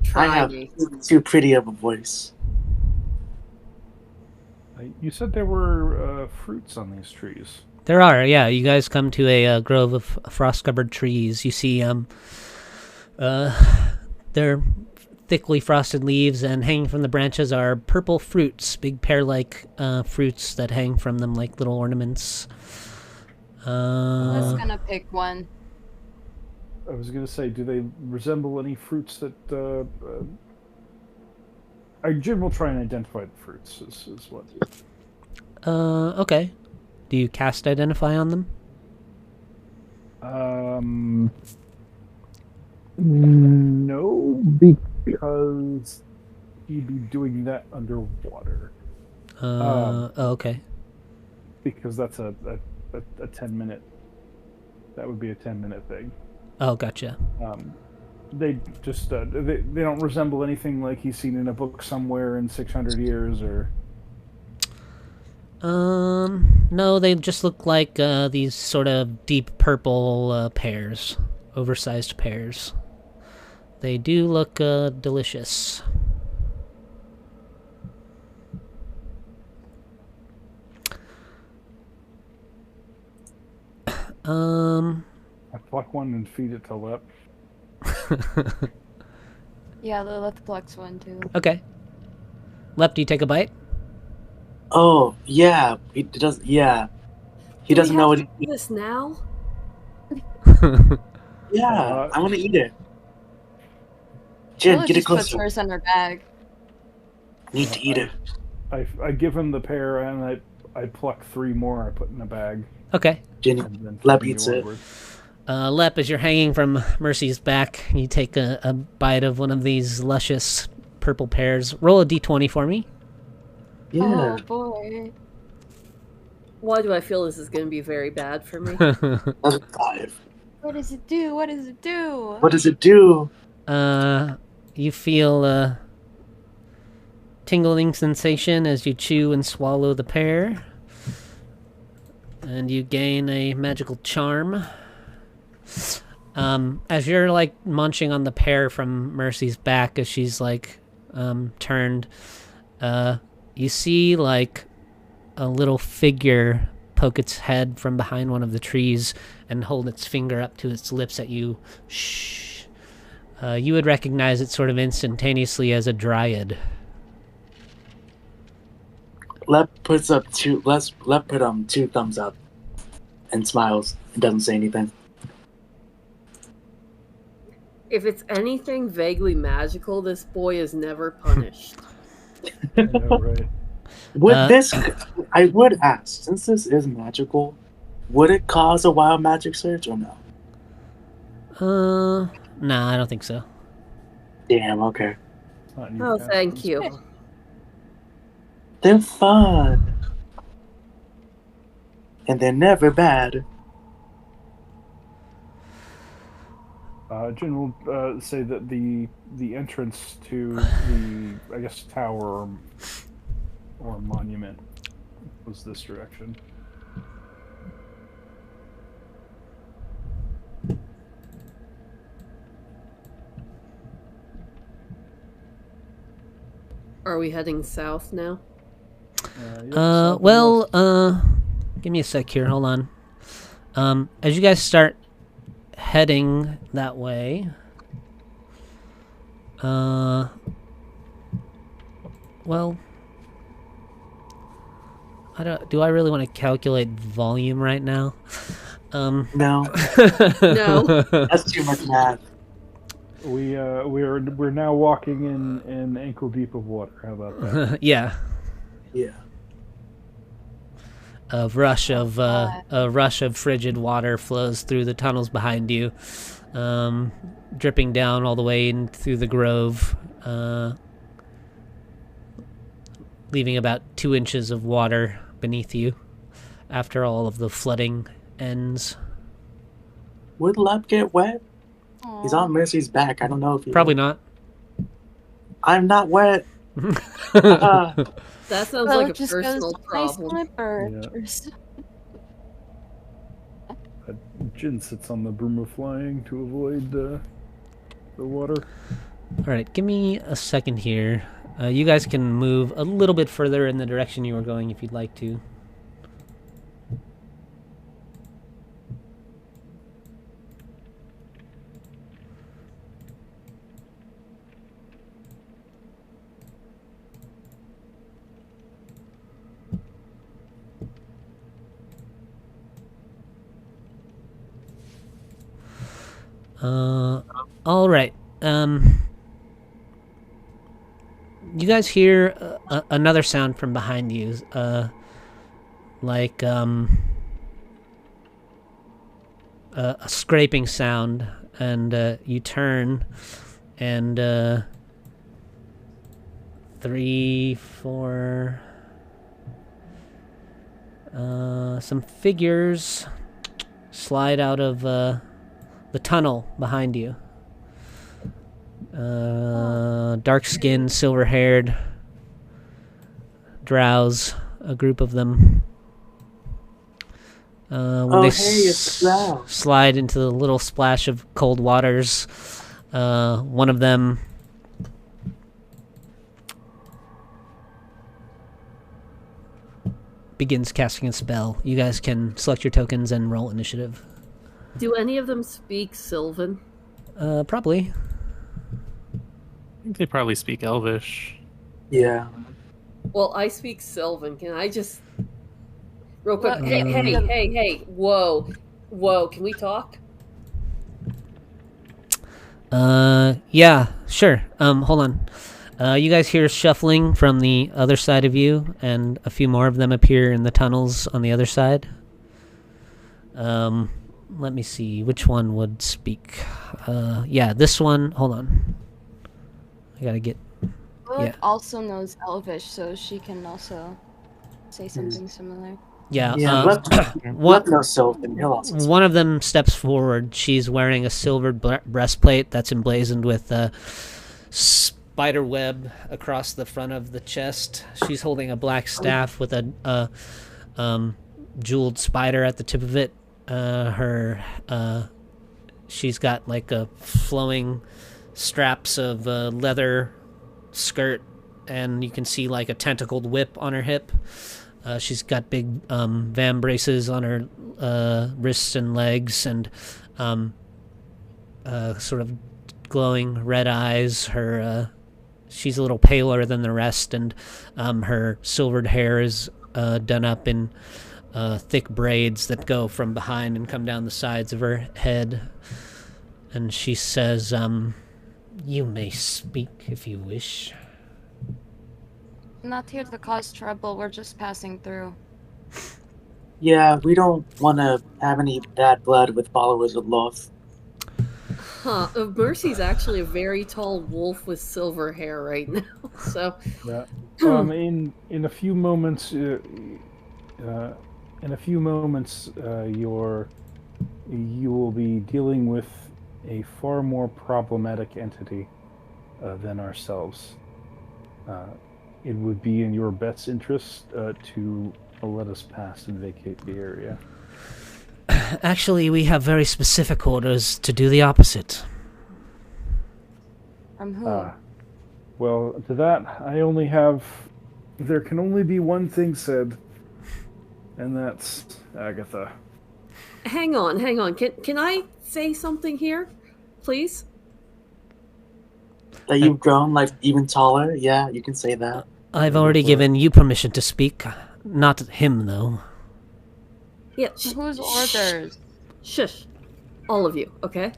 I Try have me. too pretty of a voice. You said there were fruits on these trees. There are, yeah. You guys come to a grove of frost-covered trees. You see, they're thickly frosted leaves, and hanging from the branches are purple fruits, big pear-like fruits that hang from them like little ornaments. Let's gonna pick one. I was gonna say, do they resemble any fruits that? Jim will try and identify the fruits. Is what. Okay. Do you cast Identify on them? No, because he'd be doing that underwater. Okay. Because that's a 10-minute. That would be a 10-minute thing. Oh, gotcha. They just they don't resemble anything like he's seen in a book somewhere in 600 years or. No, they just look like these sort of deep purple pears, oversized pears. They do look delicious. I pluck one and feed it to Lep. Yeah, let's pluck one too. Okay. Lep, do you take a bite? Oh yeah, he does. Yeah, he doesn't know what. Do this now? Yeah, I want to eat it. Jen, Lola get it just puts closer. hers in her bag. Need to eat it. I give him the pear and I pluck 3 more. I put in a bag. Okay. Jen, And then Lep continue eats it. onward. Lep, as you're hanging from Mercy's back, you take a bite of one of these luscious purple pears. Roll a d20 for me. Yeah. Oh boy. Why do I feel this is going to be very bad for me? That's a 5. What does it do? What does it do? What does it do? You feel a tingling sensation as you chew and swallow the pear. And you gain a magical charm. As you're, like, munching on the pear from Mercy's back as she's, like, turned, you see, like, a little figure poke its head from behind one of the trees and hold its finger up to its lips at you. Shh. You would recognize it sort of instantaneously as a dryad. Lep put two thumbs up and smiles and doesn't say anything. If it's anything vaguely magical, this boy is never punished. I know, right? Would this? I would ask, since this is magical, would it cause a wild magic surge or no? Nah, I don't think so. Damn. Okay. It's not in Oh, your thank passive you. spell. They're fun, and they're never bad. Jin will say that the entrance to the, I guess, tower or monument was this direction. Are we heading south now? Yep, south and west. Give me a sec here. Hold on. As you guys start heading that way, well, do I really want to calculate volume right now? No, No. that's too much math. We're now walking in ankle deep of water. How about that? Yeah. Yeah. A rush of frigid water flows through the tunnels behind you, dripping down all the way in through the grove, leaving about 2 inches of water beneath you after all of the flooding ends. Would Lep get wet? Aw. He's on Mercy's back. I don't know if he Probably not. I'm not wet. That sounds Well, like a just personal goes place problem. my birds. Jin sits on the broom of flying to avoid the water. All right, give me a second here. You guys can move a little bit further in the direction you were going if you'd like to. All right. You guys hear another sound from behind you, like a scraping sound, and you turn, and 3, 4, some figures slide out of the tunnel behind you. Dark-skinned, silver-haired drows, a group of them. When they it's Drow. slide into the little splash of cold waters, one of them begins casting a spell. You guys can select your tokens and roll initiative. Do any of them speak Sylvan? Probably. I think they probably speak Elvish. Yeah. Well, I speak Sylvan. Can I just... Real quick. Well, Hey. Whoa. Can we talk? Yeah, sure. Hold on. You guys hear shuffling from the other side of you, and a few more of them appear in the tunnels on the other side. Let me see. Which one would speak? Yeah, this one. Hold on. I gotta get... Lilith Yeah. also knows Elvish, so she can also say something similar. Yeah, Yeah. Lep what... knows Sylvan. He'll also. One of them steps forward. She's wearing a silver breastplate that's emblazoned with a spider web across the front of the chest. She's holding a black staff with a jeweled spider at the tip of it. She's got like a flowing straps of leather skirt, and you can see like a tentacled whip on her hip. She's got big vam braces on her wrists and legs, and sort of glowing red eyes. she's a little paler than the rest, and her silvered hair is done up in thick braids that go from behind and come down the sides of her head. And she says, "You may speak if you wish." Not here to cause trouble, we're just passing through. Yeah, we don't want to have any bad blood with followers of Loth. Huh. Mercy's actually a very tall wolf with silver hair right now. So Yeah. In a few moments, you will be dealing with a far more problematic entity than ourselves. It would be in your best interest to let us pass and vacate the area. Actually, we have very specific orders to do the opposite. From who? Well, to that, I only have... There can only be one thing said, and that's Agatha. hang on. Can I say something here, please? That you've grown, like, even taller? Yeah, you can say that. I've already given you permission to speak. Not him, though. Yeah. Whose orders? Shush. All of you, okay?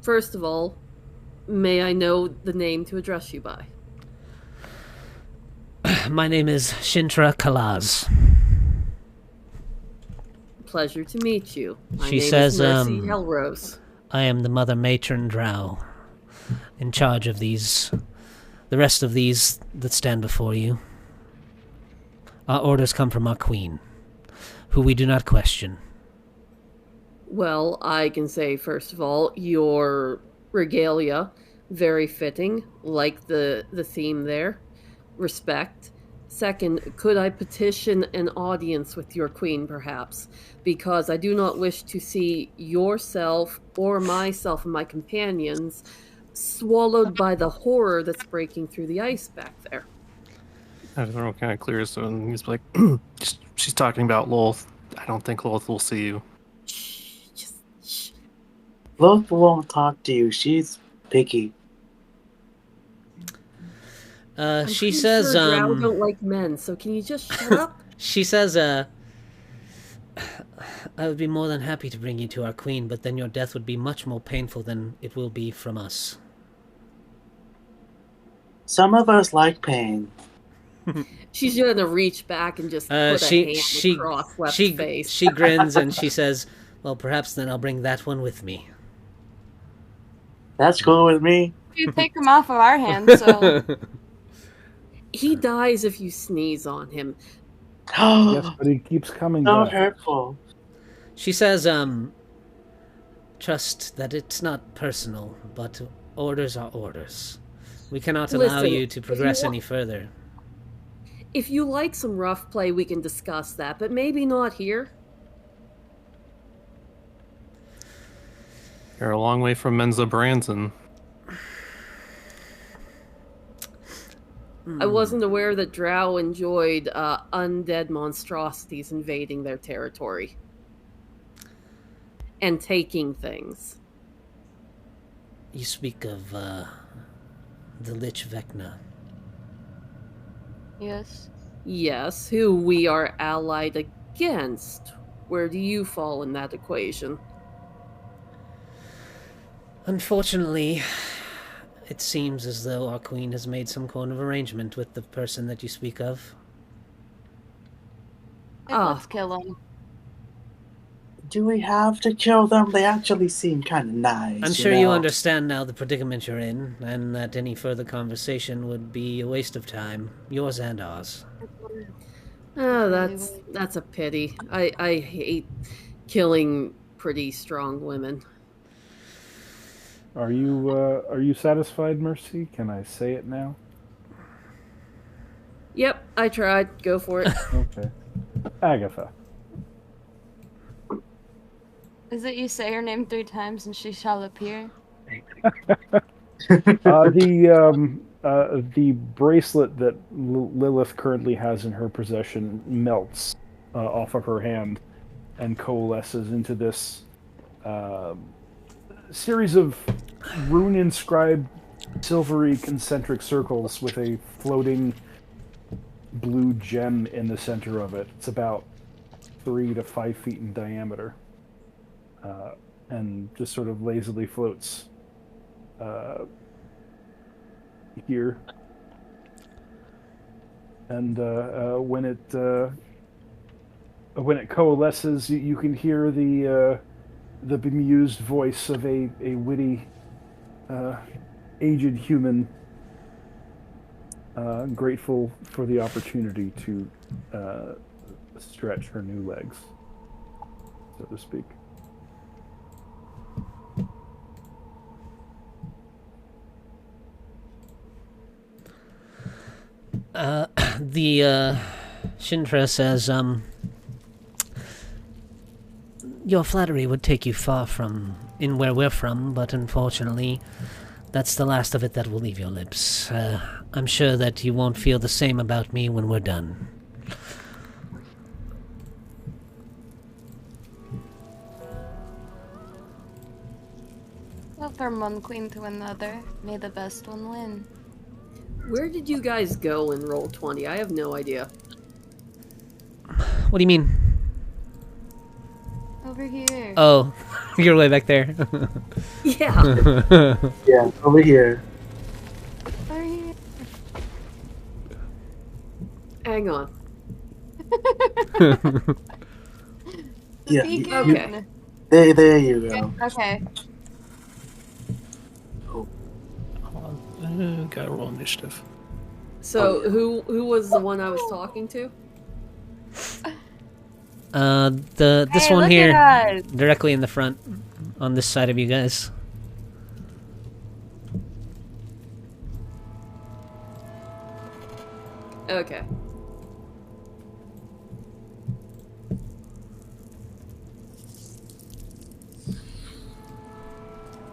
First of all, may I know the name to address you by? My name is Shintra Kalaz. Pleasure to meet you. My She name says, is Mercy Hellrose. I am the Mother Matron Drow, in charge of the rest of these that stand before you. Our orders come from our queen, who we do not question. Well, I can say, first of all, your regalia, very fitting, like the theme there. Respect. Second, could I petition an audience with your queen, perhaps? Because I do not wish to see yourself or myself and my companions swallowed by the horror that's breaking through the ice back there. I don't know, kind of clear, so he's like, she's talking about Loth. I don't think Loth will see you. Shh. Loth won't talk to you. She's picky. She I'm says, sure Drow don't like men, so can you just shut up? She says, I would be more than happy to bring you to our queen, but then your death would be much more painful than it will be from us. Some of us like pain. She's gonna reach back and just put a hand across Left's face. She grins and she says, well, perhaps then I'll bring that one with me. That's cool with me. You take him off of our hands, so... He dies if you sneeze on him. Yes, but he keeps coming So back. hurtful. She says, trust that it's not personal, but orders are orders. We cannot allow Listen, you to progress any further. If you like some rough play, we can discuss that, but maybe not here. You're a long way from Menza Branson. I wasn't aware that Drow enjoyed undead monstrosities invading their territory. And taking things. You speak of, the Lich Vecna. Yes. Yes, who we are allied against. Where do you fall in that equation? Unfortunately, it seems as though our queen has made some kind of arrangement with the person that you speak of. Let's kill him. Do we have to kill them? They actually seem kind of nice. I'm sure you understand now the predicament you're in, and that any further conversation would be a waste of time, yours and ours. Oh, that's a pity. I hate killing pretty strong women. Are you satisfied, Mercy? Can I say it now? Yep, I tried. Go for it. Okay. Agatha. Is it you say her name 3 times and she shall appear? The bracelet that Lilith currently has in her possession melts off of her hand and coalesces into this series of rune-inscribed silvery concentric circles with a floating blue gem in the center of it. It's about 3 to 5 feet in diameter, and just sort of lazily floats here. And when it coalesces, you can hear the bemused voice of a witty, aged human, grateful for the opportunity to stretch her new legs, so to speak. The Shintra says, your flattery would take you far from in where we're from, but unfortunately, that's the last of it that will leave your lips. I'm sure that you won't feel the same about me when we're done. Well, from one queen to another, may the best one win. Where did you guys go in Roll20? I have no idea. What do you mean? Over here. Oh, you're way back there. Yeah. Yeah, over here. Over here. Hang on. Yeah, Beacon. Okay. there you go. Okay. Gotta roll initiative. So who was the one I was talking to? This Hey, one look here, at us. directly in the front, on this side of you guys. Okay.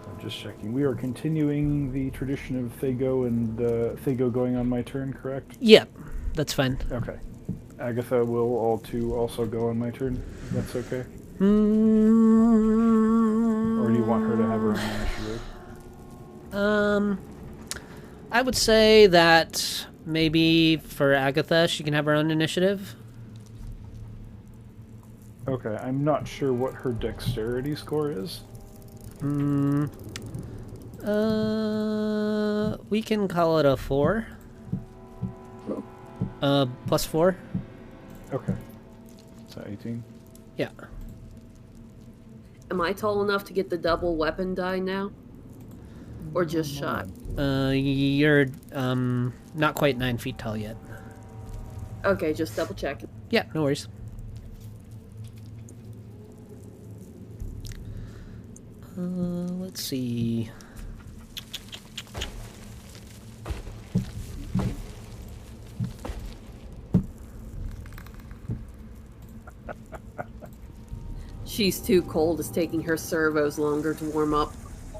I'm just checking. We are continuing the tradition of Thago and Thago going on my turn, correct? Yeah, that's fine. Okay. Agatha will also go on my turn, if that's okay? Mm, Or do you want her to have her own initiative? I would say that maybe for Agatha, she can have her own initiative. Okay, I'm not sure what her dexterity score is. We can call it a 4. Plus 4. Okay. So 18. Yeah. Am I tall enough to get the double weapon die now? Or just shot? You're not quite 9 feet tall yet. Okay, just double checking. Yeah, no worries. Let's see. She's too cold. It's taking her servos longer to warm up.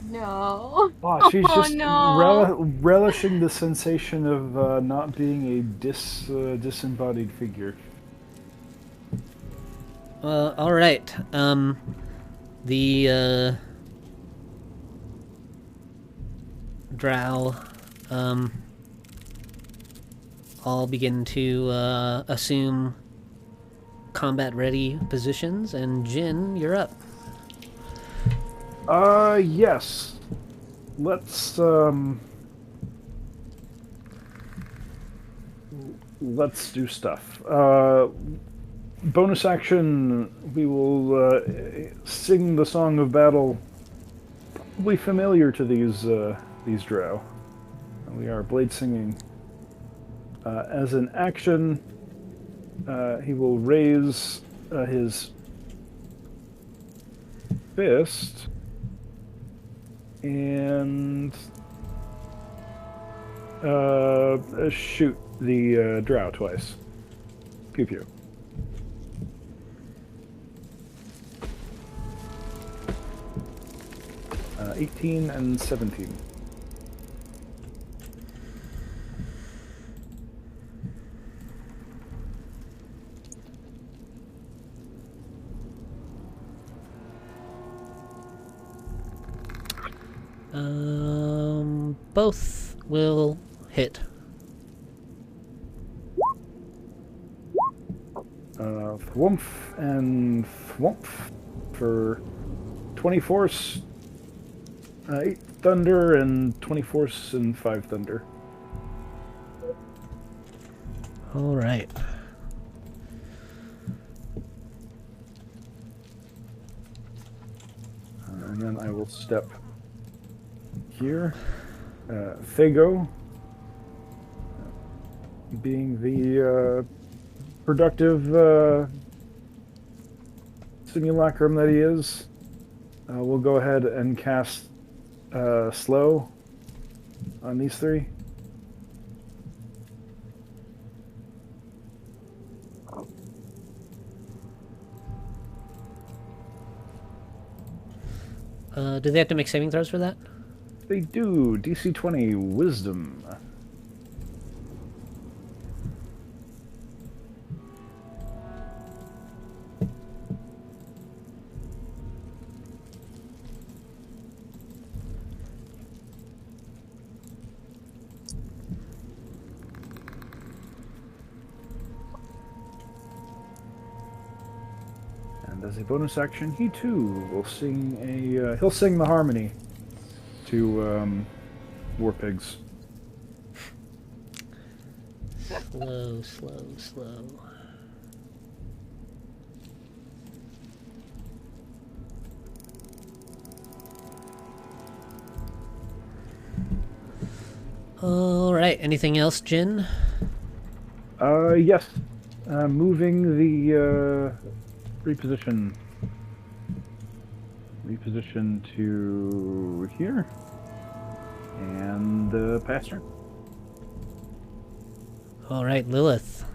No. Oh, she's Oh, just no. relishing the sensation of not being a disembodied figure. All right. The drow all begin to assume combat-ready positions, and Jin, you're up. Yes. Let's do stuff. Bonus action, we will sing the song of battle, probably familiar to these drow. We are blade singing. As an action, he will raise his fist and shoot the drow twice. Pew pew. Uh, 18 and 17. Both will hit. Thwumph and thwumph for 20 force, 8 thunder, and 20 force and 5 thunder. All right. And then I will step here. Fago, being the productive simulacrum that he is, we'll go ahead and cast slow on these three. Do they have to make saving throws for that? They do. DC 20 Wisdom. And as a bonus action, he too will sing he'll sing the harmony to War Pigs. Slow, slow, slow. All right. Anything else, Jin? Yes. Moving the reposition to here, and pass turn. All right, Lilith.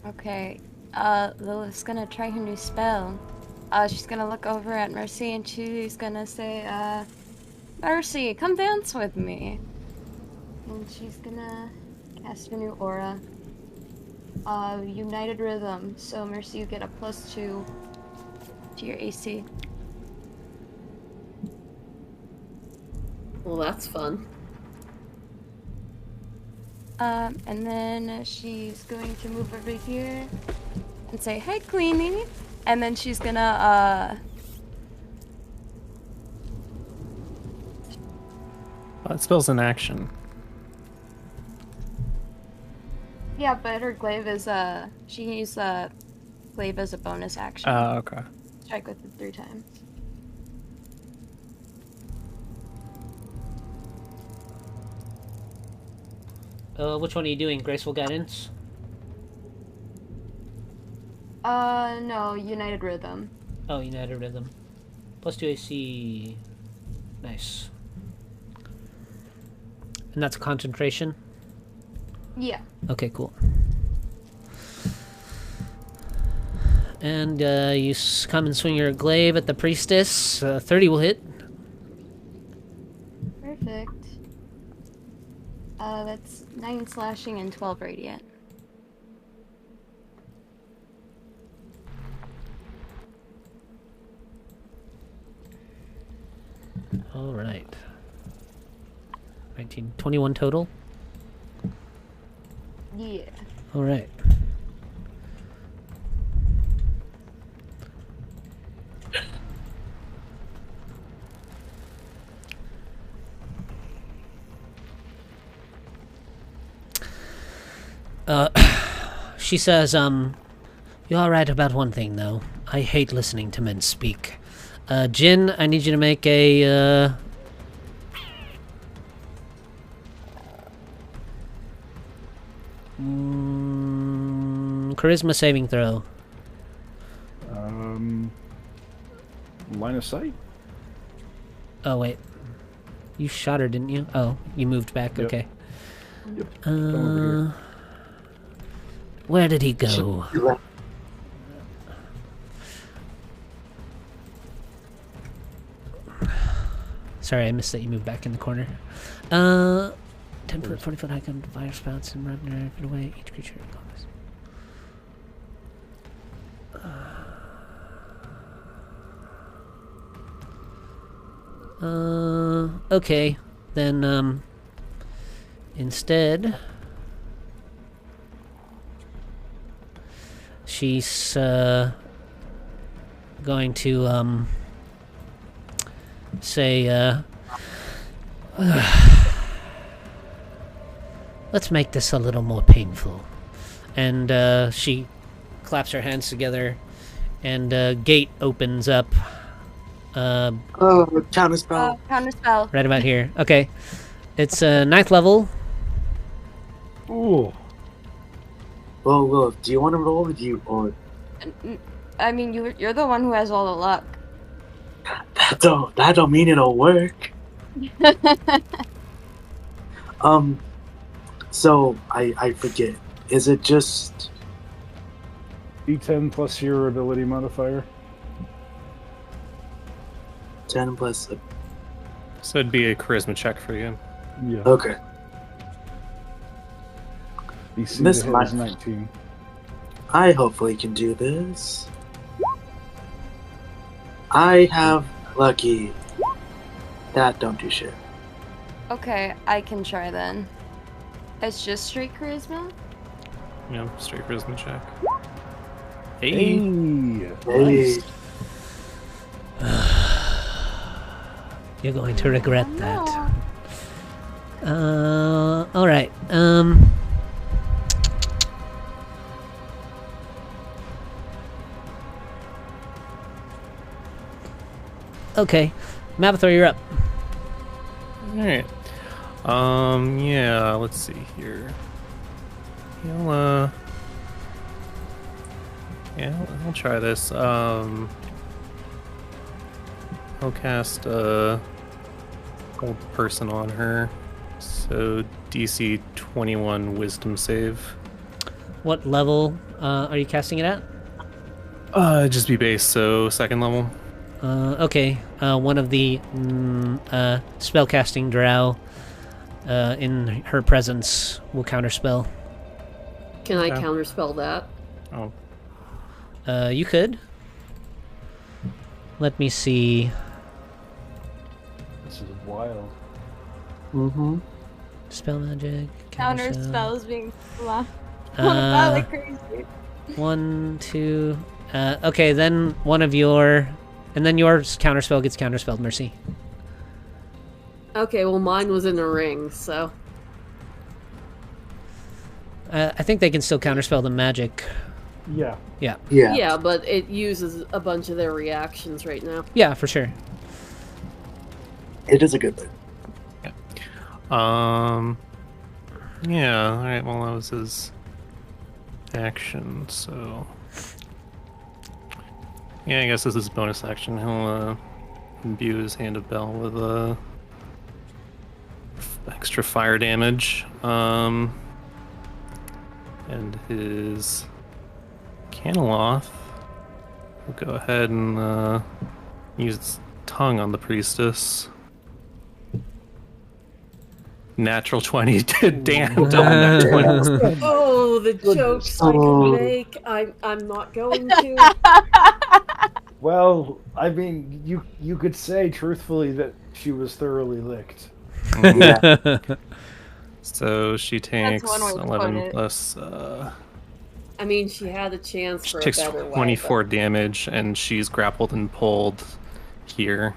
Okay, Lilith's gonna try her new spell. She's gonna look over at Mercy and she's gonna say, Mercy, come dance with me. And she's gonna cast her new aura. United Rhythm. So Mercy, you get a +2 to your AC. Well, that's fun. And then she's going to move over here and say, "Hey, Queenie," and then she's gonna That spell's in action. yeah, but her glaive is she can use glaive as a bonus action. Oh, okay. Strike with it 3 times. Which one are you doing? Graceful Guidance? No, United Rhythm. Oh, United Rhythm. +2 AC. Nice. And that's a concentration? Yeah. Okay, cool. And you come and swing your glaive at the priestess. 30 will hit. Perfect. That's 9 slashing and 12 radiant. All right. 19, 21 total. Yeah. All right. She says, you're alright about one thing, though. I hate listening to men speak. Jin, I need you to make a, charisma saving throw. Line of sight? Oh, wait. You shot her, didn't you? Oh, you moved back. Yep. Okay. Yep. Come over here. Where did he go? Sorry, I missed that you moved back in the corner. 10 foot, 40 foot high, come fire spouts and run it away. Each creature. Okay. then instead she's going to say, let's make this a little more painful. And she claps her hands together, and a gate opens up. Counterspell. Counterspell. Right about here. Okay. It's 9th level. Ooh. Well, do you want to roll with you or I mean, you're the one who has all the luck. that don't mean it'll work. So I forget. Is it just D10 plus your ability modifier? 10 plus? So it'd be a charisma check for you. Yeah. Okay. DC This to hit might- is 19. I hopefully can do this. I have lucky. That don't do shit. Okay, I can try then. It's just straight charisma? Yeah, straight charisma check. Hey. Hey. You're going to regret that. Alright. Okay. Mabithor, you're up. Alright. Yeah, let's see here. I'll try this. I'll cast hold person on her. So DC 21 wisdom save. What level are you casting it at? Just be base, so 2nd level. Okay. One of the spellcasting drow in her presence will counterspell. Can I Okay. counterspell that? Oh, You could. Let me see. This is wild. Mm-hmm. Spell magic. Counter spells being slapped Uh, like crazy. 1, 2. Okay, then one of your. And then your counterspell gets counterspelled, Mercy. Okay, well mine was in a ring, so... I think they can still counterspell the magic. Yeah. Yeah. Yeah. Yeah, but it uses a bunch of their reactions right now. Yeah, for sure. It is a good thing. yeah, alright, well, that was his action, so. Yeah, I guess this is bonus action. He'll imbue his Hand of Bell with extra fire damage. And his Caneloth will go ahead and use its tongue on the priestess. Natural 20. Damn, double nat 20. Oh, the jokes I Oh. can make. I'm not going to. Well, I mean, you could say truthfully that she was thoroughly licked. Yeah. So she takes one way to put 11 it. plus. I mean, she had a chance She for a takes better way. 24 damage, and she's grappled and pulled here.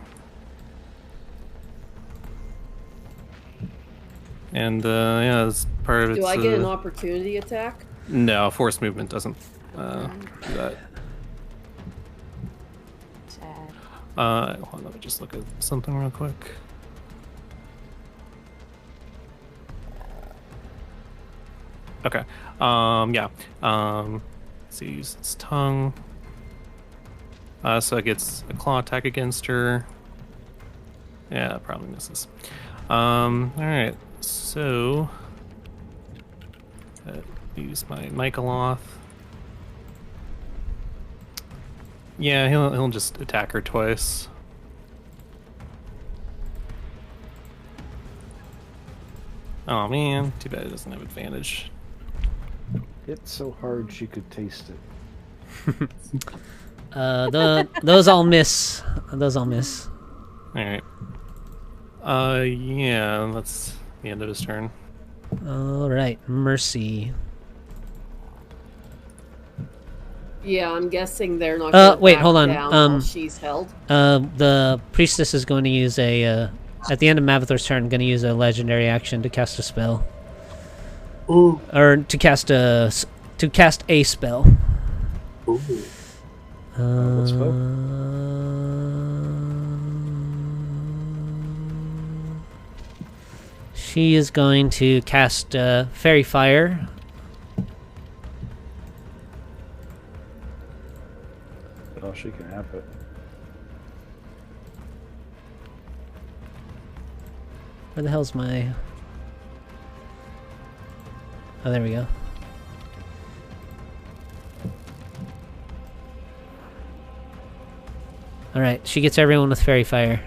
And yeah, as part of But... it. Do I get an opportunity attack? No, force movement doesn't do that. Sad. Hold on, let me just look at something real quick. Okay. Yeah. Let's see, use its tongue. So it gets a claw attack against her. Yeah, probably misses. Alright, so use my Michaeloth. Yeah, he'll just attack her twice. Oh man, too bad it doesn't have advantage. Hit so hard she could taste it. Those all miss. Those all miss. Alright. Yeah, that's the end of his turn. All right, Mercy. Yeah, I'm guessing they're not going to Wait, back hold on. down while she's held. The priestess is going to use a at the end of Mavithor's turn, going to use a legendary action to cast a spell. Ooh. Or to cast a spell. Ooh. What spell? She is going to cast Fairy Fire. Oh, she can have it. Where the hell's my... Oh, there we go. Alright, she gets everyone with Fairy Fire.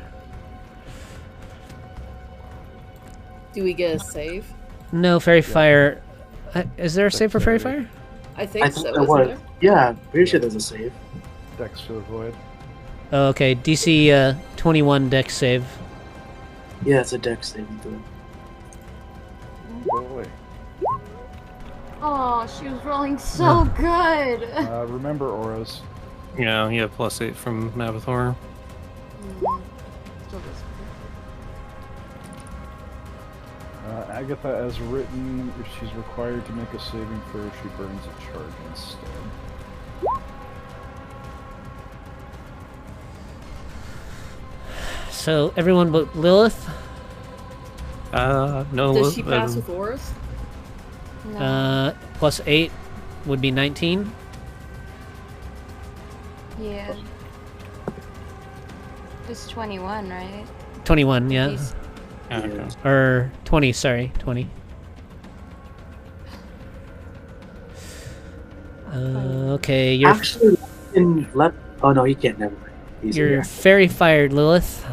Do we get a save? No, Fairy Fire... is there a save for Fairy Fire? I think I so, think isn't there was. there? Yeah, pretty sure there's a save. Dex to avoid. Oh, okay. DC 21 Dex save. Yeah, it's a dex saving throw. Oh, wait. Oh, she was rolling so good. Remember auras. Yeah, you have +8 from Mavithor. Still does. Agatha, as written, if she's required to make a saving throw, she burns a charge instead. So, everyone but Lilith? No. Does she pass with auras? No. Plus 8 would be 19. Yeah. It's 21, right? 21, yeah. He's- Okay. Or 20, sorry. 20. Okay, you're Actually, in left. Oh no, he can't. Never mind. He's you're here. Fairy Fired, Lilith.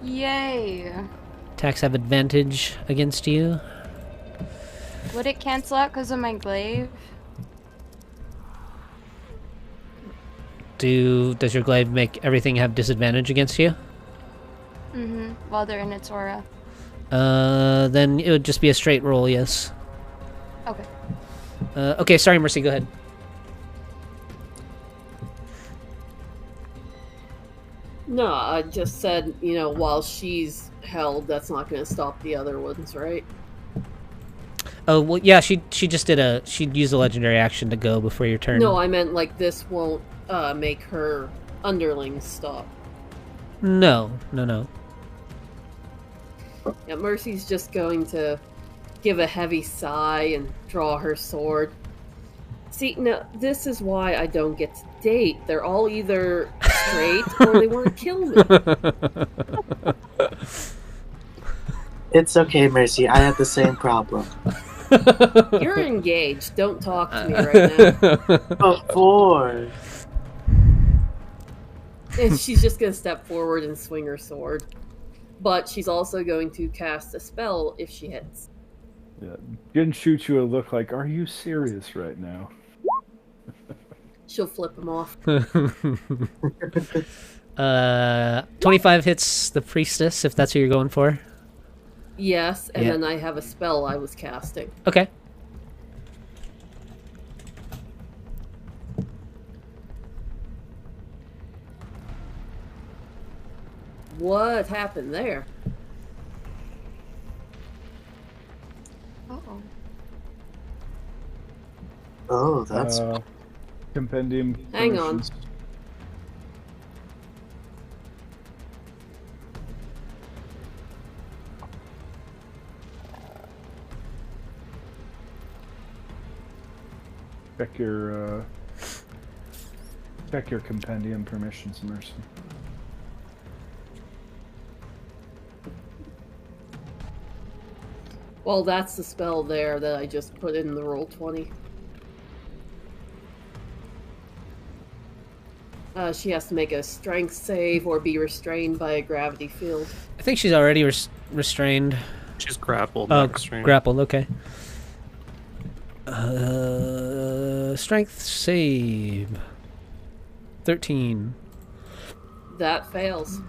Yay. Attacks have advantage against you. Would it cancel out because of my glaive? Does your glaive make everything have disadvantage against you? Mm-hmm. While they're in its aura. Then it would just be a straight roll, yes. Okay. Okay, sorry, Mercy, go ahead. No, I just said, while she's held, that's not going to stop the other ones, right? Oh, well, yeah, she just did she'd use a legendary action to go before your turn. No, I meant like this won't make her underlings stop. No. Yeah, Mercy's just going to give a heavy sigh and draw her sword. See, no, this is why I don't get to date. They're all either straight or they want to kill me. It's okay, Mercy. I had the same problem. You're engaged. Don't talk to me right now. Before. And she's just going to step forward and swing her sword. But she's also going to cast a spell if she hits. Yeah, didn't shoot you a look like, are you serious right now? She'll flip him off. 25 hits the priestess, if that's who you're going for. Yes, and Yeah. then I have a spell I was casting. Okay. What happened there? Uh-oh. Oh, that's. Compendium. Hang on. permissions. Check your compendium permissions, Mercy. Well, that's the spell there that I just put in the roll 20. She has to make a strength save or be restrained by a gravity field. I think she's already restrained. She's grappled. Oh, not restrained. grappled, okay. Strength save. 13. That fails.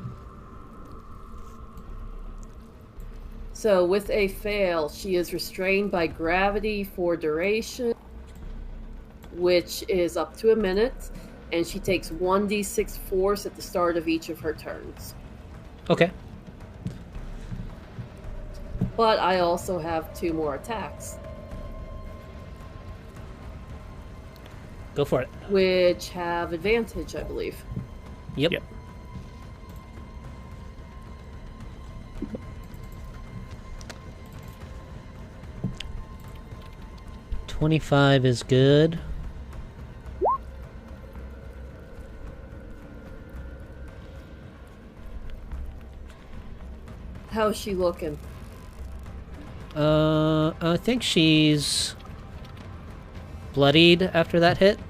So with a fail, she is restrained by gravity for duration, which is up to a minute, and she takes 1d6 force at the start of each of her turns. Okay. But I also have 2 more attacks, Go for it. which have advantage, I believe. Yep. Yep. 25 is good. How's she looking? I think she's bloodied after that hit.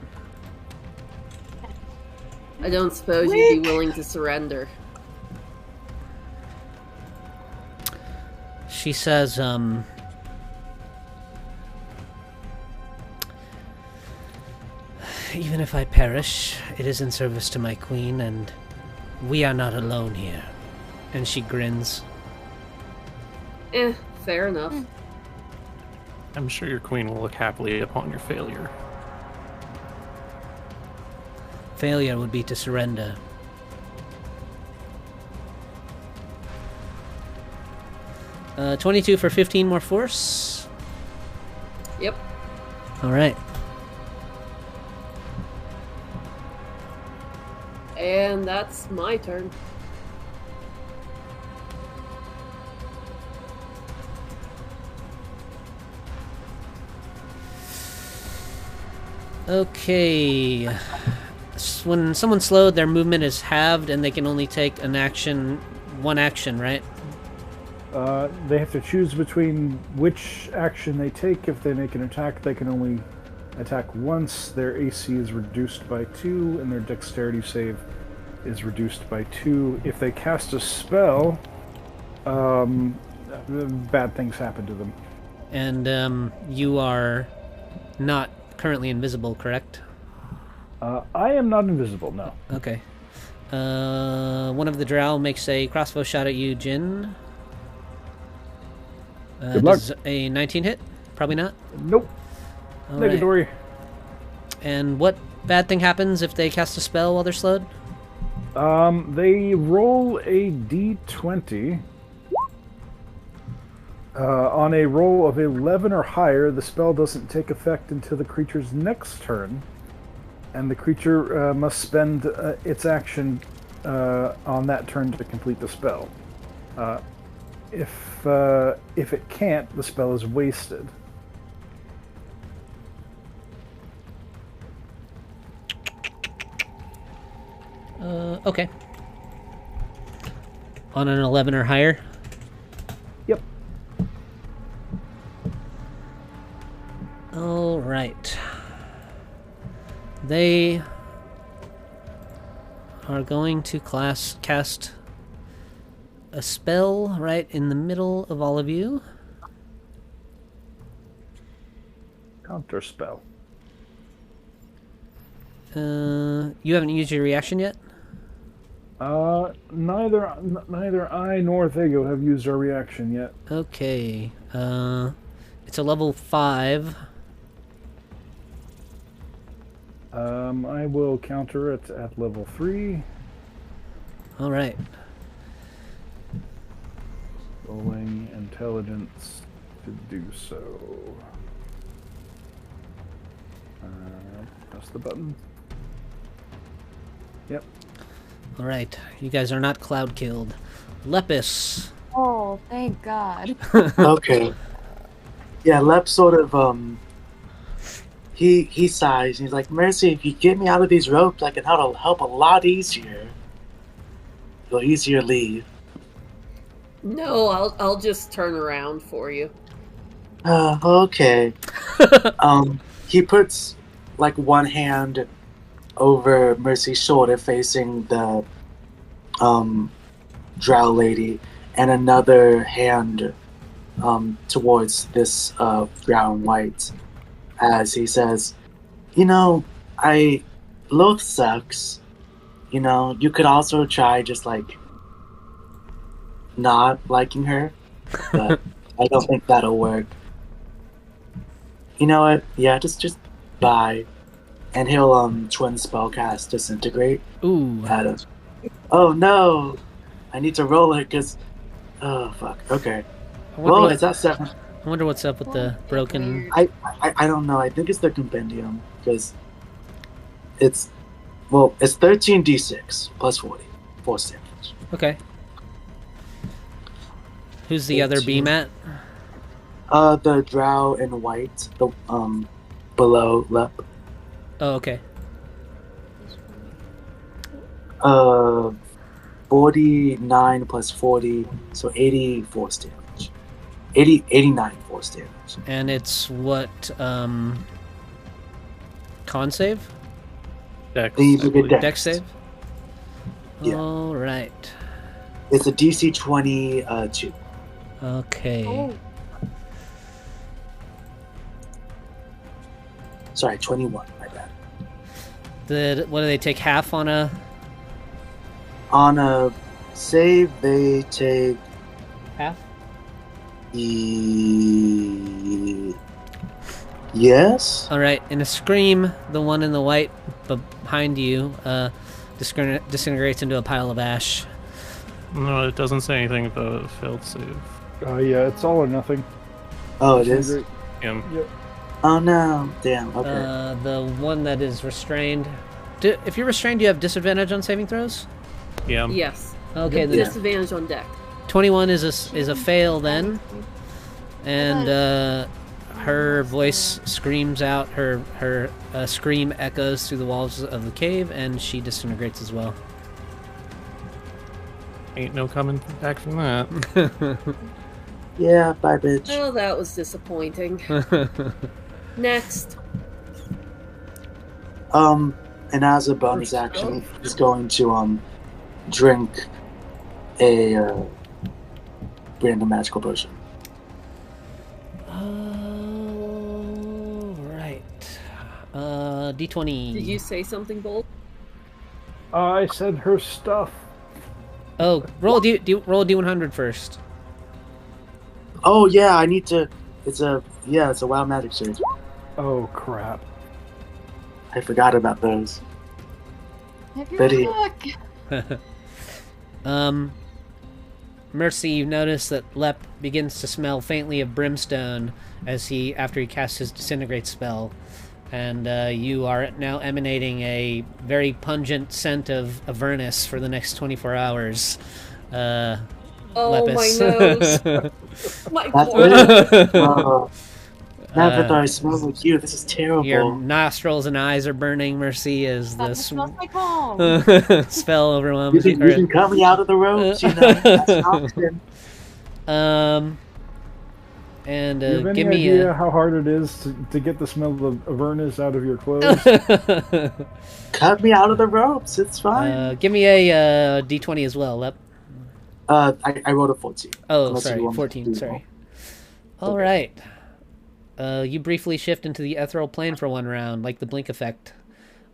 I don't suppose you'd be willing to surrender. She says, even if I perish, it is in service to my queen, and we are not alone here. And she grins. Fair enough. I'm sure your queen will look happily upon your failure. Failure would be to surrender. Uh, 22 for 15 more force. Yep. Alright. And that's my turn. Okay. When someone's slowed, their movement is halved and they can only take one action, right? They have to choose between which action they take. If they make an attack, they can only attack once. Their AC is reduced by 2, and their dexterity save is reduced by 2. If they cast a spell, bad things happen to them. And you are not currently invisible, correct? I am not invisible, no. Okay. One of the drow makes a crossbow shot at you, Jin. Good luck. Does a 19 hit? Probably not. Nope. All right. Negatory. And what bad thing happens if they cast a spell while they're slowed? They roll a d20. On a roll of 11 or higher, the spell doesn't take effect until the creature's next turn, and the creature must spend its action on that turn to complete the spell. If it can't, the spell is wasted. Okay. On an 11 or higher? Yep. All right. They are going to cast a spell right in the middle of all of you. Counter spell. You haven't used your reaction yet? Neither I nor Thago have used our reaction yet. Okay. It's a level 5. I will counter it at level 3. All right. Rolling intelligence to do so. Press the button. Yep. All right. You guys are not cloud killed. Lepus. Oh, thank God. Okay. Yeah, Lep sort of he sighs and he's like, Mercy, if you get me out of these ropes, I can help a lot easier. You'll easier leave. No, I'll just turn around for you. Okay. He puts like one hand over Mercy's shoulder facing the drow lady, and another hand towards this drow and white, as he says, Loth sucks. You could also try just like not liking her. but I don't think that'll work. You know what? Yeah, just bye. And he'll twin spellcast disintegrate Ooh. at him. Oh no! I need to roll it because. Oh fuck. Okay. Well, it's at 7. I wonder what's up with the broken. I don't know. I think it's the compendium because it's 13d6 plus 40 force damage. Okay. Who's the other beam at? The drow in white, the below lep. Oh, okay. 49 plus 40, so 80 force damage. 89 force damage. And it's what, con save? Dex. You get dex. Dex save? Yeah. Alright. It's a DC 22. Okay. Oh, Sorry, 21, my bad. What do they take, half on a... On a save, they take... Half? Yes? Alright, in a scream, the one in the white behind you disintegrates into a pile of ash. No, it doesn't say anything about a failed save. Yeah, it's all or nothing. Oh, it is? Yeah. Yep. Oh no, damn, okay. The one that is restrained... if you're restrained, do you have disadvantage on saving throws? Yeah. Yes. Okay, then Disadvantage on deck. 21 is a fail then, and her voice screams out. Her scream echoes through the walls of the cave, and she disintegrates as well. Ain't no coming back from that. Yeah, bye bitch. Oh, that was disappointing. Next. And as a bonus action, he's going to drink a random magical potion. Right. D20. Did you say something bold? I said her stuff. Oh, roll roll a D100 first. Oh yeah, I need to. It's a wild magic surge. Oh crap. I forgot about those. have your Betty. luck. Mercy, you notice that Lep begins to smell faintly of brimstone after he casts his disintegrate spell, and you are now emanating a very pungent scent of Avernus for the next 24 hours. Oh, Lepus. my nose. My That's God. Never thought I smelled like you. This is terrible. Your nostrils and eyes are burning, Mercy, as the That smells like home. spell overwhelms you can cut me out of the ropes, you know. That's an option. And Do you have any give me idea how hard it is to get the smell of Avernus out of your clothes? Cut me out of the ropes. It's fine. give me a D20 as well, Lep. I rolled a 14. Oh, Unless you sorry, want me to 14, do sorry. more. All right. You briefly shift into the ethereal plane for one round, like the blink effect.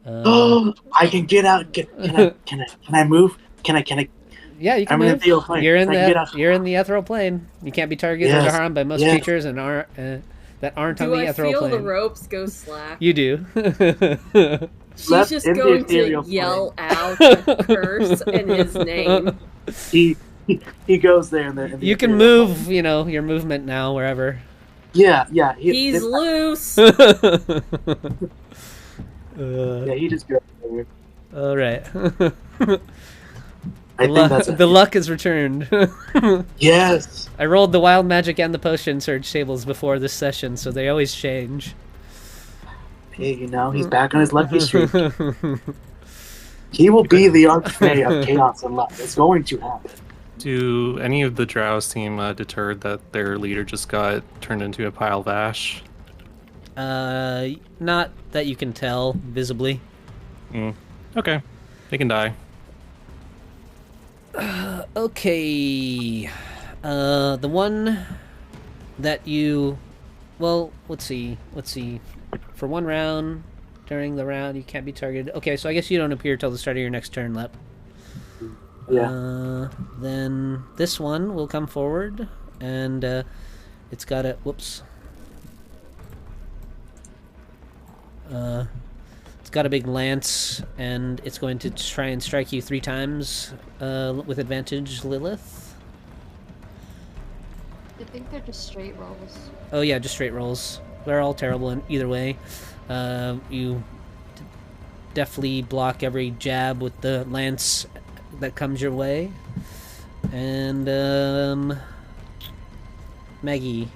I can get out. Can I move? Can I? Yeah, you can I'm in move. the ethereal plane. You're in I can get out. you're in the ethereal plane. You can't be targeted or Yes, harmed by most yes. creatures and that aren't on Do the I ethereal feel plane. the ropes go slack? You do. She's Left just in the going to ethereal yell out a curse in his name. He goes there and then You can move, you know, your movement now wherever. Yeah. He's loose. Yeah, he just goes there. All right. I think that's The luck is returned. Yes. I rolled the wild magic and the potion surge tables before this session, so they always change. Hey, you know, he's back on his lucky streak. He will be the archfey of chaos and luck. It's going to happen. Do any of the drow seem deterred that their leader just got turned into a pile of ash? Not that you can tell visibly. Okay. They can die. Okay. The one that you... Well, let's see. For one round, during the round, you can't be targeted. Okay, so I guess you don't appear till the start of your next turn, Lep. Yeah. Then this one will come forward. and it's got a whoops. It's got a big lance, and it's going to try and strike you 3 times with advantage, Lilith. I think they're just straight rolls. Oh yeah, just straight rolls. They're all terrible in either way. You definitely block every jab with the lance that comes your way. And Maggie.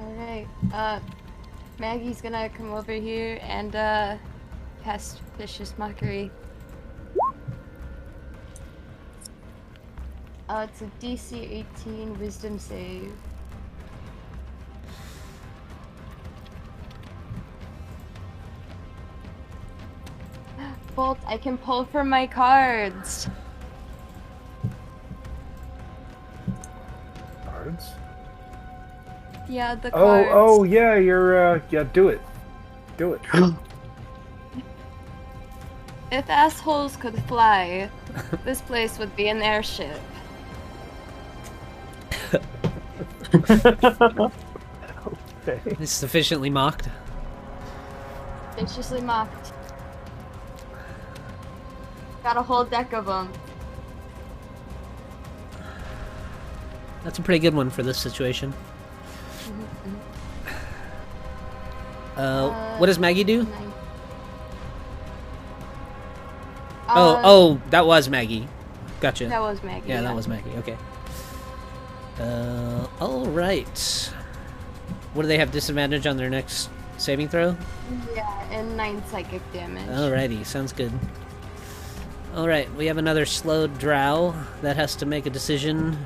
Alright, Maggie's gonna come over here and cast Vicious Mockery. It's a DC 18 Wisdom save. Bolt, I can pull from my cards. Cards? Yeah, the cards. Oh, yeah, you're, yeah, do it. Do it. If assholes could fly, this place would be an airship. Okay. It's sufficiently mocked. Viciously mocked. Got a whole deck of them. That's a pretty good one for this situation. What does Maggie do? Oh, that was Maggie. Gotcha. That was Maggie. Yeah, that was Maggie. Okay. All right. What do they have disadvantage on their next saving throw? Yeah, and 9 psychic damage. Alrighty, sounds good. Alright, we have another slowed drow that has to make a decision.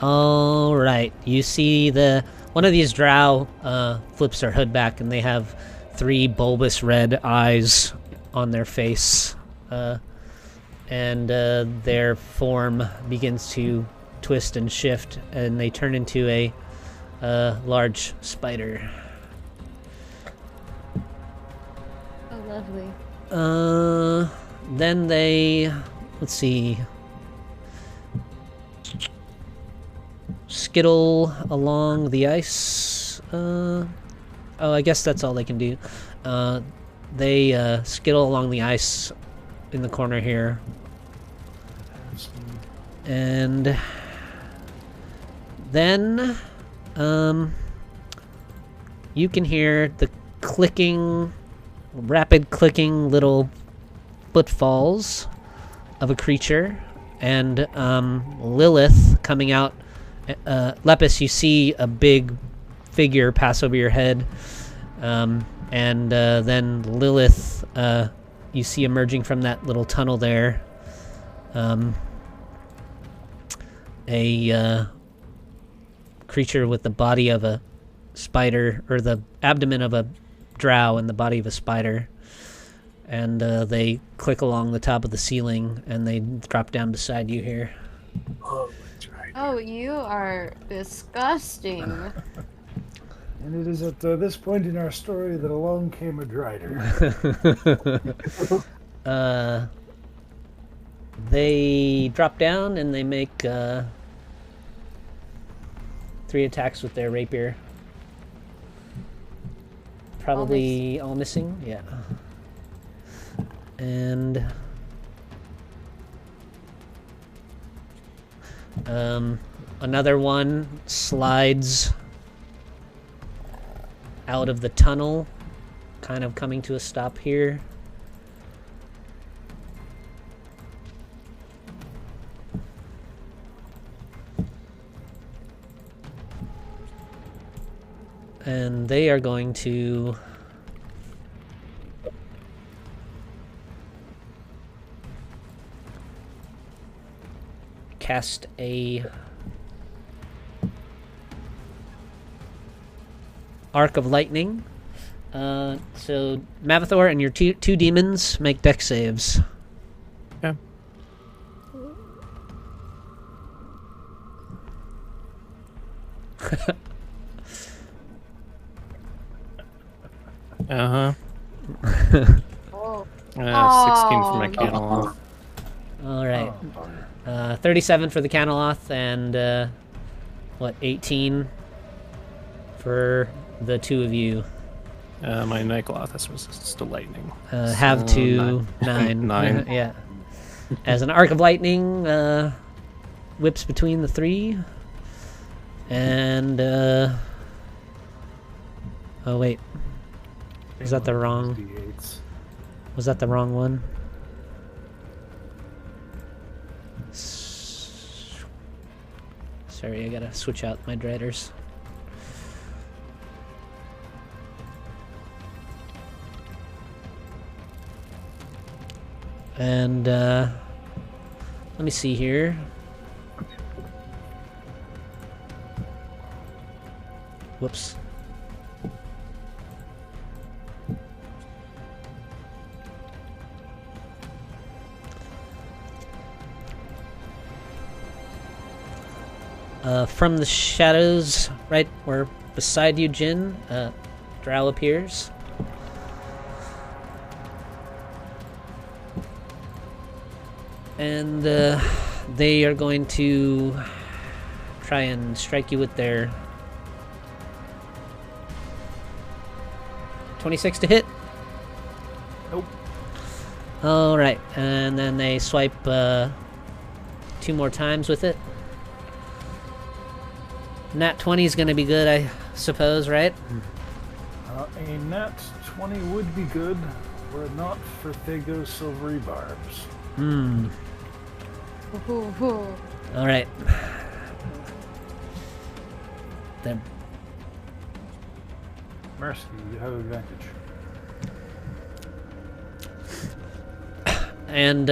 Alright, you see one of these drow flips their hood back and they have 3 bulbous red eyes on their face. And their form begins to twist and shift, and they turn into a large spider. Oh, lovely. Then they, let's see, skittle along the ice. Oh, I guess that's all they can do. They skittle along the ice in the corner here. And then you can hear the clicking, rapid clicking little footfalls of a creature, and Lilith coming out. Lepus, you see a big figure pass over your head, and then Lilith, you see emerging from that little tunnel there, a creature with the body of a spider, or the abdomen of a drow and the body of a spider, and they click along the top of the ceiling and they drop down beside you here. Oh, that's right. Oh, you are disgusting. And it is at this point in our story that along came a drider. They drop down and they make 3 attacks with their rapier. Probably all missing, yeah. And another one slides out of the tunnel, kind of coming to a stop here. And they are going to cast a arc of lightning. So Mavathor and your two demons make dex saves. Okay. Uh-huh. Oh. 16 for my Oh, Canaloth. All right. Oh, bugger. 37 for the Canaloth, and 18 for the two of you. My Nightgloth has resistance to lightning. Have So, to 9. 9. Yeah. As an arc of lightning whips between the three. And, oh wait. Was that the wrong... D8s. Was that the wrong one? Sorry, I gotta switch out my dreaders. And, let me see here. Whoops. From the shadows, right where beside you, Jin, Drow appears. And they are going to try and strike you with their 26 to hit. Nope. All right, and then they swipe 2 more times with it. Nat 20 is going to be good, I suppose, right? A nat 20 would be good, were it not for Thago's silvery barbs. Hmm. Ooh. All right. Then Mercy, you have advantage. and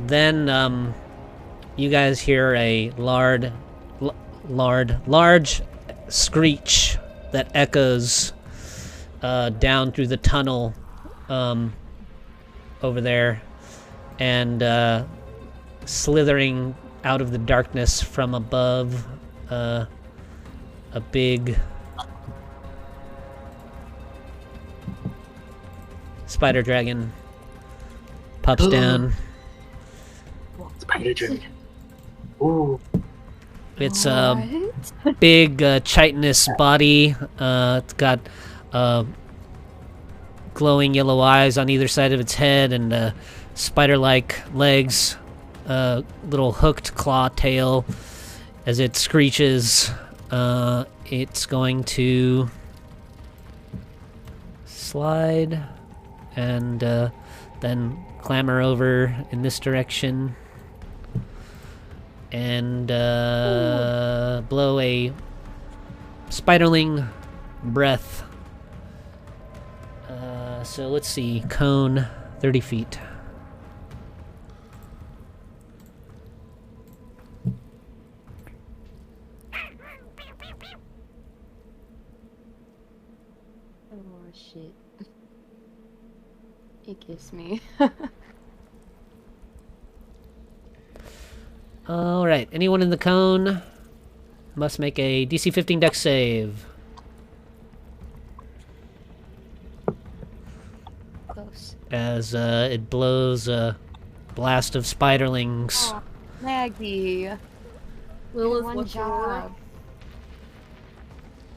then you guys hear a large screech that echoes down through the tunnel over there, and slithering out of the darkness from above, a big spider dragon pops down. Spider dragon. Ooh. It's What? big chitinous body. It's got glowing yellow eyes on either side of its head, and spider-like legs, little hooked claw tail. As it screeches, it's going to slide and then clamber over in this direction and blow a spiderling breath. So let's see, cone 30 feet. Oh shit. He kissed me. Alright, anyone in the cone must make a DC 15 dex save. Close. As it blows a blast of spiderlings. Oh, Maggie. Lilith, One what's your roll? job.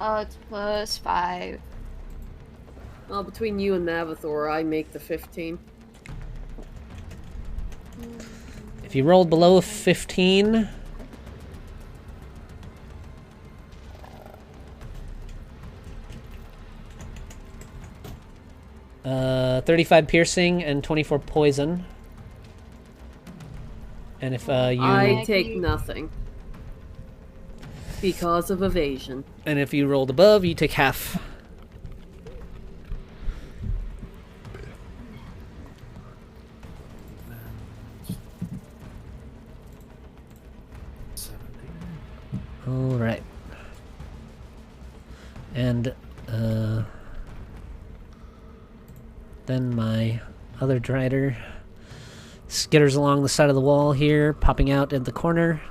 Oh, it's +5. Well, between you and Navathor, I make the 15. If you rolled below a 15, uh, 35 piercing and 24 poison. And if you I take nothing. Because of evasion. and if you rolled above, you take half. All right. And then my other drider skitters along the side of the wall here, popping out at the corner.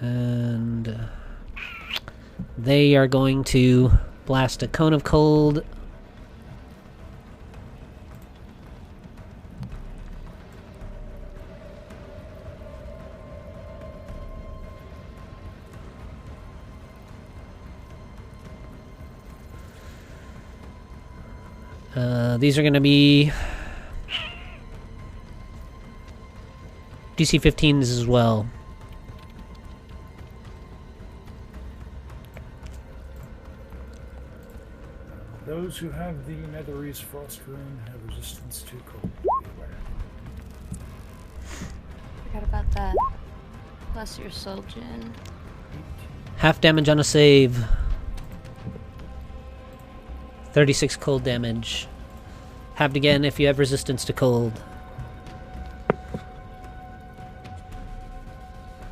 And they are going to blast a cone of cold. These are going to be DC 15s as well. Those who have the Netherese Frost Rune have resistance to cold. Beware. Forgot about that. Plus your soul gen. Half damage on a save. 36 cold damage. Halved again if you have resistance to cold.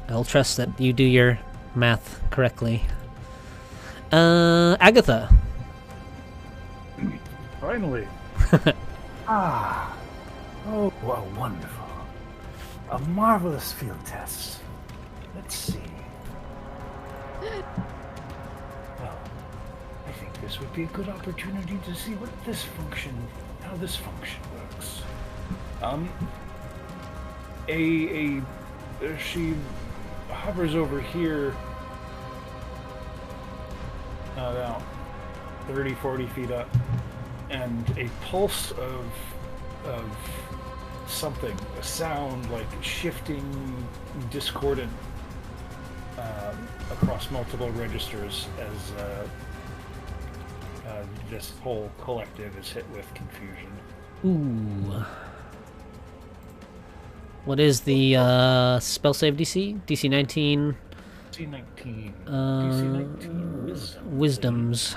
I'll trust that you do your math correctly. Agatha. Finally. Ah. Oh, well, wonderful. A marvelous field test. Let's see. Well, I think this would be a good opportunity to see what this function, how this function works. She hovers over here about 30, 40 feet up, and a pulse of something, a sound like shifting, discordant across multiple registers as this whole collective is hit with confusion. Ooh. What is the spell save DC? DC 19. DC 19. DC 19 Wisdom. Wisdoms.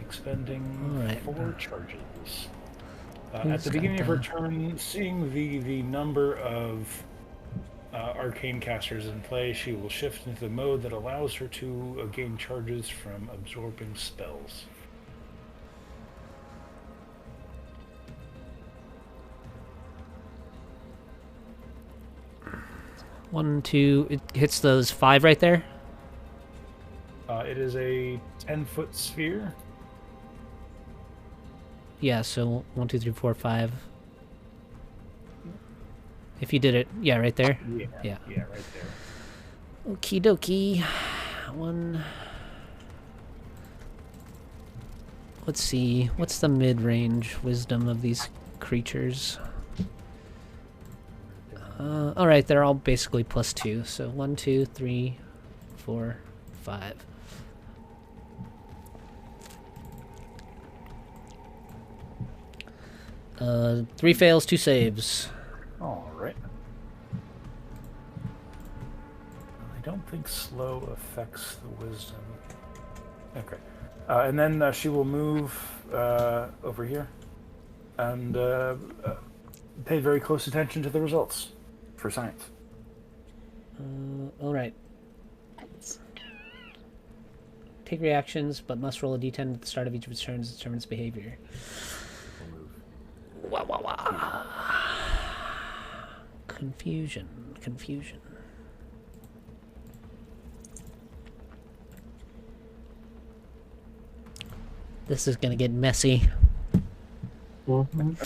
Expending Alright. 4 charges. At Who's the got beginning of her that? turn, seeing the number of arcane casters in play, she will shift into the mode that allows her to gain charges from absorbing spells. One, two. It hits those 5 right there. It is a 10-foot sphere. Yeah, so 1, 2, 3, 4, 5. If you did it, yeah, right there. Yeah, Yeah. right there. Okie dokie. One. Let's see. What's the mid-range wisdom of these creatures? Alright, they're all basically +2. So 1, 2, 3, 4, 5. Three fails, 2 saves. All right. I don't think slow affects the wisdom. Okay. And then she will move over here and pay very close attention to the results for science. Alright. Take reactions, but must roll a d10 at the start of each of its turns to determine its behavior. Wah, wah, wah. Confusion. This is gonna get messy. Mhm.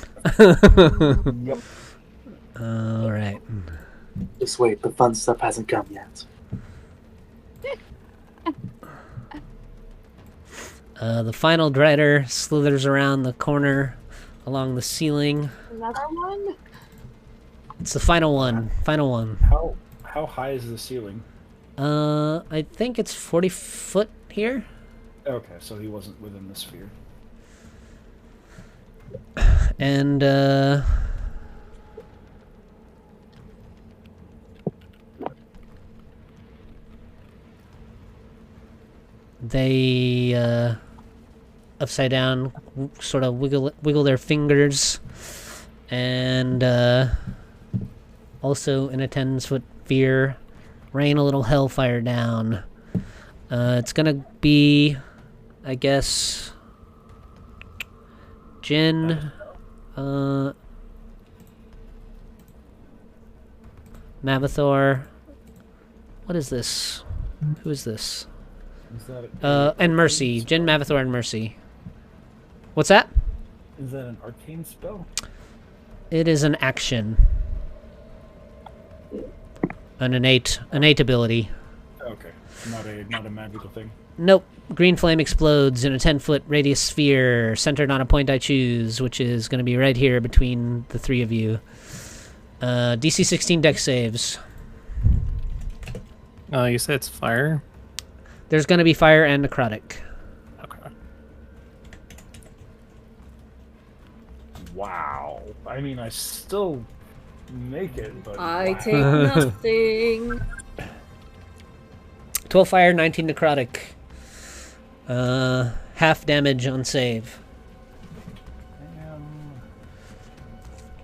Alright. Just wait, the fun stuff hasn't come yet. The final dreader slithers around the corner along the ceiling. Another one? It's the final one. Final one. How high is the ceiling? I think it's 40 foot here. Okay, so he wasn't within the sphere. And, they, upside down, sort of wiggle their fingers, and, also in a 10-foot sphere, rain a little hellfire down. It's gonna be, I guess, Jin, Mavathor, What is this? Who is this? Is that And Mercy. Jin Mavathor and Mercy. What's that? Is that an arcane spell? It is an action. An innate ability. Okay, not a magical thing. Nope. Green flame explodes in a 10-foot radius sphere centered on a point I choose, which is going to be right here between the three of you. DC 16 dex saves. You said it's fire? There's going to be fire and necrotic. Okay. Wow. I mean, I still make it, but I wow. take nothing. 12 fire, 19 necrotic. Half damage on save.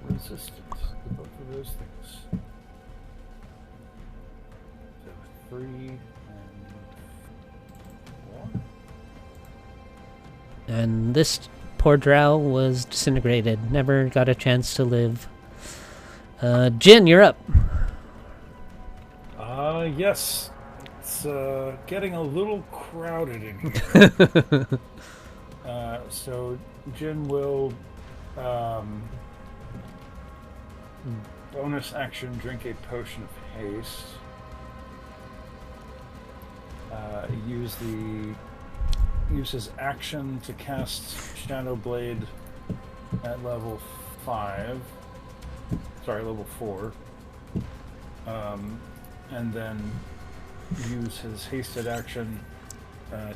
Resistance to both of those things. So 3 and 4. And this poor drow was disintegrated. Never got a chance to live. Jin, you're up. Yes. It's getting a little crowded in here. So Jin will bonus action drink a potion of haste. Use his action to cast Shadow Blade at level 5. Sorry, level 4. And then use his hasted action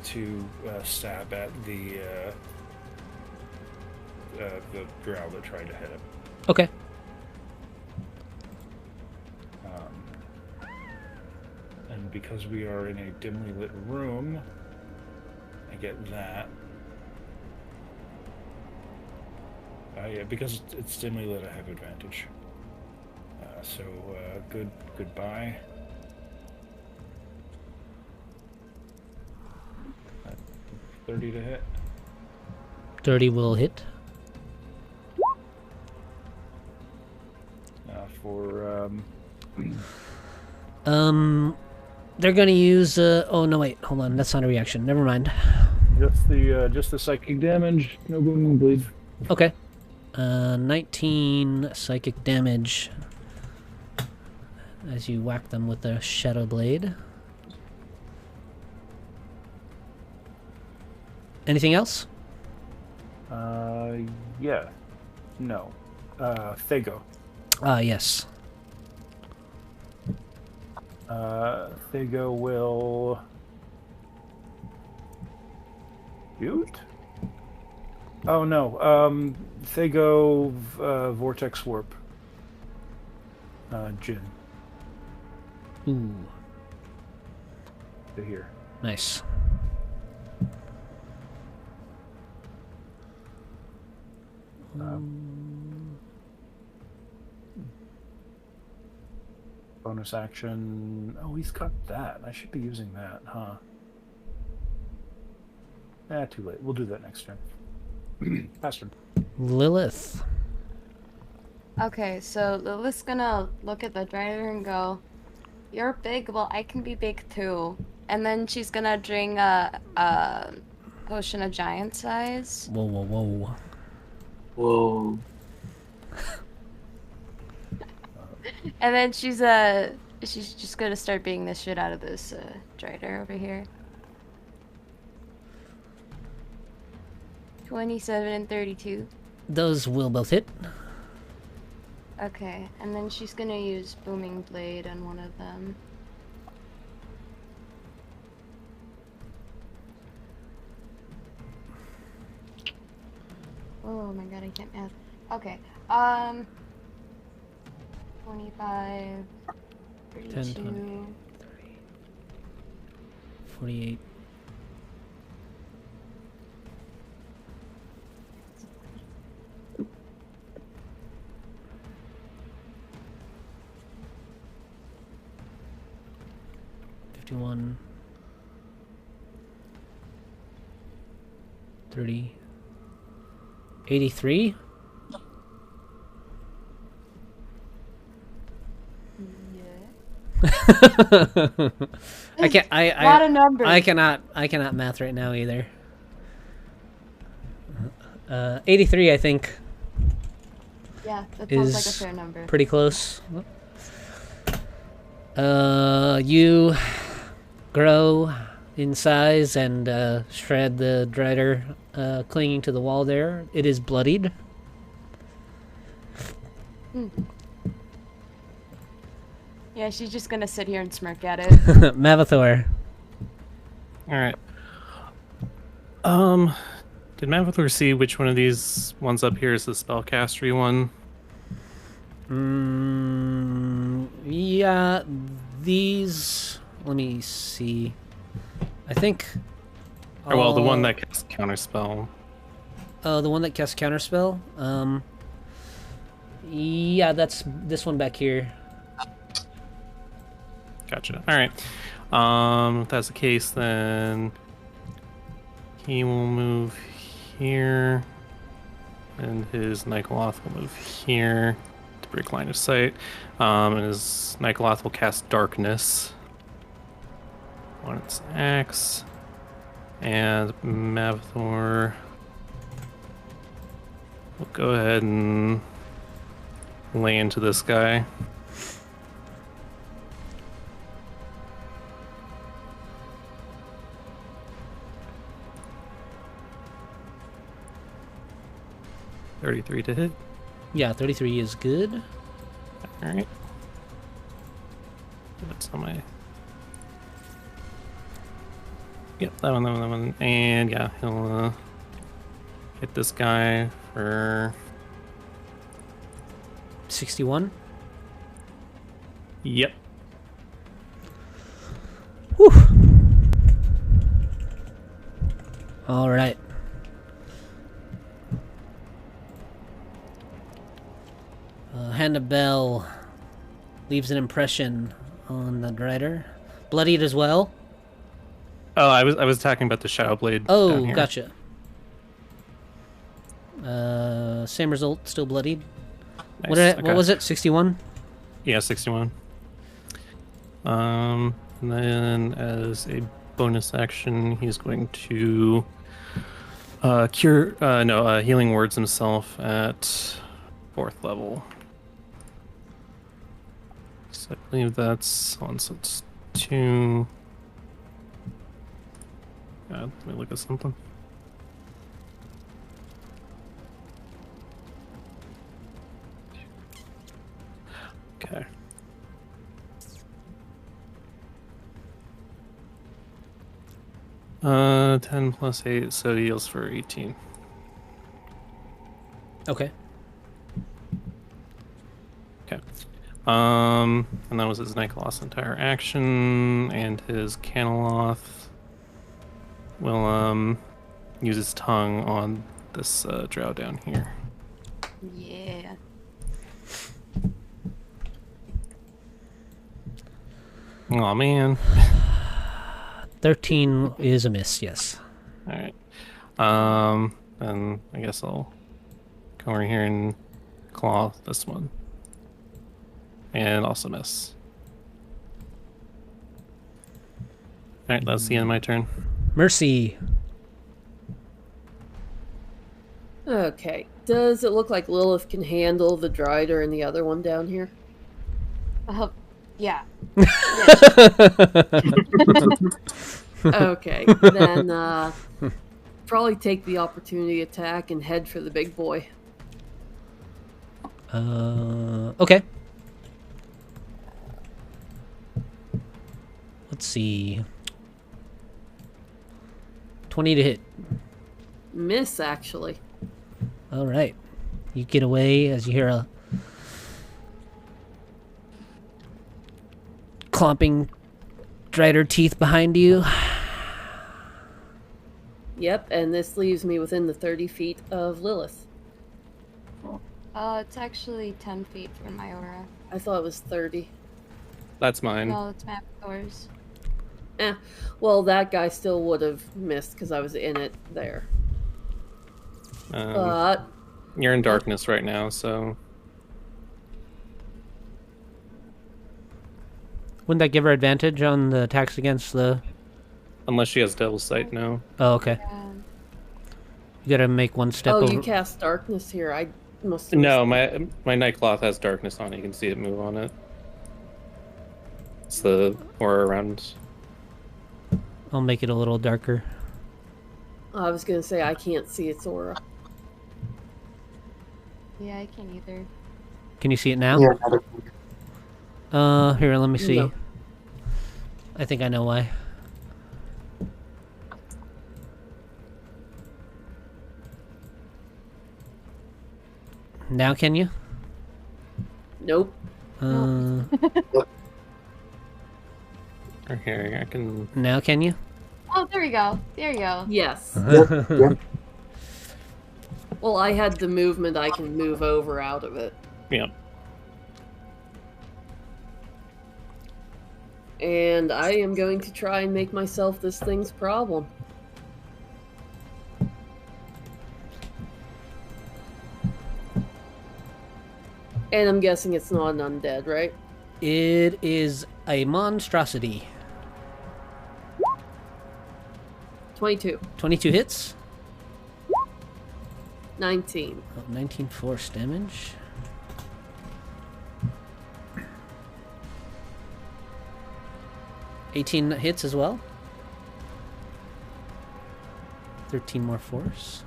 to stab at the drow that tried to hit him. Okay. And because we are in a dimly lit room, I get that. Yeah, because it's dimly lit, I have advantage. So goodbye. 30 to hit. 30 will hit. They're gonna use. Oh no, wait, hold on. That's not a reaction. Never mind. Just the psychic damage. No booming bleed. Okay. 19 psychic damage as you whack them with the Shadow Blade. Anything else? Yeah. No. Thago. Yes. Thago will shoot? Oh no. Thago Vortex Warp. Jin. Ooh. To here. Nice. Bonus action. Oh, he's got that. I should be using that, huh? Too late. We'll do that next turn. Pass turn. Lilith. Okay, so Lilith's gonna look at the driver and go, "You're big, well, I can be big too." And then she's gonna drink a potion of giant size. Whoa, whoa, whoa. Whoa. And then she's just gonna start beating the shit out of this drider over here. 27 and 32. Those will both hit. Okay, and then she's gonna use Booming Blade on one of them. Oh my god, I can't math. Okay, 25, 32. 10, 20, 30, 48. One 30 83. Yeah. I can't. A lot of numbers. I cannot math right now either. 83, I think, Yeah, that sounds like a is fair number. pretty close. You grow in size and shred the Drider clinging to the wall there. It is bloodied. Yeah, she's just gonna sit here and smirk at it. Mavathor. All right. Did Mavathor see which one of these ones up here is the spellcastery one? Yeah, these. Let me see. I think. Or well, the one that casts counterspell. The one that casts counterspell. Yeah, that's this one back here. Gotcha. All right. If that's the case, then he will move here, and his Nikoloth will move here to break line of sight. And his Nikoloth will cast Darkness on its axe, and Mavathor will go ahead and lay into this guy. $33 to hit. Yeah, 33 is good. Alright. What's on my... Yep, that one. And yeah, he'll hit this guy for... 61. Yep. Whew. All right. Hannibal leaves an impression on the Drider. Bloodied as well. Oh, I was talking about the Shadow Blade. Oh, down here. gotcha. Same result, still bloodied. Nice, What was it? 61? Yeah, 61. And then as a bonus action, he's going to healing words himself at 4th level. So I believe that's on, so it's 2. Let me look at something. Okay. Uh, 10 plus 8, so he heals for 18. Okay. Okay. And that was his Nikoloth's entire action, and his Canoloth will use his tongue on this drow down here. Yeah. Oh man. 13 is a miss, yes. Alright. Then I guess I'll come over here and claw this one. And also miss. Alright, that's the end of my turn. Mercy. Okay. Does it look like Lilith can handle the Drider and the other one down here? Yeah. Okay. Then probably take the opportunity attack and head for the big boy. Okay. Let's see. 20 to hit. Miss, actually. All right. You get away as you hear a clomping Drider teeth behind you. Yep, and this leaves me within the 30 feet of Lilith. It's actually 10 feet from my aura. I thought it was 30. That's mine. No, it's Mavathor's. Well, that guy still would have missed because I was in it there. But You're in darkness right now, so... Wouldn't that give her advantage on the attacks against the... Unless she has Devil's Sight now. Oh, okay. Yeah. You gotta make one step over. you cast darkness here. I must have No, missed my Nightcloth has darkness on it. You can see it move on it. It's the aura around. I'll make it a little darker. I was gonna say I can't see its aura. Yeah, I can't either. Can you see it now? Yeah. Here, let me see. No. I think I know why. Now can you? Nope. Uh, Or here, I can. now can you? Oh, there we go. There you go. Yes. Yep. Well, I had the movement. I can move over out of it. Yeah. And I am going to try and make myself this thing's problem. And I'm guessing it's not an undead, right? It is a monstrosity. 22. 22 hits. 19. Oh, 19 force damage. $18 hits as well. 13 more force.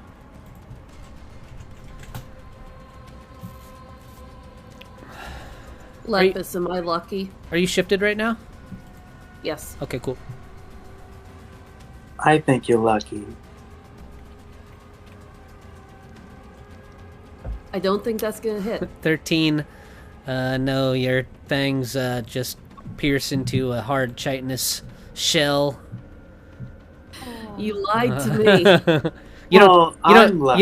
Lepus, am I lucky? Are you shifted right now? Yes. Okay, cool. I think you're lucky. I don't think that's gonna hit. 13. No, your fangs just pierce into a hard chitinous shell. You lied to me. You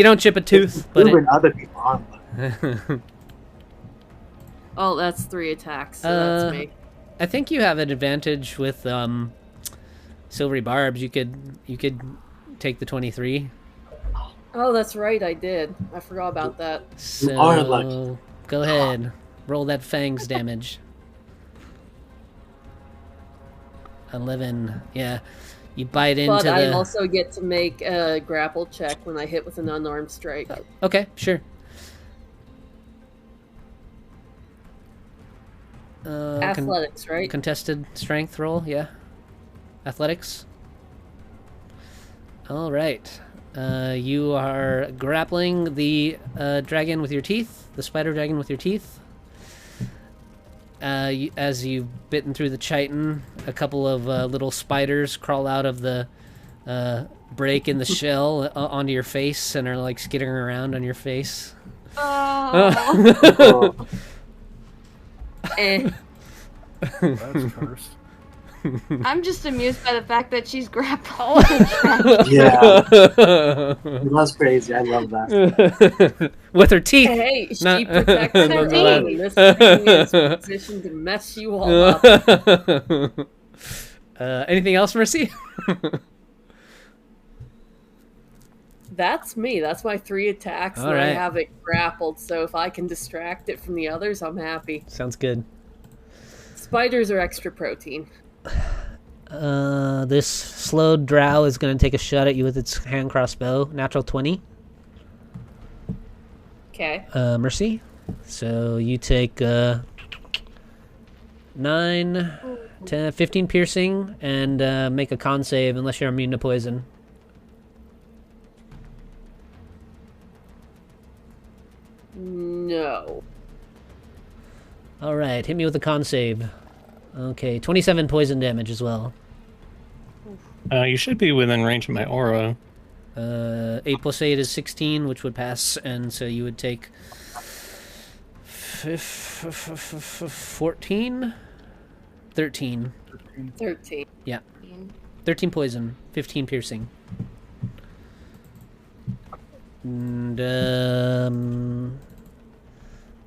don't chip a tooth, but Moving other people on. Oh, that's 3 attacks, so that's me. I think you have an advantage with silvery barbs. You could take the 23. Oh, that's right, I did. I forgot about that. So are lucky. go ahead, roll that fangs damage. 11. Yeah, you bite into But I the. also get to make a grapple check when I hit with an unarmed strike. Okay, sure. Athletics, right? Contested strength roll, yeah. Athletics. All right. You are grappling the dragon with your teeth, the spider dragon with your teeth. As you've bitten through the chitin, a couple of little spiders crawl out of the break in the shell onto your face and are like skittering around on your face. Oh. Eh. That's cursed. I'm just amused by the fact that she's grappled. Yeah. That's crazy. I love that. With her teeth. Hey, she Not- protects her nonetheless. team. This thing is positioned to mess you all up. Anything else, Mercy? That's me. That's my 3 attacks, All and I right. have it grappled, so if I can distract it from the others, I'm happy. Sounds good. Spiders are extra protein. This slowed drow is going to take a shot at you with its hand crossbow. Natural 20. Okay. Mercy. So you take 9, 10, 15 piercing and make a con save unless you're immune to poison. No. All right, hit me with a con save. Okay, 27 poison damage as well. You should be within range of my aura. 8 plus 8 is 16, which would pass, and so you would take 14? 13. 13. Yeah. 13 poison, 15 piercing. And,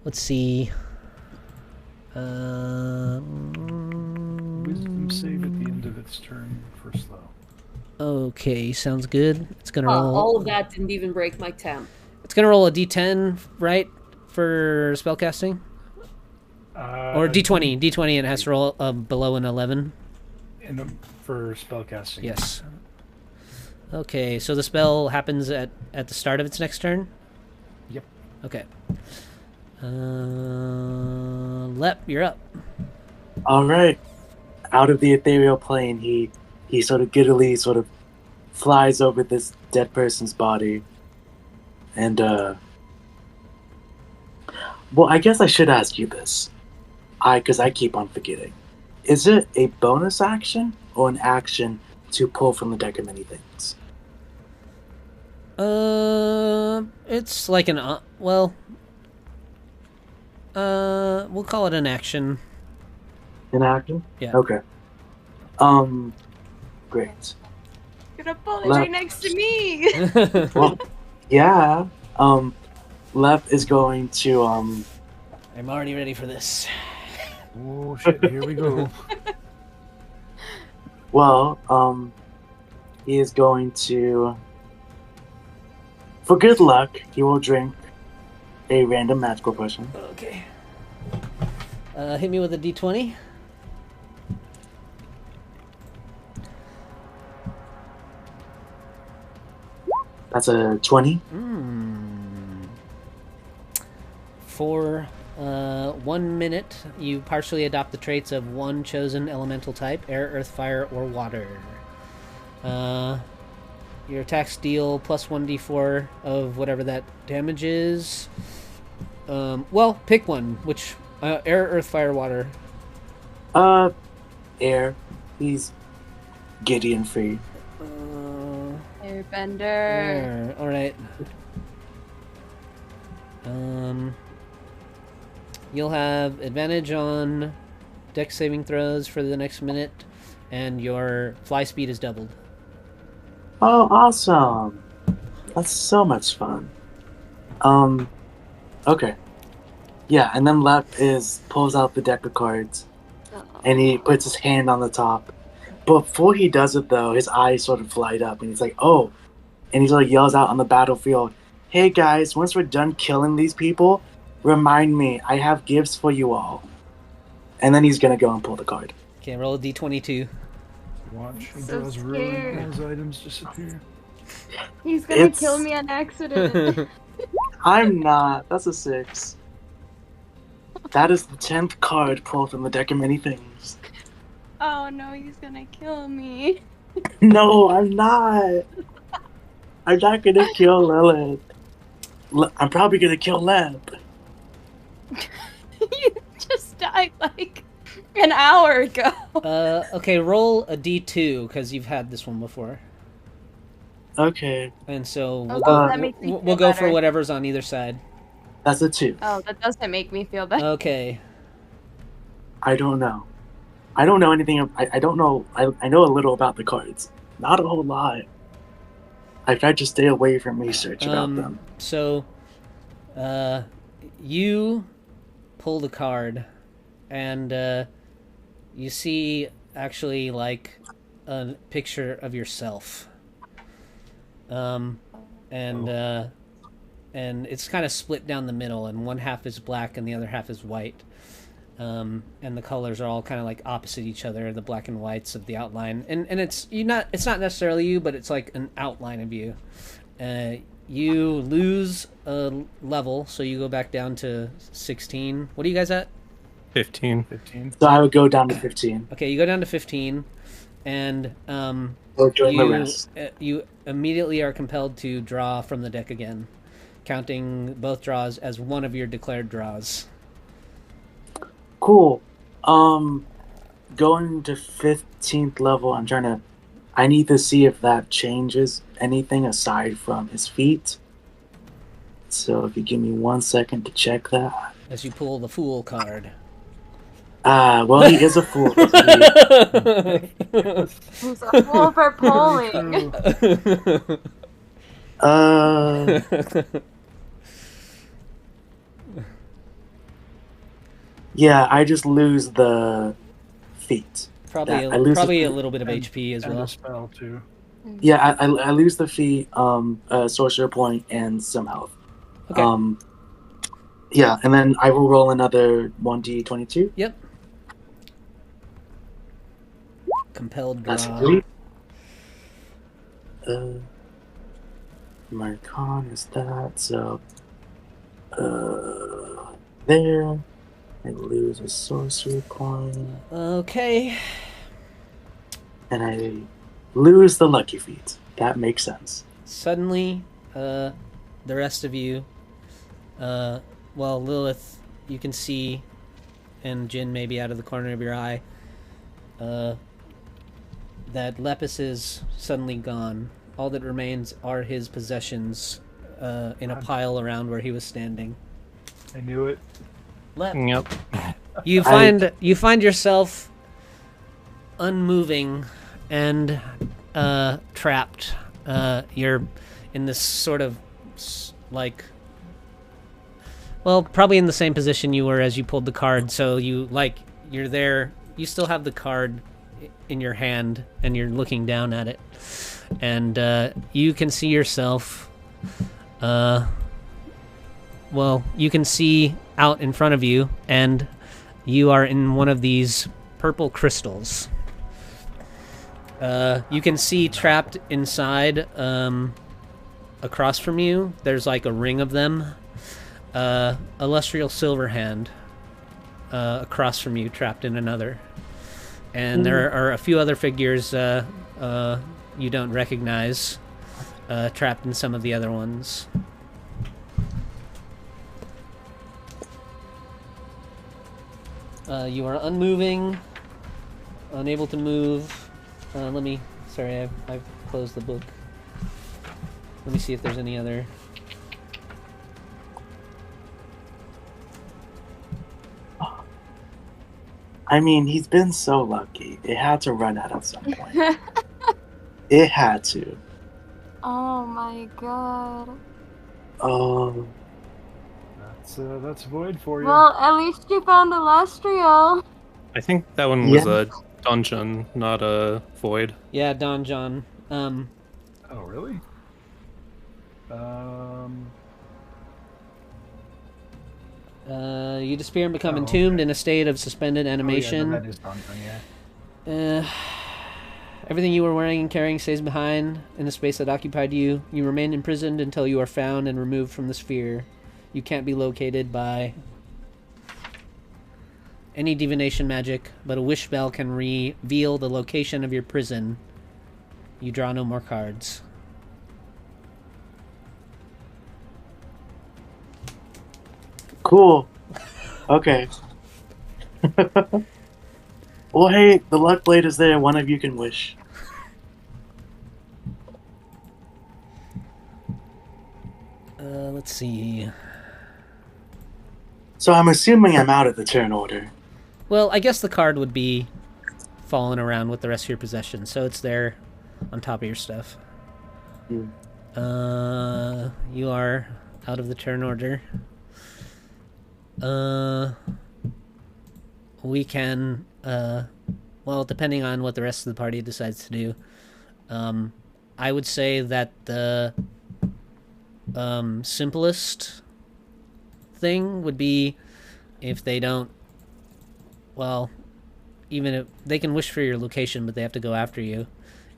let's see. Wisdom save at the end of its turn for slow. Okay, sounds good. It's gonna Oh, roll. all of that didn't even break my temp. It's gonna roll a d10, right, for spellcasting. Or D20. D20 and it has to roll below an 11. For spellcasting. Yes. Okay, so the spell happens at the start of its next turn? Yep. Okay. Lep, you're up. All right. Out of the ethereal plane, he sort of giddily sort of flies over this dead person's body. And, well, I guess I should ask you this. Because I keep on forgetting. Is it a bonus action or an action to pull from the deck of many things? It's like an, we'll call it an action. An action? Yeah. Okay. Great. You're gonna pull it right next to me. Well, yeah. Lep is going to, I'm already ready for this. Oh shit! Here we go. well, he is going to, for good luck, he will drink a random magical potion. Okay. Hit me with a D20. That's a 20. For 1 minute, you partially adopt the traits of one chosen elemental type: air, earth, fire, or water. Your attacks deal plus 1d4 of whatever that damage is. Well, pick one. Which air, earth, fire, water? Air. He's giddy and free. Airbender. Air. All right. You'll have advantage on dex saving throws for the next minute, and your fly speed is doubled. Oh, awesome. That's so much fun. Okay. Yeah, and then Lep pulls out the deck of cards, and he puts his hand on the top. Before he does it, though, his eyes sort of light up, and he's like, oh. And he sort of yells out on the battlefield, hey guys, once we're done killing these people, remind me, I have gifts for you all. And then he's gonna go and pull the card. Okay, roll a d22. Watch So those scared. ruin those items disappear. He's gonna kill me on accident. I'm not. That's a 6. That is the 10th card pulled from the deck of many things. Oh no, he's gonna kill me. No, I'm not. I'm not gonna kill Lilith. I'm probably gonna kill Lep. You just died like an hour ago. Okay, roll a d2 because you've had this one before, Okay, and so we'll that makes me we'll feel go for better. whatever's on either side. that's a 2. Oh, that doesn't make me feel better. Okay. I don't know. I don't know anything. I don't know. I know a little about the cards. Not a whole lot. I tried to stay away from research about them. So, you pull the card, and you see actually like a picture of yourself. And it's kind of split down the middle, and one half is black and the other half is white. And the colors are all kind of like opposite each other, the black and whites of the outline, and it's not necessarily you, but it's like an outline of you. You lose a level, so you go back down to 16. What are you guys at? 15. 15. So I would go down to 15. Okay, you go down to 15, and Or join the rest. you immediately are compelled to draw from the deck again, counting both draws as one of your declared draws. Cool. Going to 15th level, I need to see if that changes anything aside from his feet. So if you give me 1 second to check that. As you pull the Fool card. Well, he is a fool. He's a fool for pulling. Yeah, I just lose the feet. Probably Yeah, I lose probably the- a little bit of HP as And well. a spell too. Yeah, I lose the feet, sorcerer point, and some health. Okay. Yeah, and then I will roll another 1d22. Yep. Compelled draw. That's 3. My con is that, so there. I lose a sorcery point. Okay. And I lose the lucky feat. That makes sense. Suddenly, the rest of you, well, Lilith, you can see, and Jin maybe out of the corner of your eye, that Lepus is suddenly gone. All that remains are his possessions in a pile around where he was standing. I knew it. Yep. You find yourself unmoving and trapped. You're in this sort of like, well, probably in the same position you were as you pulled the card. So you're there. You still have the card in your hand, and you're looking down at it, and you can see yourself. Well, you can see out in front of you, and you are in one of these purple crystals. You can see trapped inside, across from you, there's like a ring of them. Illustrial Silverhand, across from you, trapped in another. And there are a few other figures you don't recognize, trapped in some of the other ones. You are unmoving, unable to move. Sorry, I've closed the book. Let me see if there's any other. I mean, he's been so lucky. It had to run out at some point. It had to. Oh my god. Oh. That's void for you. Well, at least you found the last trio. I think that one was a dungeon, not a void. Yeah, Don John. Oh, really? You disappear and become entombed in a state of suspended animation. Oh, yeah, that is Don John, yeah. Everything you were wearing and carrying stays behind in the space that occupied you. You remain imprisoned until you are found and removed from the sphere. You can't be located by any divination magic, but a wish spell can reveal the location of your prison. You draw no more cards. Cool. Okay. Well, hey, the luck blade is there. One of you can wish. Let's see. So I'm assuming I'm out of the turn order. Well, I guess the card would be falling around with the rest of your possessions, so it's there on top of your stuff. Hmm. You are out of the turn order. We can, well, depending on what the rest of the party decides to do, I would say that the simplest thing would be if they don't, well, even if they can wish for your location, but they have to go after you.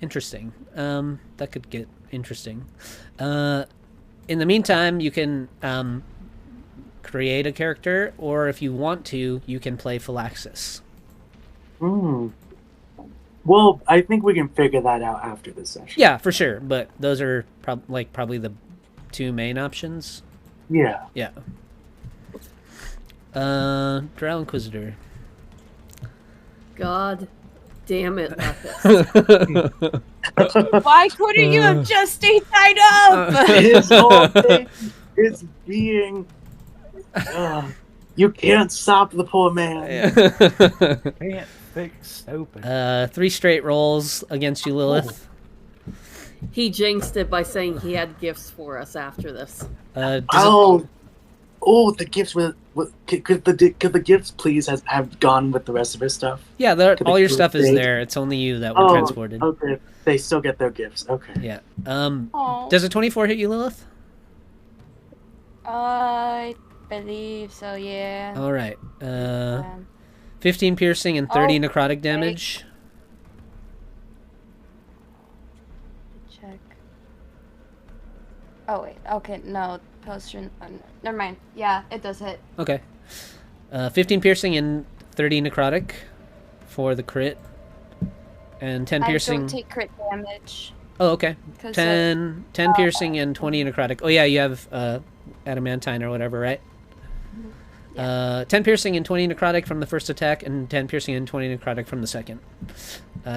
Interesting. That could get interesting. In the meantime, you can create a character, or if you want to, you can play Phylaxis. Well, I think we can figure that out after this session. Yeah, for sure. But those are probably the two main options. Yeah. Yeah. Drow Inquisitor. God damn it, Lepus. Why couldn't you have just stayed tied up? His whole thing is being... you can't stop the poor man. Can't fix open. 3 straight rolls against you, Lilith. He jinxed it by saying he had gifts for us after this. The gifts could the gifts please have gone with the rest of his stuff? Yeah, all your stuff is there. It's only you that were transported. Okay, they still get their gifts. Okay. Yeah. Does a 24 hit you, Lilith? believe so, yeah. All right. Um, 15 piercing and 30 Oh, necrotic damage. check. Oh, wait. Okay, no. Potion. Never mind. Yeah, it does hit. Okay. 15 piercing and 30 necrotic for the crit. And 10 piercing. I don't take crit damage. Oh, okay. 'Cause, 10 piercing and 20 necrotic. Oh, yeah, you have adamantine or whatever, right? Yeah. 10 piercing and 20 necrotic from the first attack, and 10 piercing and 20 necrotic from the second.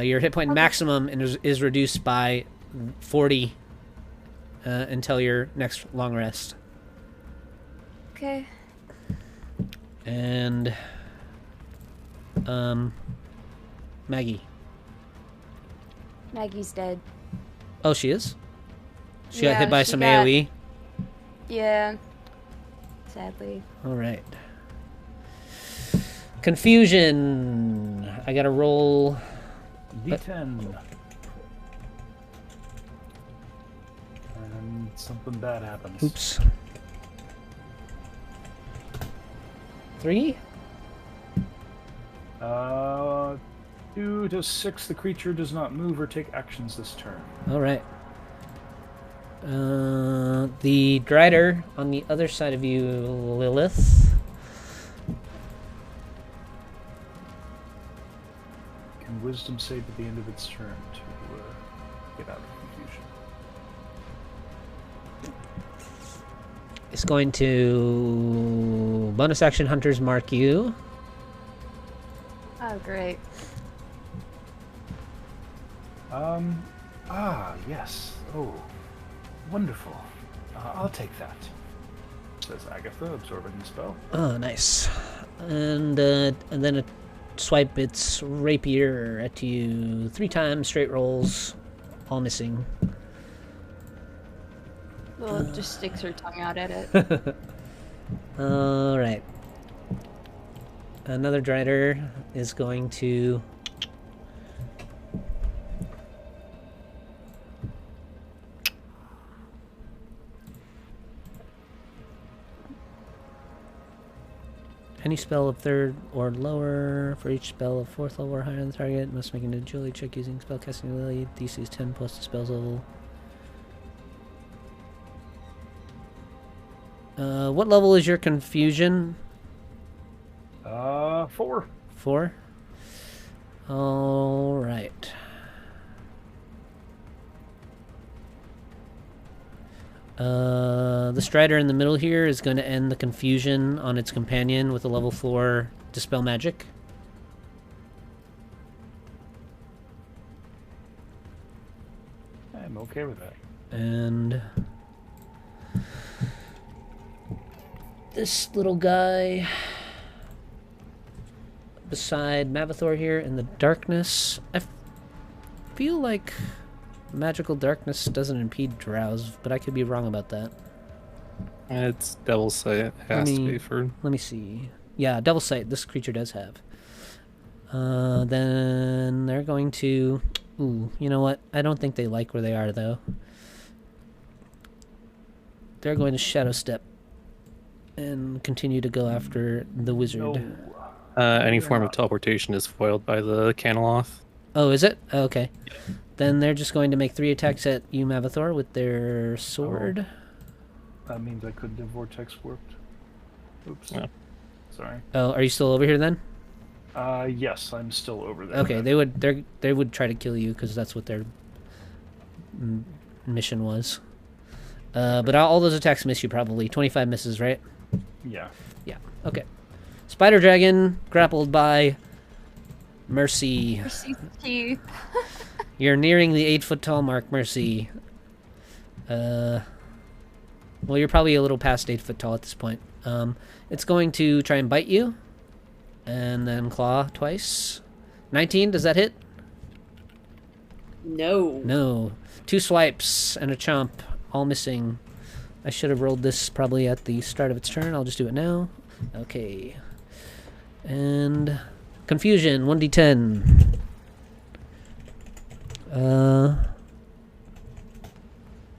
Your hit point maximum is reduced by 40 until your next long rest. Okay. And Maggie. Maggie's dead. Oh, she is? She got Yeah, hit by she some got- AoE? Yeah. Sadly. All right. Confusion. I gotta roll. D10. And something bad happens. Oops. 3? 2 to 6, the creature does not move or take actions this turn. All right. The Drider on the other side of you, Lilith. Can Wisdom save at the end of its turn to get out of confusion. Is going to bonus action Hunter's Mark you. Oh, great. Yes. Oh, wonderful. I'll take that. Says Agatha, absorbing the spell. Oh, nice. And then it swipe its rapier at you 3 times, straight rolls, all missing. Lilith just sticks her tongue out at it. All right. Another Drider is going to any spell of 3rd or lower for each spell of 4th level or higher than the target must make an agility check using spellcasting ability. DC is 10 plus the spell's level. What level is your confusion? 4. 4? All right. The Strider in the middle here is going to end the confusion on its companion with a level 4 Dispel Magic. I'm okay with that. And this little guy beside Mavathor here in the darkness. I feel like magical darkness doesn't impede drowse, but I could be wrong about that. It's Devil's Sight. It has to be for... Let me see. Yeah, Devil's Sight this creature does have. Then they're going to... Ooh, you know what? I don't think they like where they are, though. They're going to Shadow Step and continue to go after the wizard. No. Any form of teleportation is foiled by the Caneloth. Oh, is it? Okay. Then they're just going to make 3 attacks at you, Mavathor, with their sword. That means I couldn't have vortex warped. Oops. Yeah. Sorry. Oh, are you still over here then? Yes, I'm still over there. Okay, they would try to kill you because that's what their mission was. But all those attacks miss you probably. 25 misses, right? Yeah. Yeah. Okay. Spider Dragon grappled by Mercy. Mercy's cute. You're nearing the 8-foot tall mark, Mercy. Well, you're probably a little past 8 foot tall at this point. It's going to try and bite you, and then claw twice. 19, does that hit? No. No. 2 swipes and a chomp, all missing. I should have rolled this probably at the start of its turn. I'll just do it now. Okay. And confusion, 1d10.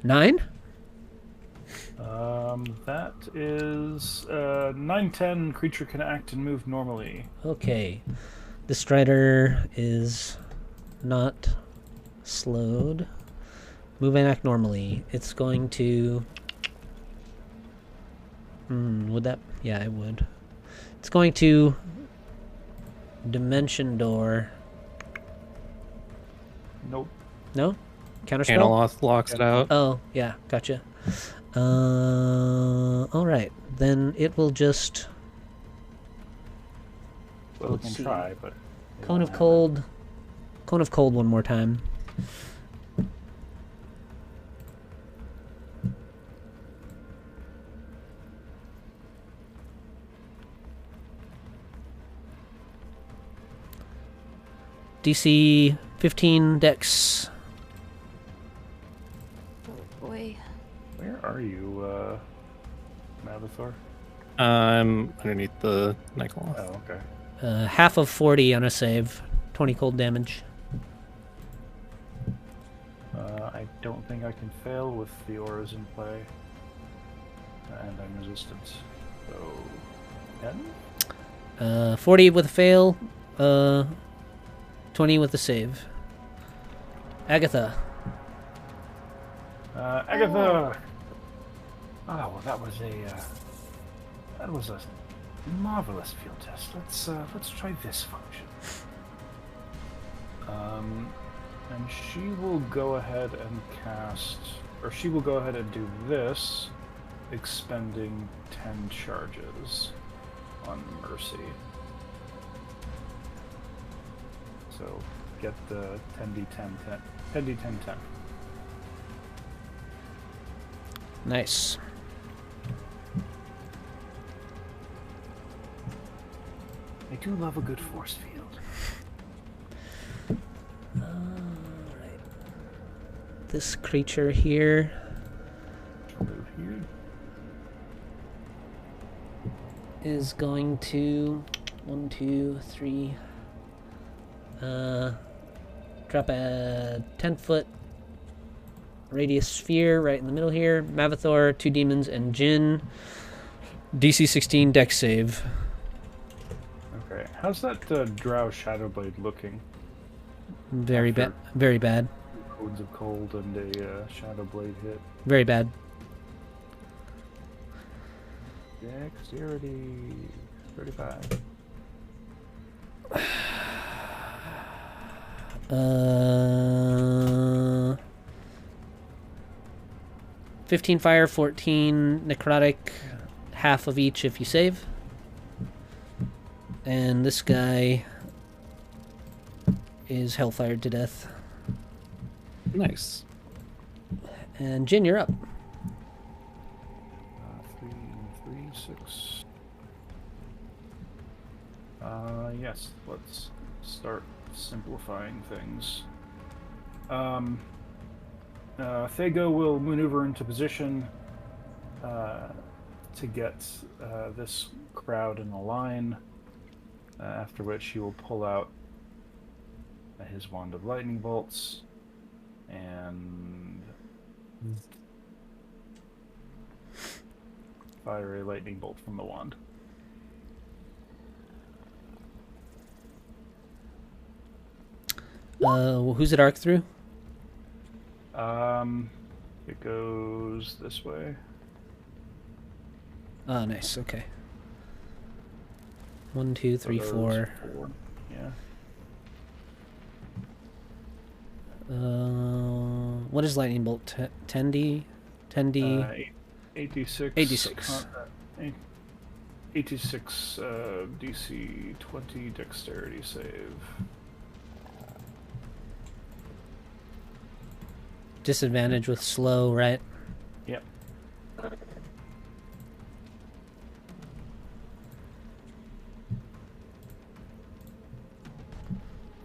9? That is 9/10 creature can act and move normally. Okay. The strider is not slowed. Move and act normally. It's going to... would that... Yeah, it would. It's going to... Dimension Door. Nope. No? Counterspell? Panel locks it out. Oh, yeah, gotcha. Alright. Then it will just... Well, we Let's can see. try, but... Cone of Cold. Cone of Cold one more time. DC 15 Dex. Oh boy. Where are you, Mavathor? I'm underneath the Nighthawk. Oh, okay. Half of 40 on a save. 20 cold damage. I don't think I can fail with the auras in play. And I'm resistant. So, 10? 40 with a fail. 20 with a save. Agatha. Agatha! Oh, well, that was a marvelous field test. Let's try this function. And she will go ahead and cast, or she will go ahead and do this, expending 10 charges on Mercy. So get the 10d10, 10d10, 10. Nice. I do love a good force field. Alright. This creature here. Move here. Is going to 1, 2, 3 drop a 10-foot radius sphere right in the middle here. Mavathor, 2 demons, and Jin. DC 16 Dex save. Okay, how's that Drow Shadowblade looking? Very bad. Very bad. Codes of Cold and a Shadowblade hit. Very bad. Dexterity 35. 15 fire, 14 necrotic, half of each if you save. And this guy is hellfired to death. Nice. And Jin, you're up. 3, 6. Yes, let's start simplifying things. Thago will maneuver into position to get this crowd in a line, after which he will pull out his wand of lightning bolts and fire a lightning bolt from the wand. Who's it arc through? It goes this way. Oh, nice. Okay. 1, 2, 3, So 4. those 4. Yeah. What is lightning bolt? 10d? 10d? 86. 86. 86 DC 20 dexterity save. Disadvantage with slow, right? Yep.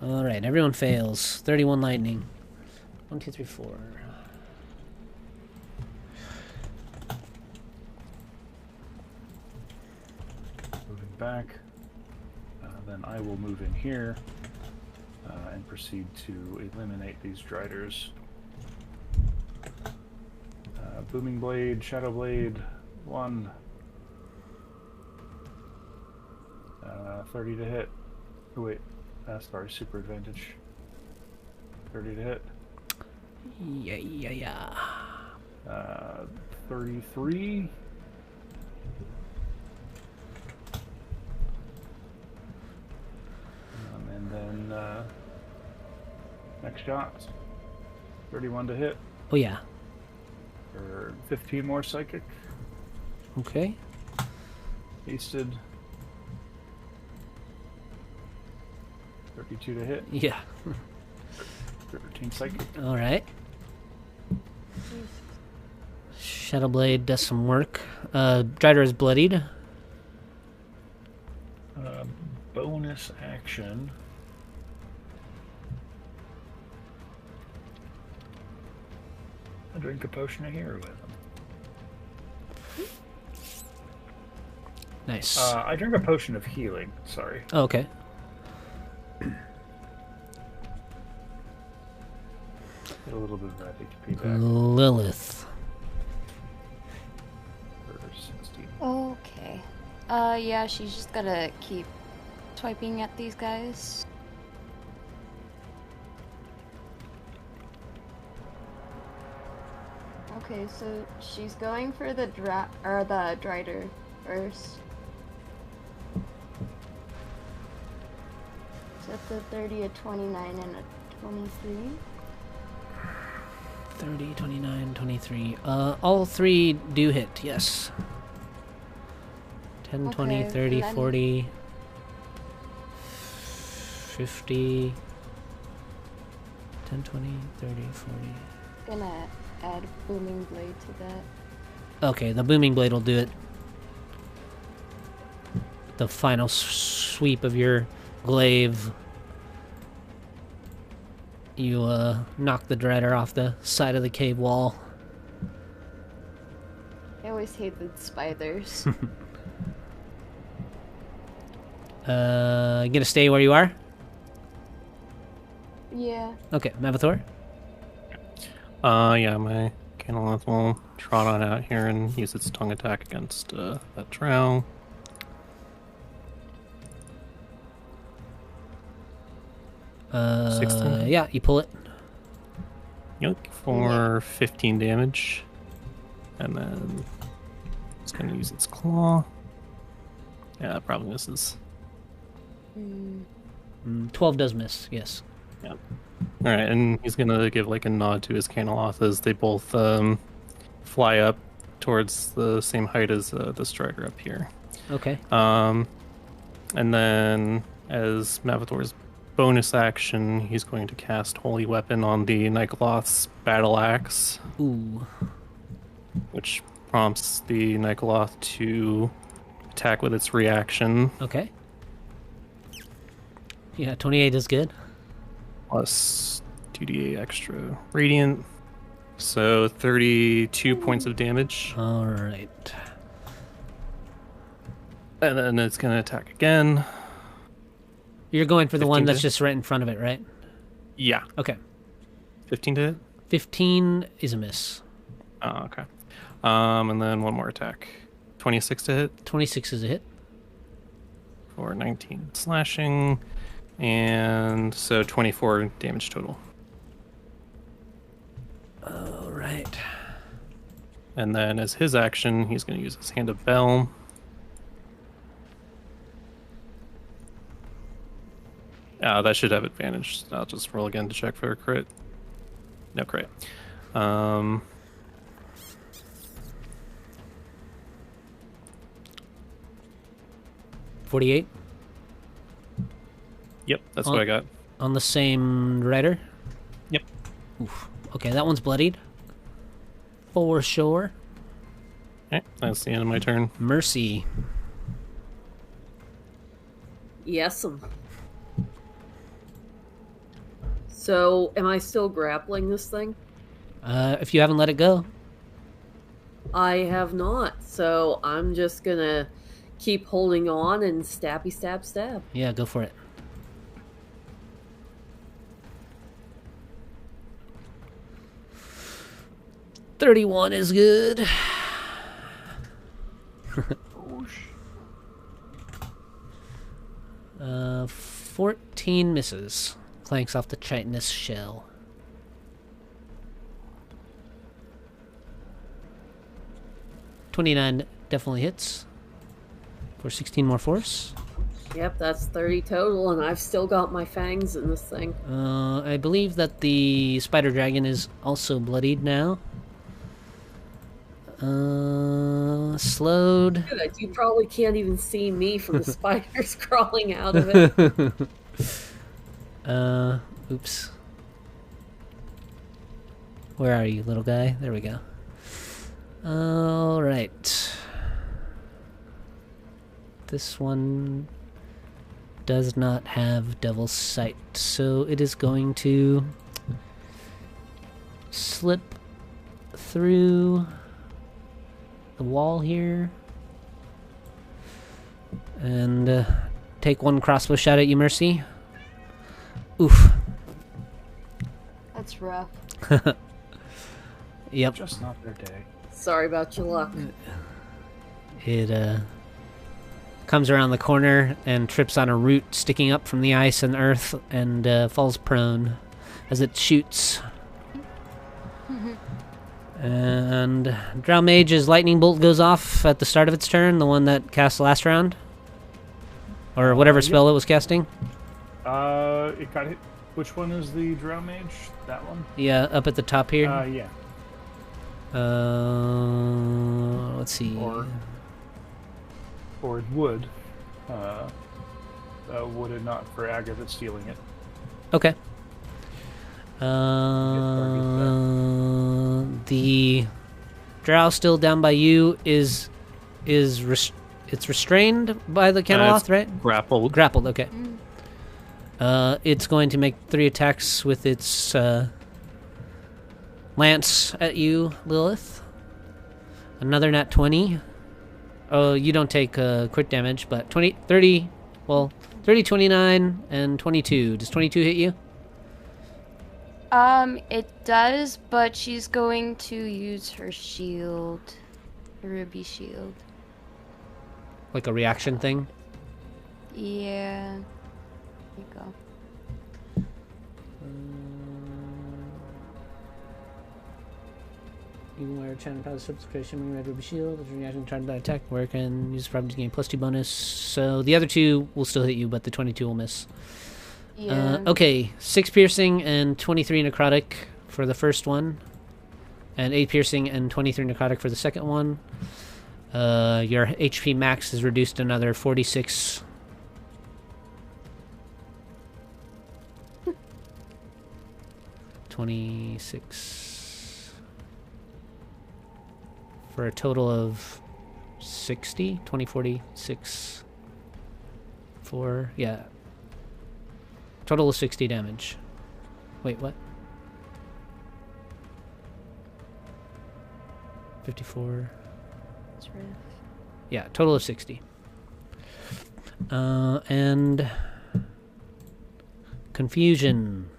Alright, everyone fails. 31 lightning. 1, 2, 3, 4. Moving back. Then I will move in here and proceed to eliminate these Driders. Booming Blade, Shadow Blade, 1. 30 to hit. Oh, wait. Sorry, super advantage. 30 to hit. Yeah. 33. And then next shot. 31 to hit. Oh, yeah. For 15 more psychic. Okay. Hasted. 32 to hit. Yeah. 13 psychic. All right. Shadowblade does some work. Drider is bloodied. Bonus action. I drink a potion of healing with him. Nice. I drink a potion of healing. Sorry. Oh, okay. Get a little bit of that HP back. Lilith. For 16. Okay. Yeah, she's just gonna keep swiping at these guys. Okay, so she's going for the Drider first. So that's a 30, a 29, and a 23. 30, 29, 23. All three do hit, yes. 10, 20, Okay, 30, then- 40, 50. 10, 20, 30, 40. Gonna add Booming Blade to that. Okay, the booming blade will do it. The final sweep of your glaive. You knock the Dreader off the side of the cave wall. I always hated spiders. You gonna stay where you are? Yeah. Okay, Mavathor. Yeah, my Canalith will trot on out here and use its tongue attack against that drow. Uh, 16. yeah, you pull it. Yoke for 15 damage. And then it's going to use its claw. Yeah, that probably misses. 12 does miss, yes. Yep. Alright, and he's going to give like a nod to his Canaloth as they both fly up towards the same height as the striker up here. Okay. And then as Mavathor's bonus action, he's going to cast Holy Weapon on the Nikoloth's Battle Axe, Ooh. which prompts the Nikoloth to attack with its reaction, Okay. Yeah, 28 is good. plus 2d8 extra radiant. So 32 points of damage. Alright. And then it's going to attack again. You're going for the one 15 that's to- just right in front of it, right? Yeah. Okay. 15 to hit? 15 is a miss. Oh, okay. And then one more attack. 26 to hit 26 is a hit. for 19 slashing. And so 24 damage total. Alright. And then as his action, he's going to use his Hand of Bell. That should have advantage. I'll just roll again to check for a crit. No crit. 48 Yep, that's what I got. on the same rider. Yep. Oof. Okay, that one's bloodied. For sure. Okay, that's the end of my turn. Mercy. Yes'm. So, am I still grappling this thing? If you haven't let it go. I have not, so I'm just gonna keep holding on and stabby stab stab. Yeah, go for it. $31 is good. 14 misses. Clanks off the chitinous shell. 29 definitely hits. For 16 more force. Yep, that's 30 total, and I've still got my fangs in this thing. I believe that the spider dragon is also bloodied now. Slowed. Good. You probably can't even see me from the spiders crawling out of it. Oops. Where are you, little guy? There we go. Alright. This one does not have Devil's Sight, so it is going to slip through the wall here and take one crossbow shot at you, Mercy. Oof. That's rough. Yep. Just not their day. Sorry about your luck. It comes around the corner and trips on a root sticking up from the ice and earth and falls prone as it shoots. And Drow Mage's lightning bolt goes off at the start of its turn, the one that cast last round. Or whatever spell it was casting. It got hit. Which one is the Drow Mage? That one? Yeah, up at the top here. Yeah. Let's see. Or it would. Would it not for Agatha stealing it? Okay. The drow still down by you is it's restrained by the Cameloth, right? Grappled. Grappled, okay. It's going to make 3 attacks with its lance at you, Lilith. Another nat 20. Oh, you don't take crit damage, but 30, 29, and 22. Does 22 hit you? It does, but she's going to use her shield. Her ruby shield. Like a reaction thing? Yeah. There you go. Even where China powers subscription, when you red ruby shield, as a reaction to target attack, where it can use property to gain +2 bonus. So the other 2 will still hit you, but the 22 will miss. Yeah. Okay, 6 piercing and 23 necrotic for the first one, and 8 piercing and 23 necrotic for the second one. Your HP max is reduced to another 46. $26 for a total of 60. 20, 46 for total of 60 damage. Wait, what? 54. That's right. Yeah, total of 60. And confusion.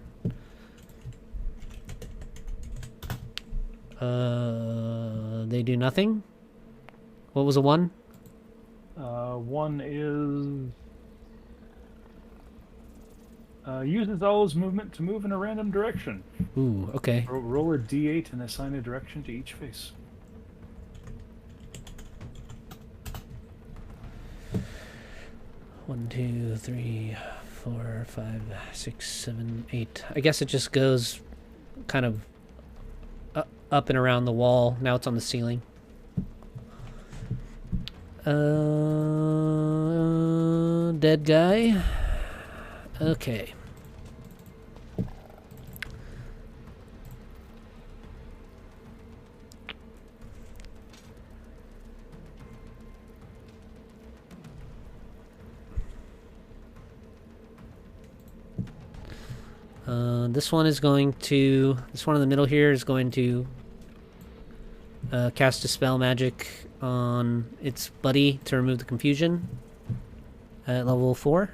They do nothing. What was a 1? 1 is uses all his movement to move in a random direction. Ooh, okay. Roll a d8 and assign a direction to each face. One, 2, 3, 4, 5, 6, 7, 8. I guess it just goes kind of up and around the wall. Now it's on the ceiling. Dead guy. Okay. This one in the middle here is going to cast a spell magic on its buddy to remove the confusion at level 4.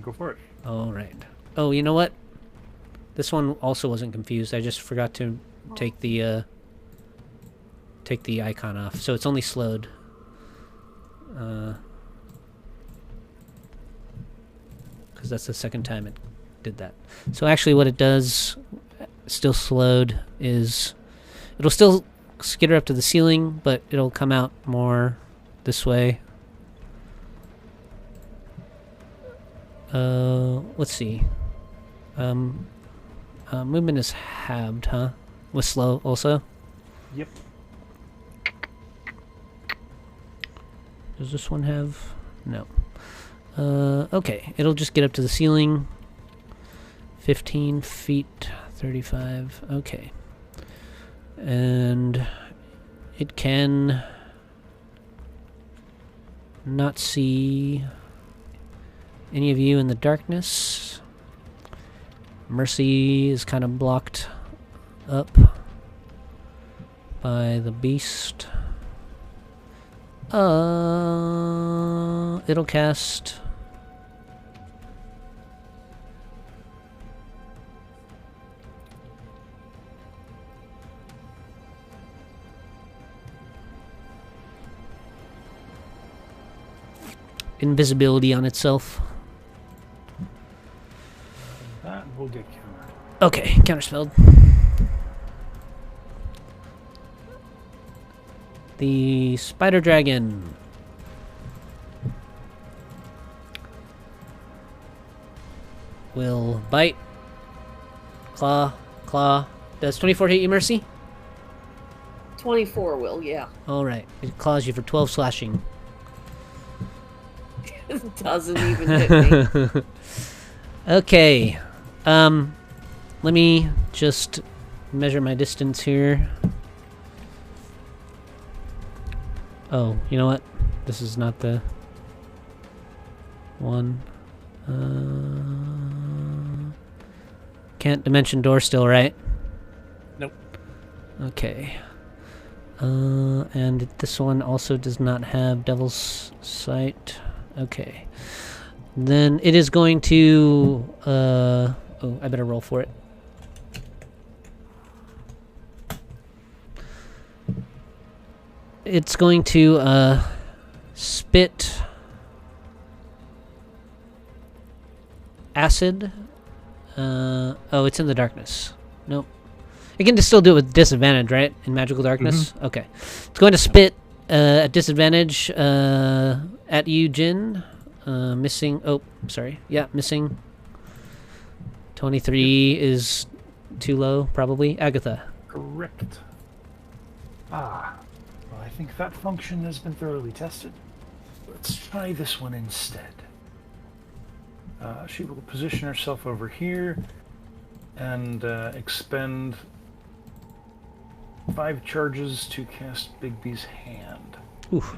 Go for it. Alright. Oh, you know what? This one also wasn't confused. I just forgot to take the icon off, so it's only slowed. Because that's the second time it did that. So actually what it does, still slowed, is it'll still skitter up to the ceiling, but it'll come out more this way. Let's see. Movement is halved, huh? With slow also? Yep. Does this one have... No. Okay. It'll just get up to the ceiling. 15 feet, 35. Okay. And it can not see any of you in the darkness. Mercy is kind of blocked up by the beast. It'll cast invisibility on itself. That will get countered. Okay, counterspelled. The spider dragon will bite. Claw. Does 24 hit you, Mercy? 24 will, yeah. Alright. It claws you for 12 slashing. It doesn't even hit me. Okay. Let me just measure my distance here. Oh, you know what? This is not the one. Can't dimension door still, right? Nope. Okay. And this one also does not have Devil's Sight. Okay. Then it is going to... oh, I better roll for it. It's going to spit acid. Oh, it's in the darkness. Nope. It can still do it with disadvantage, right? In magical darkness? Mm-hmm. Okay. It's going to spit at disadvantage at you, Jin. Missing... Oh, sorry. Yeah, missing. 23 is too low, probably. Agatha. Correct. Well, I think that function has been thoroughly tested. Let's try this one instead. She will position herself over here and expend 5 charges to cast Bigby's hand. Oof.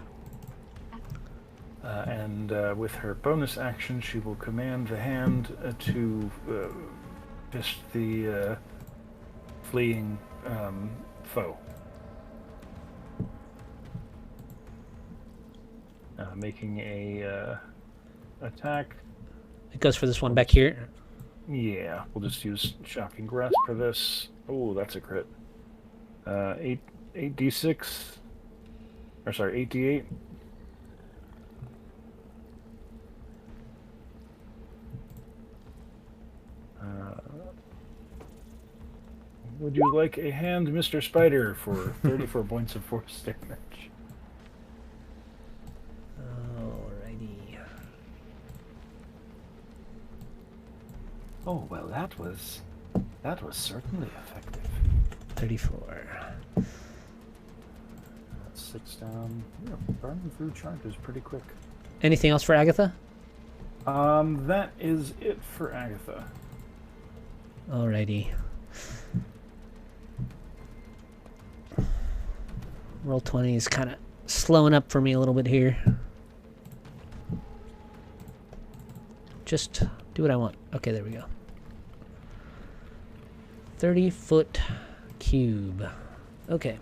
And with her bonus action, she will command the hand to fist the fleeing foe. Making a attack. It goes for this one back here. Yeah, we'll just use Shocking Grasp for this. Oh, that's a crit. 8d6. Or sorry, 8d8. Would you like a hand, Mr. Spider, for 34 points of force damage? Alrighty. Oh, well, that was certainly effective. 34. 6 down. Yeah, burning through charges pretty quick. Anything else for Agatha? That is it for Agatha. Alrighty. Roll 20 is kind of slowing up for me a little bit here. Just do what I want. Okay, there we go. 30-foot cube. Okay.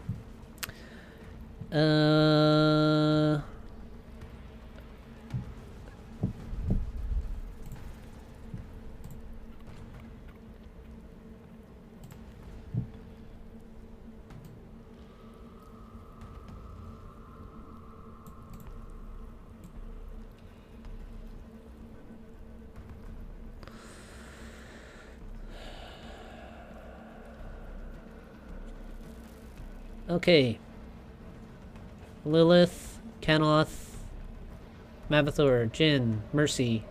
Okay. Lilith, Canoth, Mavathor, Jin, Mercy.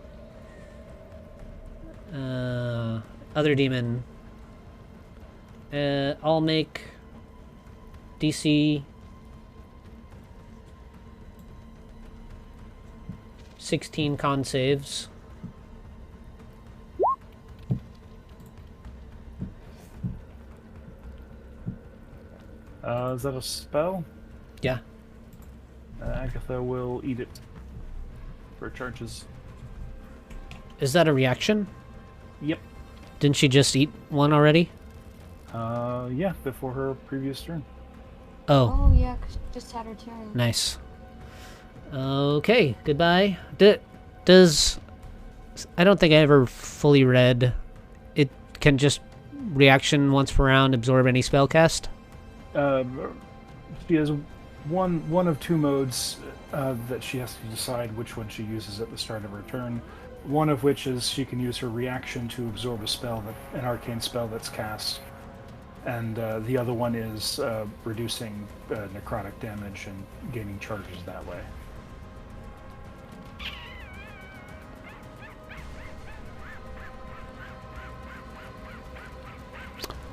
Other demon. I'll make DC 16 con saves. Is that a spell? Yeah. Agatha will eat it for charges. Is that a reaction? Yep. Didn't she just eat one already? Yeah, before her previous turn. Oh, Oh yeah, 'cause she just had her turn. nice. Okay, goodbye. Does... I don't think I ever fully read. It can just reaction once per round absorb any spell cast? She has one of two modes that she has to decide which one she uses at the start of her turn. One of which is she can use her reaction to absorb a spell, an arcane spell that's cast. And the other one is reducing necrotic damage and gaining charges that way.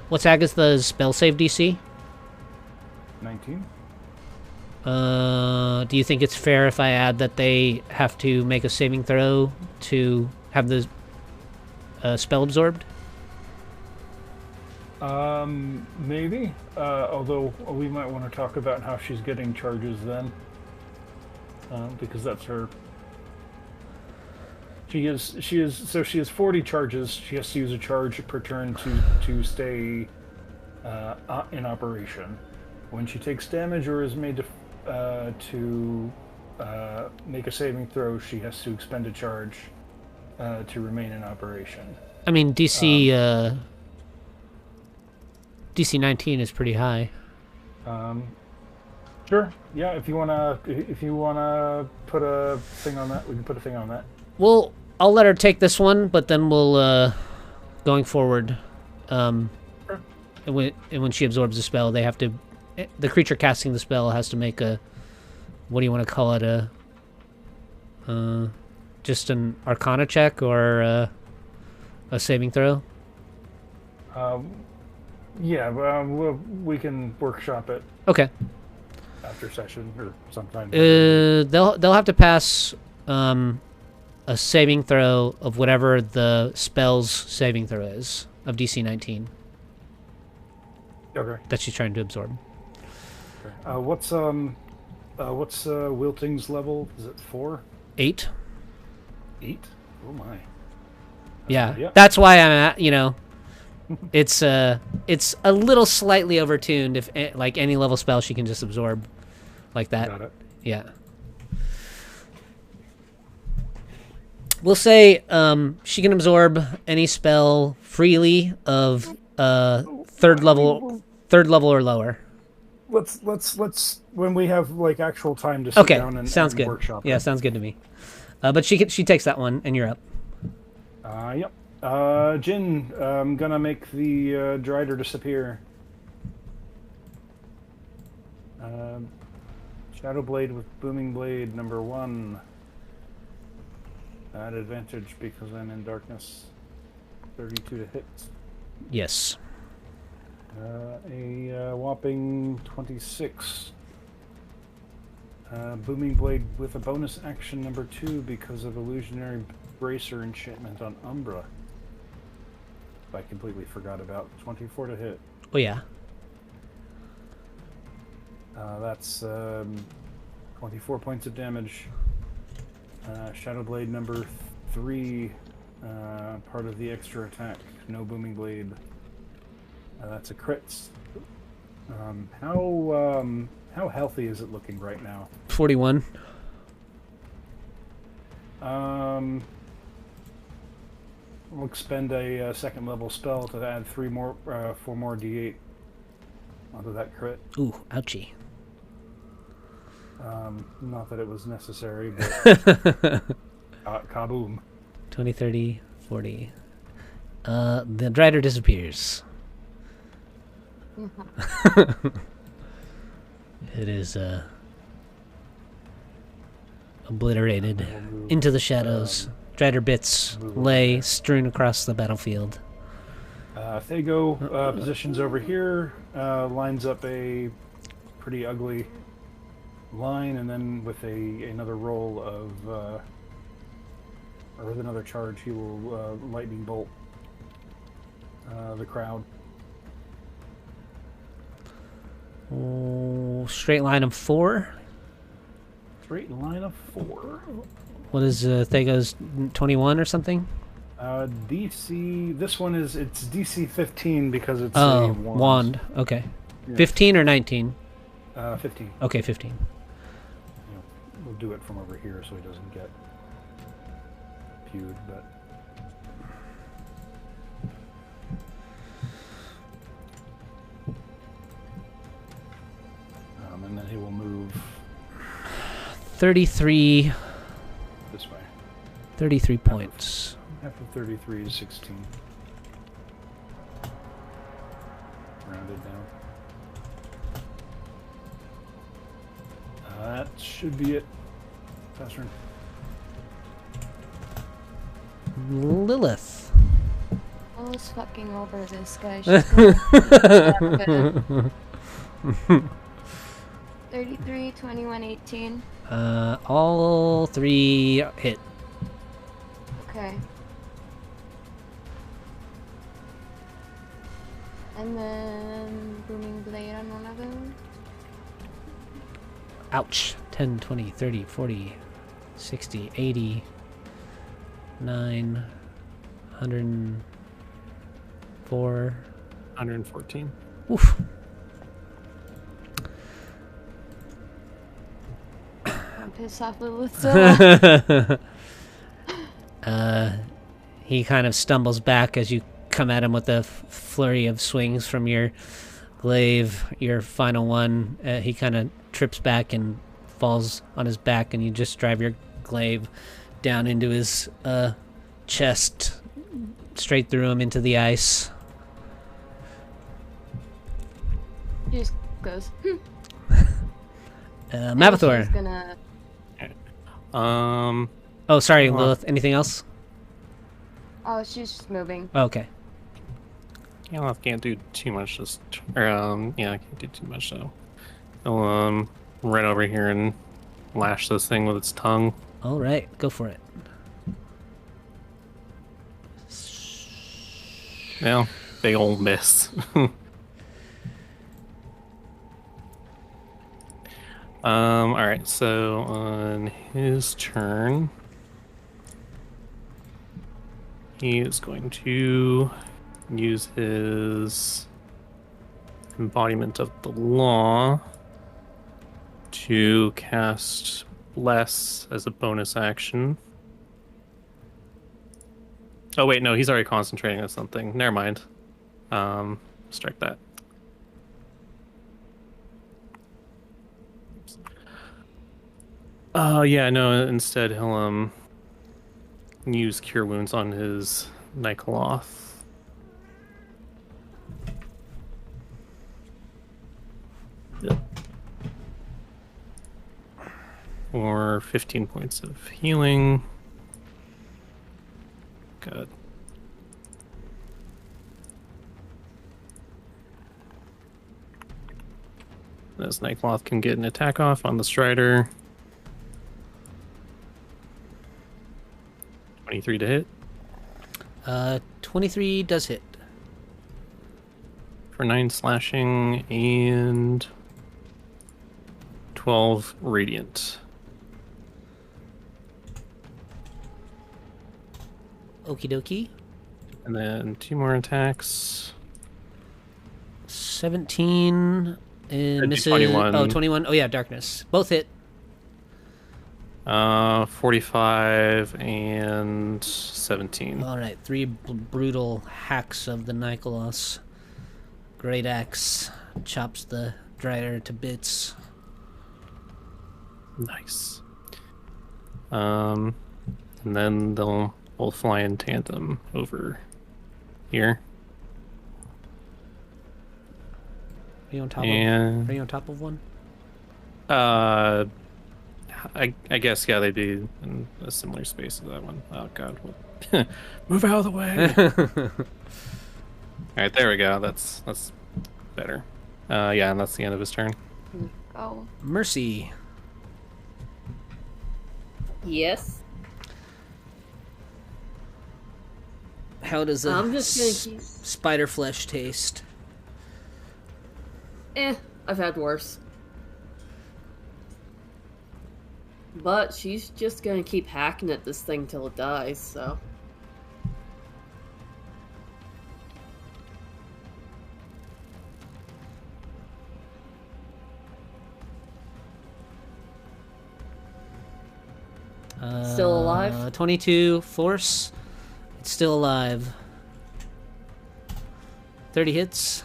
What's Agatha's spell save DC? 19. Do you think it's fair if I add that they have to make a saving throw to have the spell absorbed? Maybe. Although we might want to talk about how she's getting charges then, because that's her. She has 40 charges. She has to use a charge per turn to stay in operation. When she takes damage or is made to make a saving throw, she has to expend a charge to remain in operation. I mean, DC 19 is pretty high. Sure. Yeah. If you wanna put a thing on that, we can put a thing on that. Well, I'll let her take this one, but then we'll going forward. Sure. And when she absorbs the spell, they have to. The creature casting the spell has to make a. What do you want to call it? Just an Arcana check or a saving throw. Yeah, we can workshop it Okay. after session or sometime. They'll have to pass a saving throw of whatever the spell's saving throw is of DC 19 Okay. that she's trying to absorb. What's Wilting's level? Is it 4? 8. 8? Oh my. Yeah. Yep. That's why I'm at. It's a little slightly overtuned. If like any level spell, she can just absorb like that. Got it. Yeah. We'll say she can absorb any spell freely of third level or lower. Let's when we have like actual time to sit Okay, down and sounds and good. workshop Yeah, it. sounds good to me. But she takes that one, and you're up. Yep. Jin, I'm gonna make the Drider disappear. Shadow Blade with Booming Blade, number 1. At advantage because I'm in darkness. 32 to hit. Yes. A whopping 26. Booming Blade with a bonus action number 2 because of Illusionary Bracer enchantment on Umbra. I completely forgot about. 24 to hit. Oh yeah. That's 24 points of damage. Shadow Blade number 3, part of the extra attack. No Booming Blade. That's a crit. How healthy is it looking right now? 41. We'll expend a second level spell to add 4 more D8 onto that crit. Ooh, ouchie. Not that it was necessary, but kaboom. 20, 30, 40. The Drider disappears. It is obliterated into the shadows. Drider bits lay strewn across the battlefield. Thago positions over here, lines up a pretty ugly line, and then with another roll of, or with another charge, he will lightning bolt the crowd. Oh, straight line of 4. Straight line of 4. What is Thago's 21 or something? DC. This one it's DC 15 because it's Oh, a wand. Okay. Yeah. 15 or 19? 15. Okay, 15. You know, we'll do it from over here so he doesn't get pewed, but. And then he will move 33. this way. 33 points. Half of 33 is 16. Rounded down. That should be it. Pass turn. Lilith. I was fucking over this guy. 33, 21, 18. All 3 hit. Okay. And then Booming Blade on one of them. Ouch. 10, 20, 30, 40, 60, 80, 9, 104. 114. Oof. I'm pissed off Lilith. He kind of stumbles back as you come at him with a flurry of swings from your glaive, your final one. He kind of trips back and falls on his back, and you just drive your glaive down into his chest, straight through him into the ice. He just goes. Mavathor. She's gonna... Oh, sorry, Lilith. Anything else? Oh, she's just moving. Oh, okay. Yeah, I can't do too much. Just, I can't do too much though. I'll run over here and lash this thing with its tongue. All right, go for it. Yeah, big old miss. Alright, so on his turn, he is going to use his embodiment of the law to cast Bless as a bonus action. Oh wait, no, he's already concentrating on something. Never mind. Strike that. Yeah, no, instead he'll use Cure Wounds on his Nikoloth. Yep. For 15 points of healing. Good. This Nikoloth can get an attack off on the Strider. 23 to hit. 23 does hit. For 9 slashing and 12 radiant. Okie dokie. And then 2 more attacks. 17 and misses. 21. Oh, 21. Oh, yeah, darkness. Both hit. 45 and 17. All right, 3 brutal hacks of the Nikoloth. Great axe chops the Drider to bits. Nice. And then they'll both fly in tandem over here. Are you on top And of? Are you on top of one? I guess, yeah, they'd be in a similar space to that one. Oh, God. Move out of the way! Alright, there we go. That's better. Yeah, and that's the end of his turn. Oh. Mercy. Yes. How does a I'm just gonna keep... spider flesh taste? I've had worse. But she's just gonna keep hacking at this thing till it dies, so... Still alive? 22 force. It's still alive. 30 hits.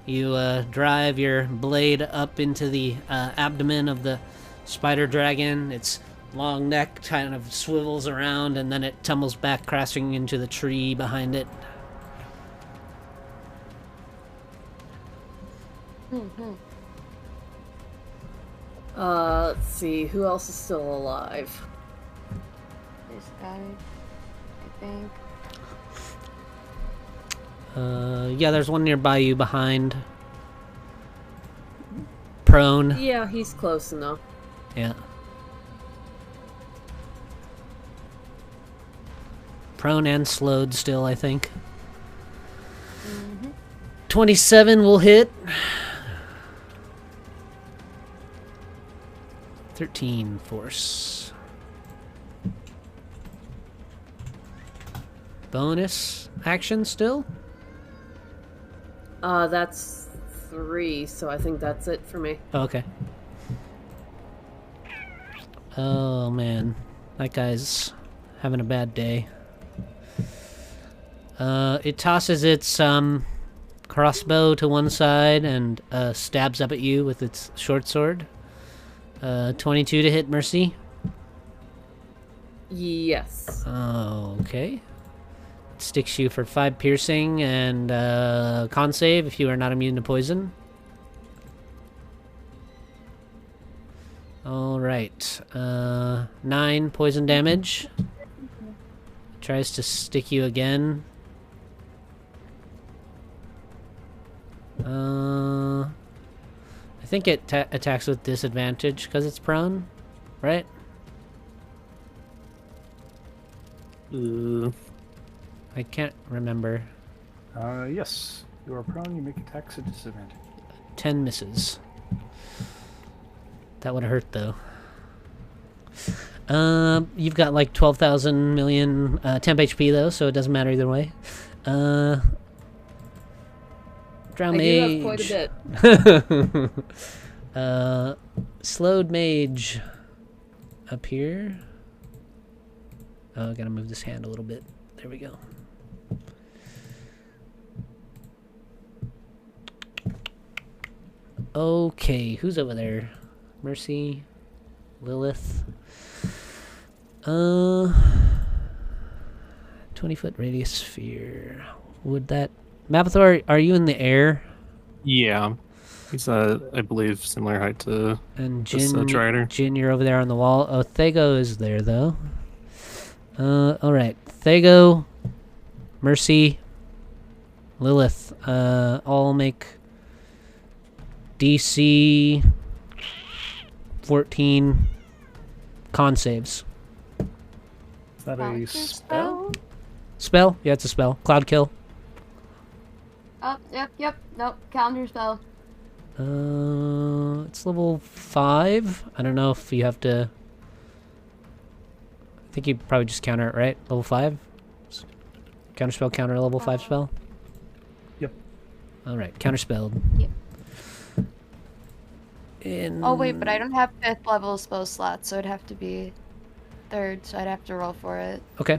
You drive your blade up into the abdomen of the spider dragon. Its long neck kind of swivels around, and then it tumbles back, crashing into the tree behind it. Let's see, who else is still alive? This guy, I think. Yeah, there's one nearby you behind. Prone. Yeah, he's close enough. Yeah. Prone and slowed still, I think. 27 will hit. 13 force. Bonus action still? That's 3, so I think that's it for me. Oh, okay. Oh man, that guy's having a bad day. It tosses its crossbow to one side and stabs up at you with its short sword. 22 to hit, Mercy. Yes. Okay. It sticks you for 5 piercing and con save if you are not immune to poison. Alright. 9 poison damage. Tries to stick you again. I think it attacks with disadvantage because it's prone, right? I can't remember. Yes. You are prone, you make attacks at disadvantage. 10 misses. That would have hurt, though. You've got like 12,000 million temp HP, though, so it doesn't matter either way. Drow I Mage. do have quite a bit. Slowed Mage up here. Oh, I gotta move this hand a little bit. There we go. Okay, who's over there? Mercy, Lilith. 20-foot radius sphere. Would that... Mapathor, are you in the air? Yeah. He's, I believe, similar height to and this Jin, Drider. Jin, you're over there on the wall. Oh, Thago is there, though. Alright. Thago, Mercy, Lilith, all make DC 14 con saves. Is that a spell? Spell? Yeah, it's a spell. Cloud kill. Oh, yep. Nope, counter spell. It's level 5. I don't know if you have to... I think you probably just counter it, right? Level 5? Counter spell, counter level 5 spell? Yep. Alright, counter spelled. Yep. Oh, wait, but I don't have 5th level spell slots, so it'd have to be 3rd, so I'd have to roll for it. Okay.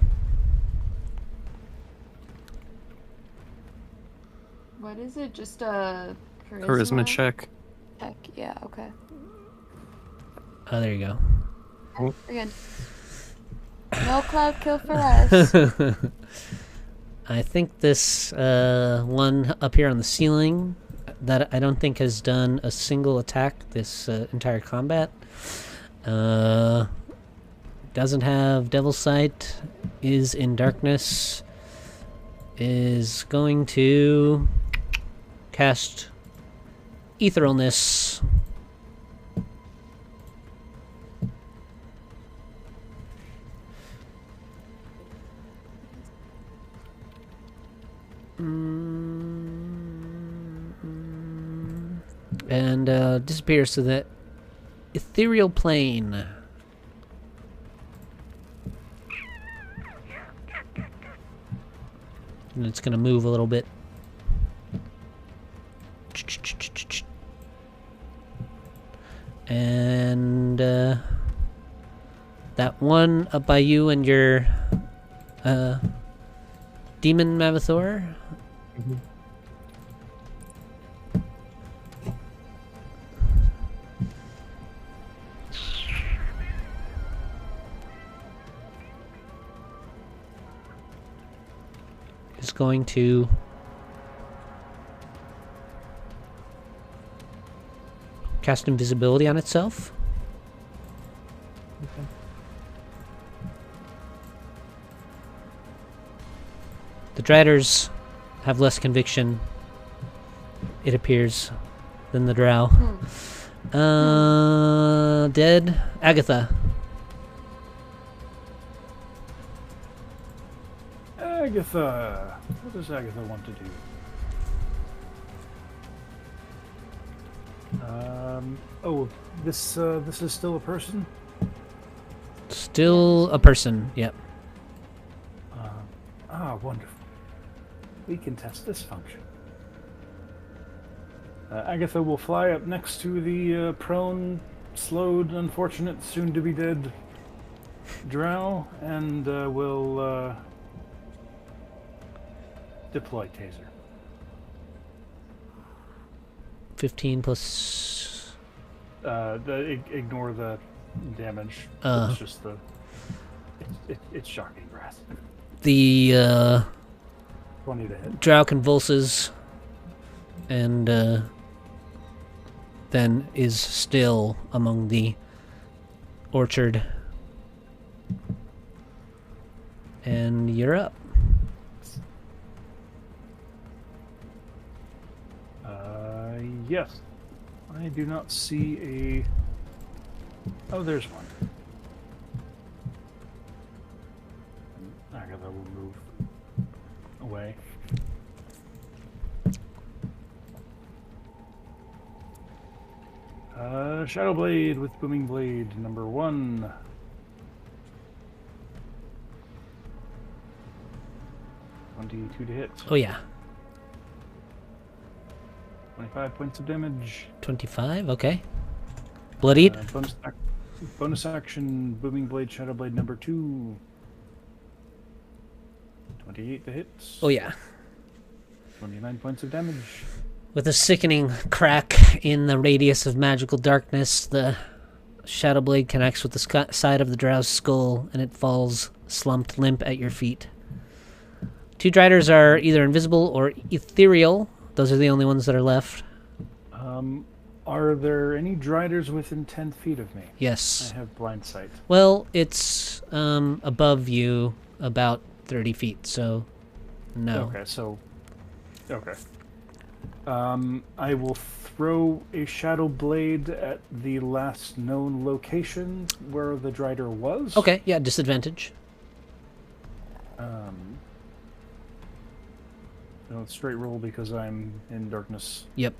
What is it? Just a Charisma check. Heck, yeah, okay. Oh, there you go. Oh. We're good. No cloud kill for us. I think this one up here on the ceiling that I don't think has done a single attack this entire combat. Doesn't have Devil Sight, is in darkness, is going to cast Etherealness. And disappears to the ethereal plane. And it's going to move a little bit. And that one up by you and your demon Mavathor. Is going to cast invisibility on itself. Okay. The Driders have less conviction, it appears, than the Drow. Dead. Agatha. Agatha. What does Agatha want to do? Oh, this is still a person? Still a person, yep. Wonderful. We can test this function. Agatha will fly up next to the prone, slowed, unfortunate, soon-to-be-dead drow, and will deploy taser. 15 plus... ignore the damage. It's just the... It's shocking breath. The 20 to hit. drow convulses and then is still among the orchard. And you're up. Yes. I do not see a... Oh, there's one. Agatha will move away. Shadow Blade with Booming Blade, number 1. $22 to hit. Oh yeah. 25 points of damage. 25, okay. Bloodied? Bonus action, Booming Blade, Shadow Blade number 2. 28 to hit. Oh yeah. 29 points of damage. With a sickening crack in the radius of magical darkness, the Shadow Blade connects with the side of the drow's skull, and it falls slumped limp at your feet. 2 Driders are either invisible or ethereal. Those are the only ones that are left. Are there any Driders within 10 feet of me? Yes. I have blind sight. Well, it's above you about 30 feet, so no. Okay, so... Okay. I will throw a Shadow Blade at the last known location where the Drider was. Okay, yeah, disadvantage. No, it's straight roll because I'm in darkness. Yep.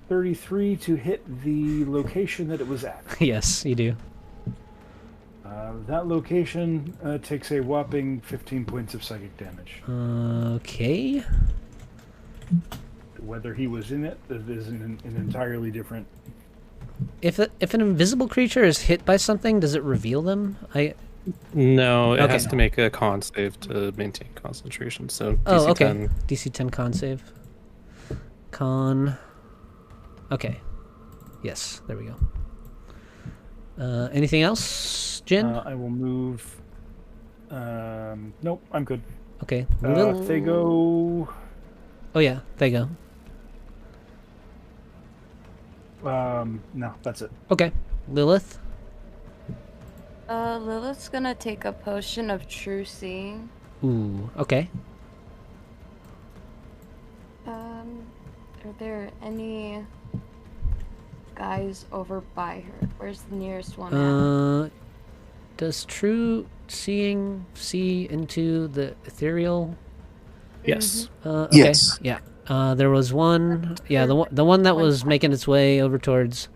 33 to hit the location that it was at. Yes, you do. That location takes a whopping 15 points of psychic damage. Okay. Whether he was in it is an entirely different... If an invisible creature is hit by something, does it reveal them? No, it Okay. has to make a con save to maintain concentration. So DC Oh, okay. 10. DC 10 con save. Con. Okay. Yes, there we go. Anything else, Jin? I will move... Nope, I'm good. Okay. They go... Oh yeah, there you No, that's it. go. Okay, Lilith. Lilith's gonna take a potion of true seeing. Ooh, okay. Are there any guys over by her? Where's the nearest one at? Does true seeing see into the ethereal? Yes. Okay. Yes. Yeah. There was one. Yeah, the one that was making its way over towards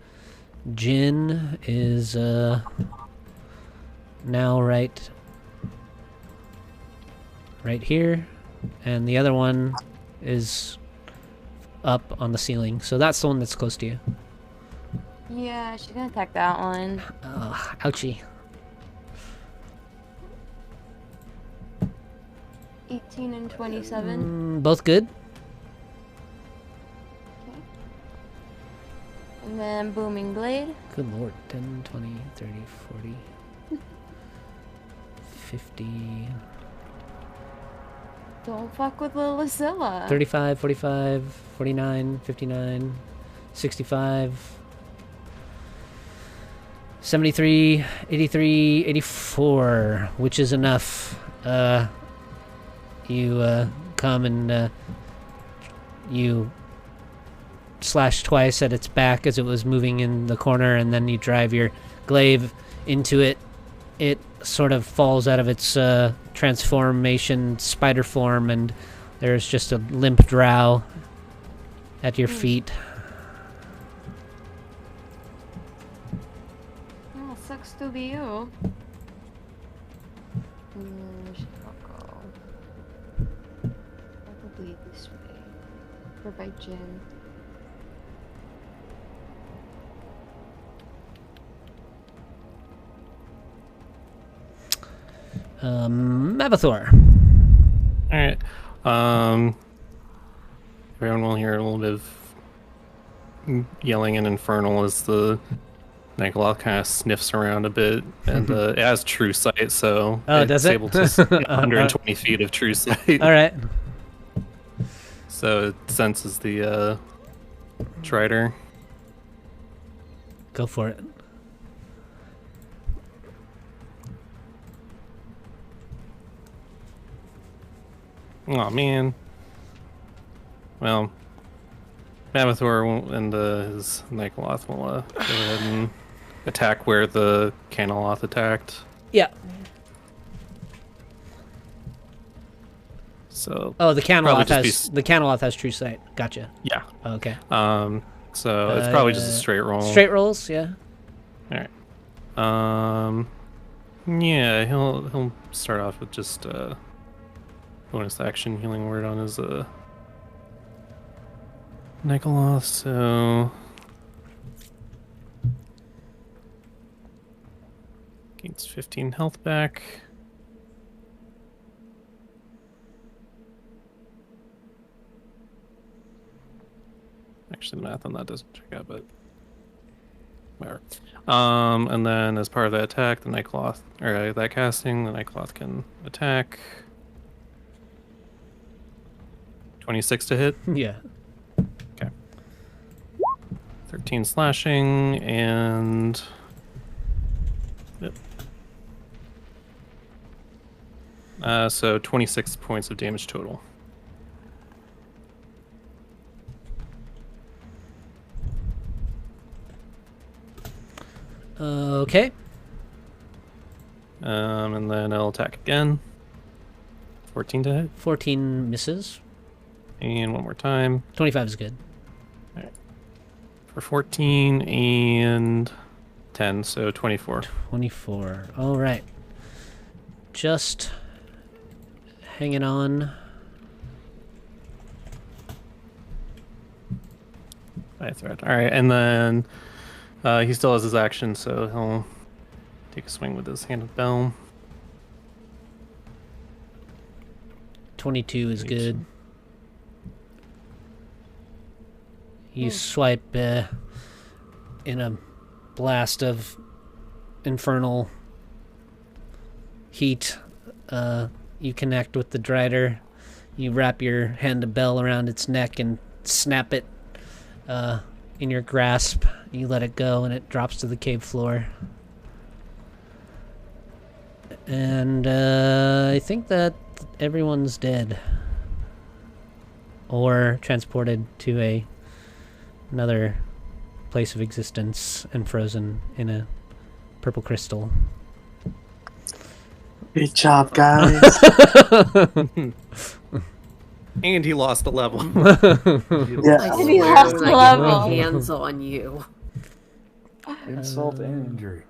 Jin is now right here, and the other one is up on the ceiling. So that's the one that's close to you. Yeah, she's gonna attack that one. Ouchie. 18 and 27. Both good. Okay. And then booming blade. Good lord. 10, 20, 30, 40, 50, Don't fuck with Lilithzilla. 35, 45, 49, 59, 65, 73, 83, 84, which is enough. You come and you slash twice at its back as it was moving in the corner, and then you drive your glaive into it. It sort of falls out of its transformation spider form, and there's just a limp drow at your feet. Oh, sucks to be you. Where should I go? Probably this way. Or by Jin. Mavathor. All right. Everyone will hear a little bit of yelling and infernal as the Nikoloth kind of sniffs around a bit, and it has true sight, so does it? able to see 120 feet of true sight. All right. So it senses the Strider. Go for it. Oh man. Well, Mavathor and his Nikoloth will go ahead and attack where the Canoloth attacked. Yeah. So the Canoloth just has the Canoloth has true sight. Gotcha. yeah. Okay. So it's probably just a straight roll. Straight rolls, yeah. All right. Yeah, he'll start off with just bonus action healing word on his Nikoloth, so gains 15 health back. Actually, the math on that doesn't check out, but whatever. And then as part of that attack, the Nikoloth, or that casting, the Nikoloth can attack. 26 to hit. Yeah. Okay. 13 slashing and yep. So 26 points of damage total. Okay. And then I'll attack again. 14 to hit. 14 misses. And one more time. 25 is good. For 14 and 10, so 24. 24. All right. Just hanging on. All right, and then he still has his action, so he'll take a swing with his hand of bell. 22 is good. You swipe in a blast of infernal heat. You connect with the Drider. You wrap your hand bell around its neck and snap it in your grasp. You let it go, and it drops to the cave floor. And I think that everyone's dead. Or transported to another place of existence and frozen in a purple crystal. Good job, guys. And he lost a level. Yeah. I He swear lost when the I get level. my hands on you. Insult and injury.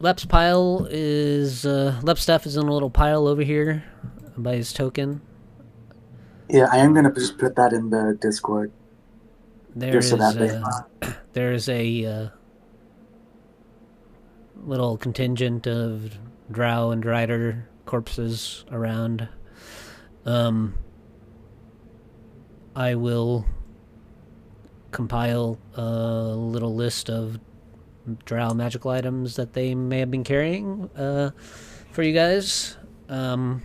Lep's pile is Lep's stuff is in a little pile over here by his token. Yeah, I am gonna just put that in the Discord. There's so that there's a little contingent of drow and rider corpses around. I will compile a little list of drow magical items that they may have been carrying for you guys. Let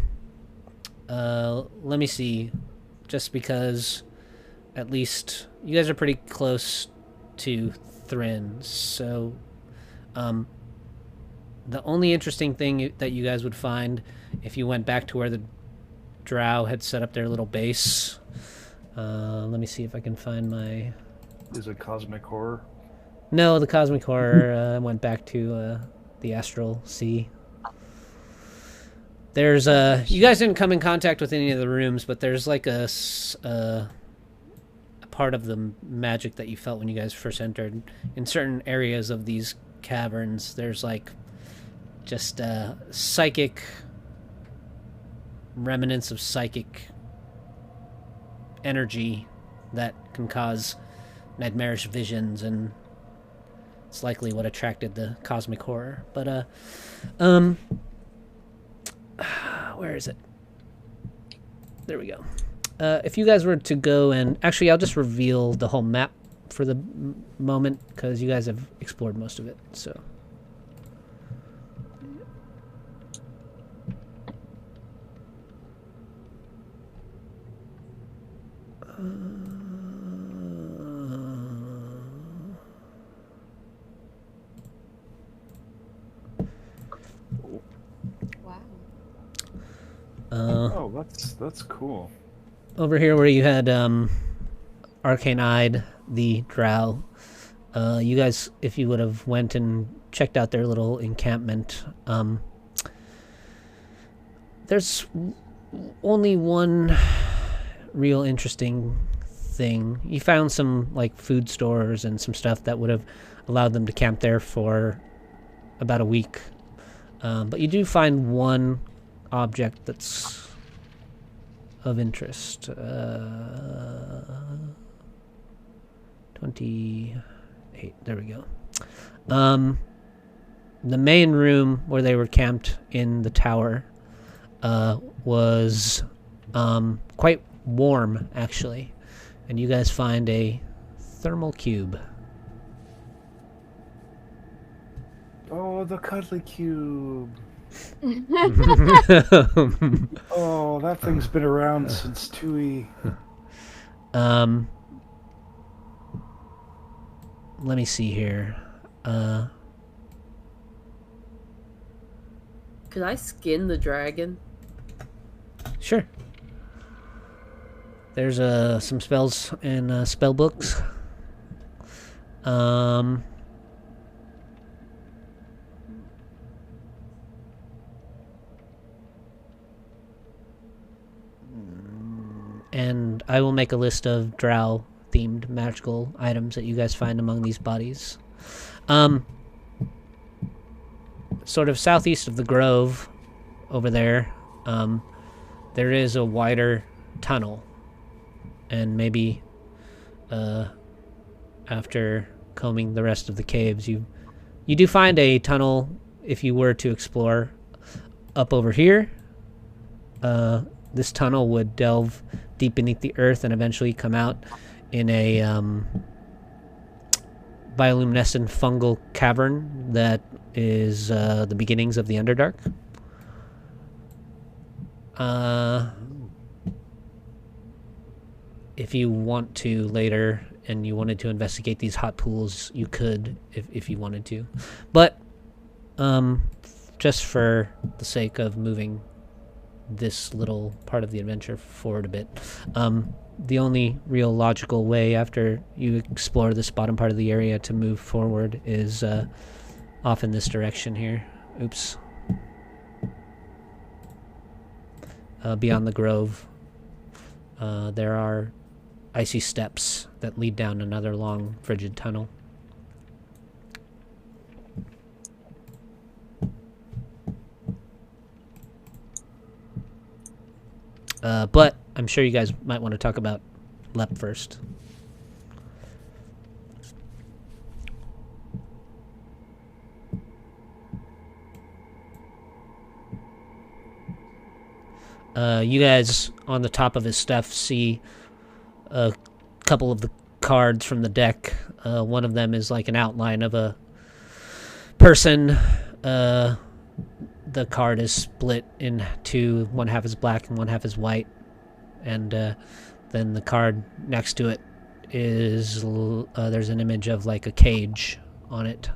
me see, just because at least you guys are pretty close to Thrin, so the only interesting thing that you guys would find if you went back to where the drow had set up their little base, let me see if I can find my... Is it cosmic horror? No, the cosmic horror went back to the astral sea. There's you guys didn't come in contact with any of the rooms, but there's like a part of the magic that you felt when you guys first entered. In certain areas of these caverns, there's like just psychic remnants of psychic energy that can cause nightmarish visions, and it's likely what attracted the cosmic horror. But where is it? There we go. If you guys were to go and... Actually, I'll just reveal the whole map for the moment, because you guys have explored most of it, so... Oh, that's cool. Over here where you had Arcane-eyed the drow, you guys, if you would have went and checked out their little encampment, there's only one real interesting thing. You found some like food stores and some stuff that would have allowed them to camp there for about a week, but you do find one object that's of interest. 28, there we go. The main room where they were camped in the tower was quite warm, actually, and you guys find a thermal cube. Oh, the cuddly cube. Oh, that thing's been around since 2E. Let me see here. Could I skin the dragon? Sure. There's some spells in spell books. And I will make a list of drow-themed magical items that you guys find among these bodies. Sort of southeast of the grove, over there, there is a wider tunnel. And maybe after combing the rest of the caves, you do find a tunnel if you were to explore up over here. This tunnel would delve deep beneath the earth and eventually come out in a bioluminescent fungal cavern that is the beginnings of the Underdark. If you want to later and you wanted to investigate these hot pools, you could if you wanted to. But just for the sake of moving this little part of the adventure forward a bit, the only real logical way after you explore this bottom part of the area to move forward is off in this direction here. Oops. Beyond the grove, there are icy steps that lead down another long, frigid tunnel. But I'm sure you guys might want to talk about Lep first. You guys on the top of his stuff see a couple of the cards from the deck. One of them is like an outline of a person. The card is split into one half is black and one half is white, and then the card next to it is there's an image of like a cage on it,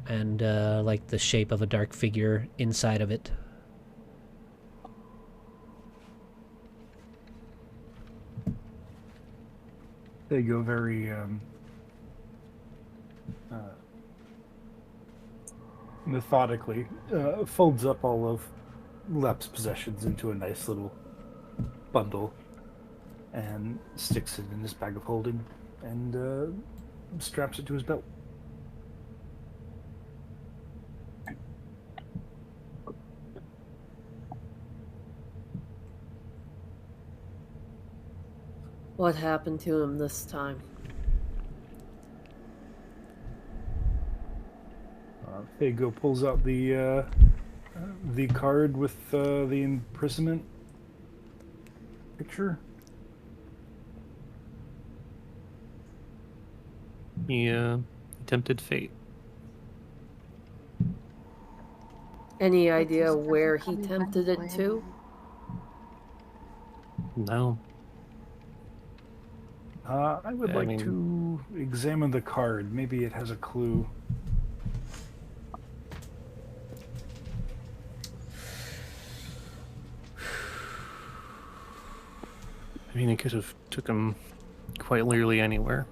and like the shape of a dark figure inside of it. They go very methodically, folds up all of Lep's possessions into a nice little bundle and sticks it in his bag of holding and straps it to his belt. What happened to him this time? Fago pulls out the card with the imprisonment picture. He tempted fate. Any idea where he tempted it to? No. I would like to examine the card. Maybe it has a clue. I mean, it could have took him quite literally anywhere.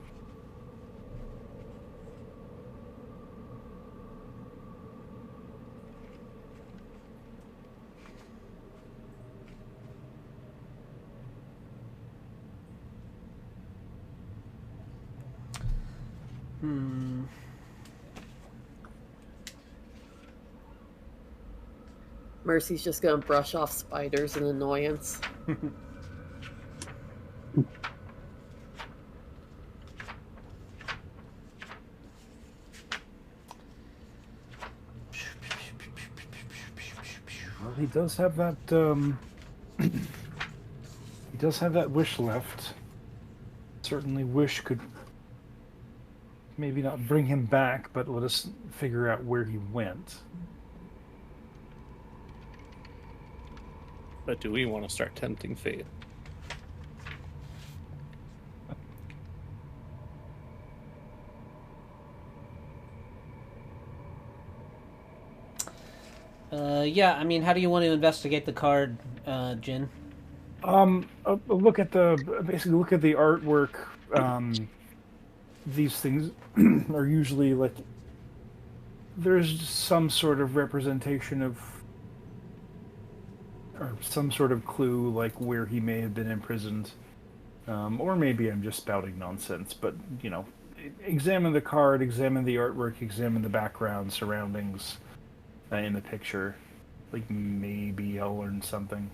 Mercy's just gonna brush off spiders in annoyance. Well, he does have that. He does have that wish left. Certainly, wish could maybe not bring him back, but let us figure out where he went. But do we want to start tempting fate? Yeah, I mean, how do you want to investigate the card, Jin? Look at the artwork. These things are usually like there's some sort of representation of or some sort of clue like where he may have been imprisoned, or maybe I'm just spouting nonsense, but you know, examine the card, examine the artwork, examine the background surroundings in the picture. Like maybe I'll learn something.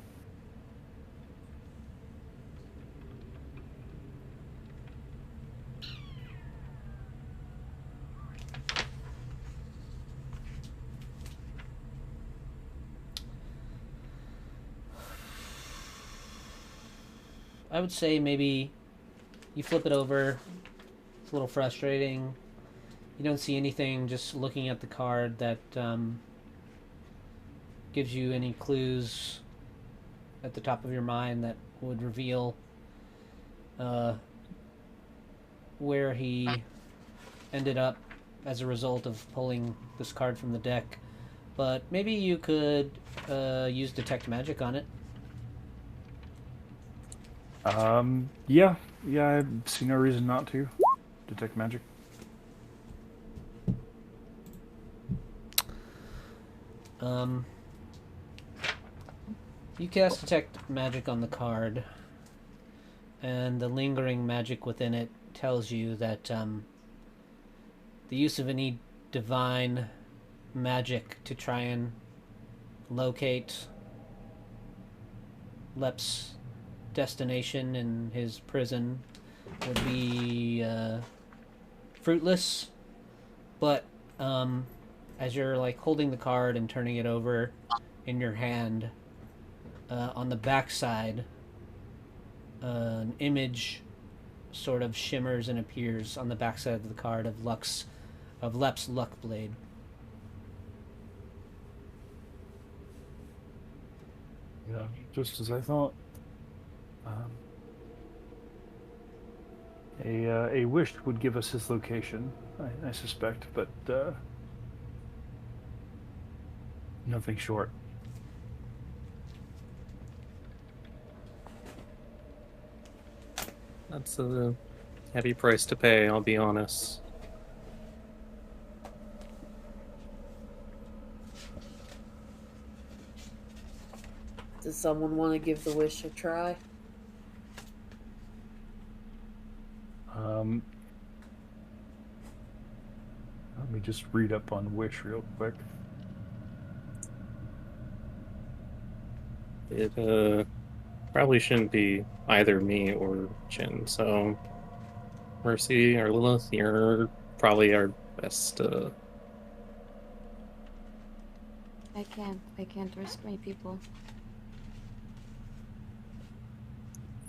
I would say maybe you flip it over. It's a little frustrating. You don't see anything just looking at the card that gives you any clues at the top of your mind that would reveal where he ended up as a result of pulling this card from the deck. But maybe you could use Detect Magic on it. Yeah, I see no reason not to. Detect magic. You cast Detect Magic on the card, and the lingering magic within it tells you that the use of any divine magic to try and locate Lep's destination in his prison would be fruitless. But as you're like holding the card and turning it over in your hand, on the backside, an image sort of shimmers and appears on the backside of the card of Lep's luck blade. Yeah, just as I thought. A wish would give us his location, I suspect, but nothing short. That's a heavy price to pay, I'll be honest. Does someone want to give the wish a try? Let me just read up on wish real quick. It probably shouldn't be either me or Jin, so Mercy or Lilith, you're probably our best. I can't risk my people.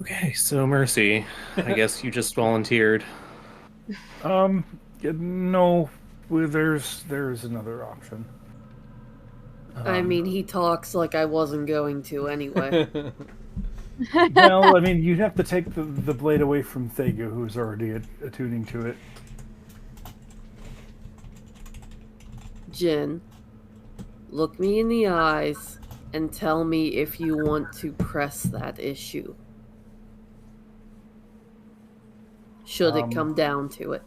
Okay, so Mercy, I guess you just volunteered. No, well, there's another option. I mean, he talks like I wasn't going to anyway. Well, I mean, you'd have to take the blade away from Thega, who's already attuning to it. Jin, look me in the eyes and tell me if you want to press that issue. Should it come down to it.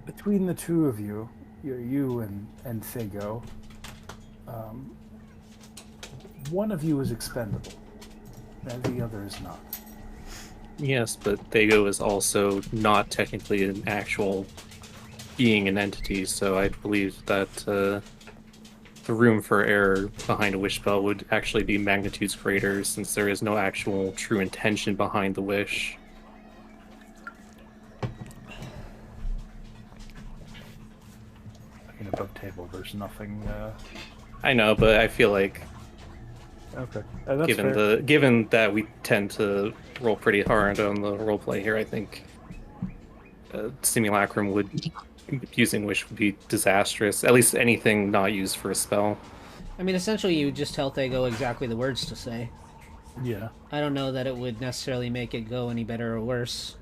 Between the two of you, you and Thego, one of you is expendable, and the other is not. Yes, but Thego is also not technically an actual being, an entity, so I believe that the room for error behind a wish spell would actually be magnitudes greater, since there is no actual true intention behind the wish. Looking above table, there's nothing. I know, but I feel like Okay, that's fair. given that we tend to roll pretty hard on the roleplay here, I think Simulacrum using wish would be disastrous. At least anything not used for a spell. I mean, essentially, you just tell Thego exactly the words to say. Yeah. I don't know that it would necessarily make it go any better or worse.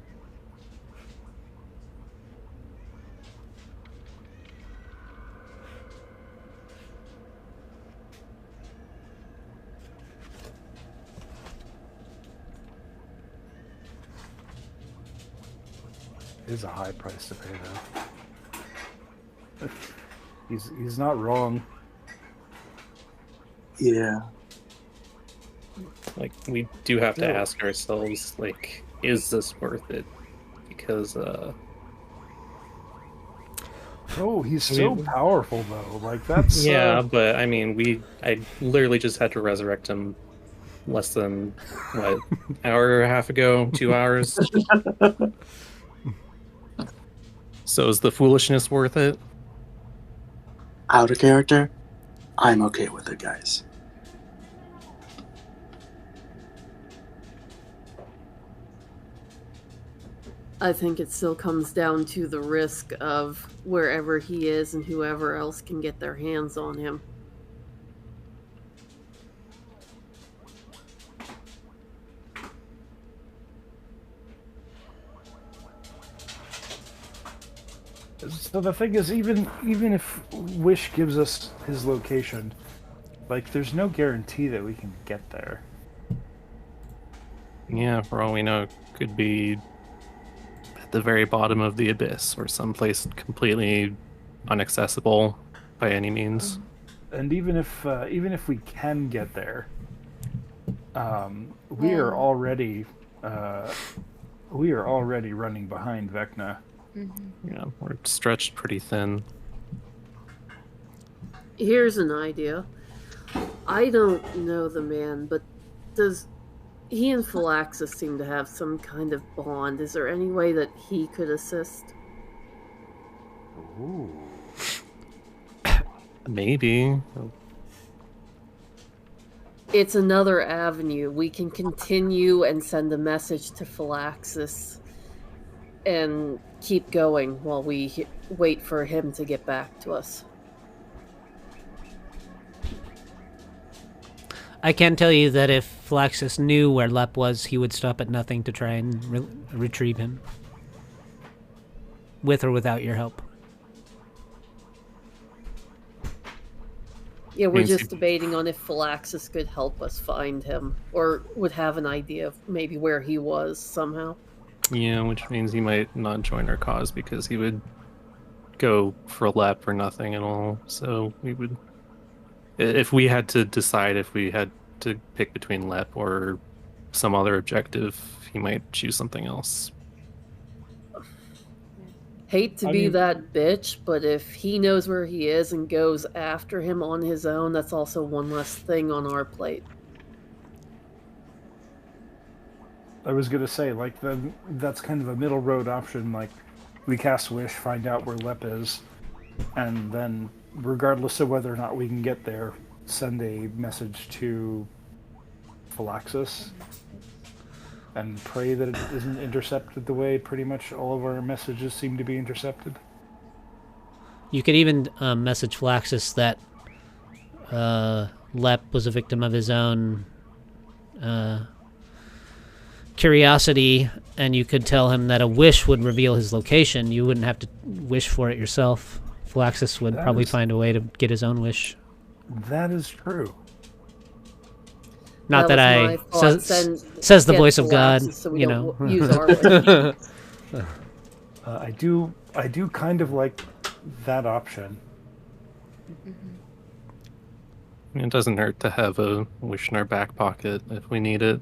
It is a high price to pay, though. He's not wrong. Yeah. Like, we do have to ask ourselves, like, is this worth it? Because, Oh, he's so powerful, though. Like, that's... Yeah, but, I mean, I literally just had to resurrect him less than, what, hour and a half ago? 2 hours? So is the foolishness worth it? Out of character, I'm okay with it, guys. I think it still comes down to the risk of wherever he is and whoever else can get their hands on him. So the thing is, even if Wish gives us his location, like, there's no guarantee that we can get there. Yeah, for all we know, it could be at the very bottom of the abyss or someplace completely inaccessible by any means. And even if we can get there, we are already running behind Vecna. Yeah, we're stretched pretty thin. Here's an idea. I don't know the man, but does he and Phylaxis seem to have some kind of bond? Is there any way that he could assist? Ooh. Maybe. It's another avenue. We can continue and send a message to Phylaxis and keep going while we wait for him to get back to us. I can tell you that if Flaxus knew where Lep was, he would stop at nothing to try and retrieve him. With or without your help. Yeah, we're just debating on if Phylaxis could help us find him, or would have an idea of maybe where he was somehow. Yeah, which means he might not join our cause because he would go for Lep or nothing at all. So we would, if we had to decide if we had to pick between Lep or some other objective, he might choose something else. Hate to be that bitch, but if he knows where he is and goes after him on his own, that's also one less thing on our plate. I was gonna say, like, that's kind of a middle road option. Like, we cast Wish, find out where Lep is, and then, regardless of whether or not we can get there, send a message to Phylaxis and pray that it isn't intercepted the way pretty much all of our messages seem to be intercepted. You could even message Flaxus that Lep was a victim of his own curiosity, and you could tell him that a wish would reveal his location. You wouldn't have to wish for it yourself. Flaxus would probably find a way to get his own wish. That is true. Not that I says the voice of God, so you know. Use our wish. I do kind of like that option. It doesn't hurt to have a wish in our back pocket if we need it.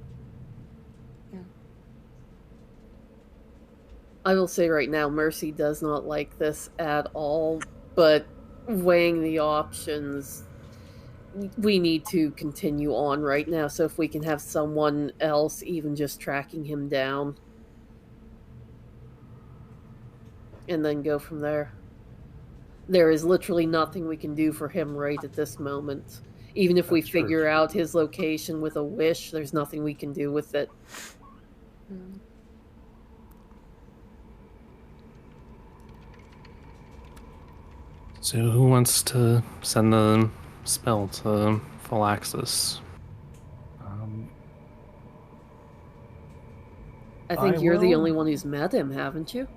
I will say right now, Mercy does not like this at all, but weighing the options, we need to continue on right now, so if we can have someone else even just tracking him down, and then go from there. There is literally nothing we can do for him right at this moment. Even if we figure out his location with a wish, there's nothing we can do with it. So who wants to send the spell to Phylaxis? I think you're the only one who's met him, haven't you?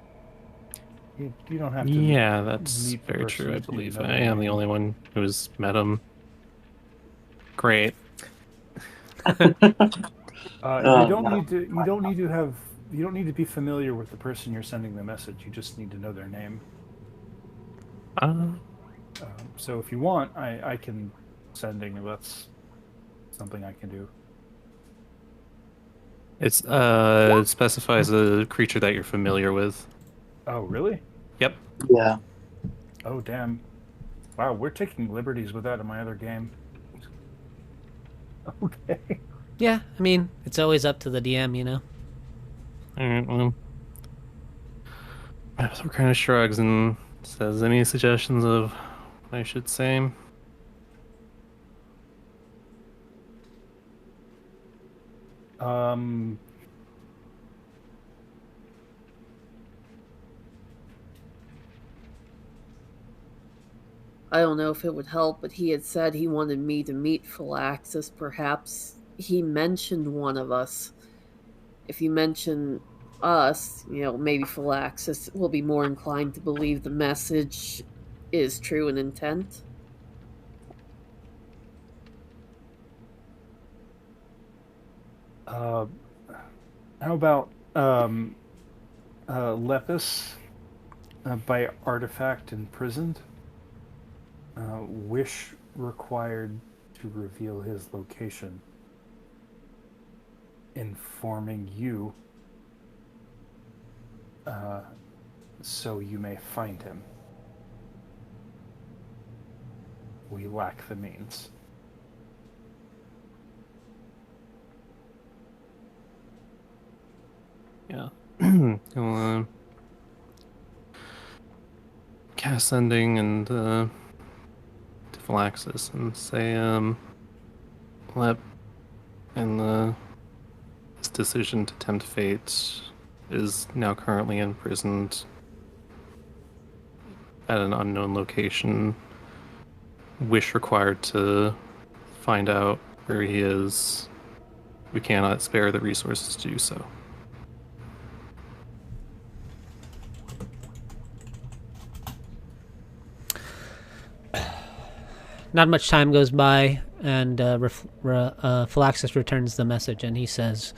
You don't have to. Yeah, that's very true, I believe. I am the only one who's met him. Great. You don't need to be familiar with the person you're sending the message. You just need to know their name. So if you want, I can sending. That's something I can do. It specifies a creature that you're familiar with. Oh, really? Yep. Yeah. Oh, damn. Wow, we're taking liberties with that in my other game. Okay. Yeah, I mean, it's always up to the DM, you know? Alright, well. Master kind of shrugs and says, any suggestions of what I should say? I don't know if it would help, but he had said he wanted me to meet Philaxis. Perhaps he mentioned one of us. If you mention us, maybe Philaxis will be more inclined to believe the message is true in intent. How about Lepus by artifact imprisoned? Wish required to reveal his location, informing you so you may find him. We lack the means. Yeah. I'll, cast sending and Phylaxis and say, Lep, and his decision to tempt fate is now currently imprisoned at an unknown location. Wish required to find out where he is. We cannot spare the resources to do so. Not much time goes by, and Phylaxis returns the message, and he says,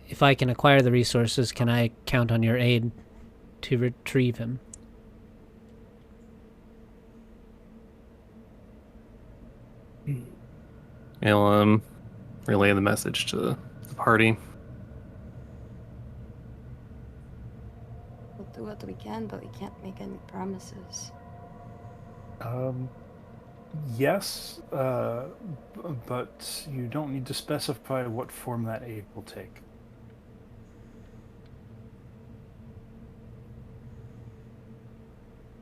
"If I can acquire the resources, can I count on your aid to retrieve him?" I'll relay the message to the party. We'll do what we can, but we can't make any promises. Yes, but you don't need to specify what form that aid will take.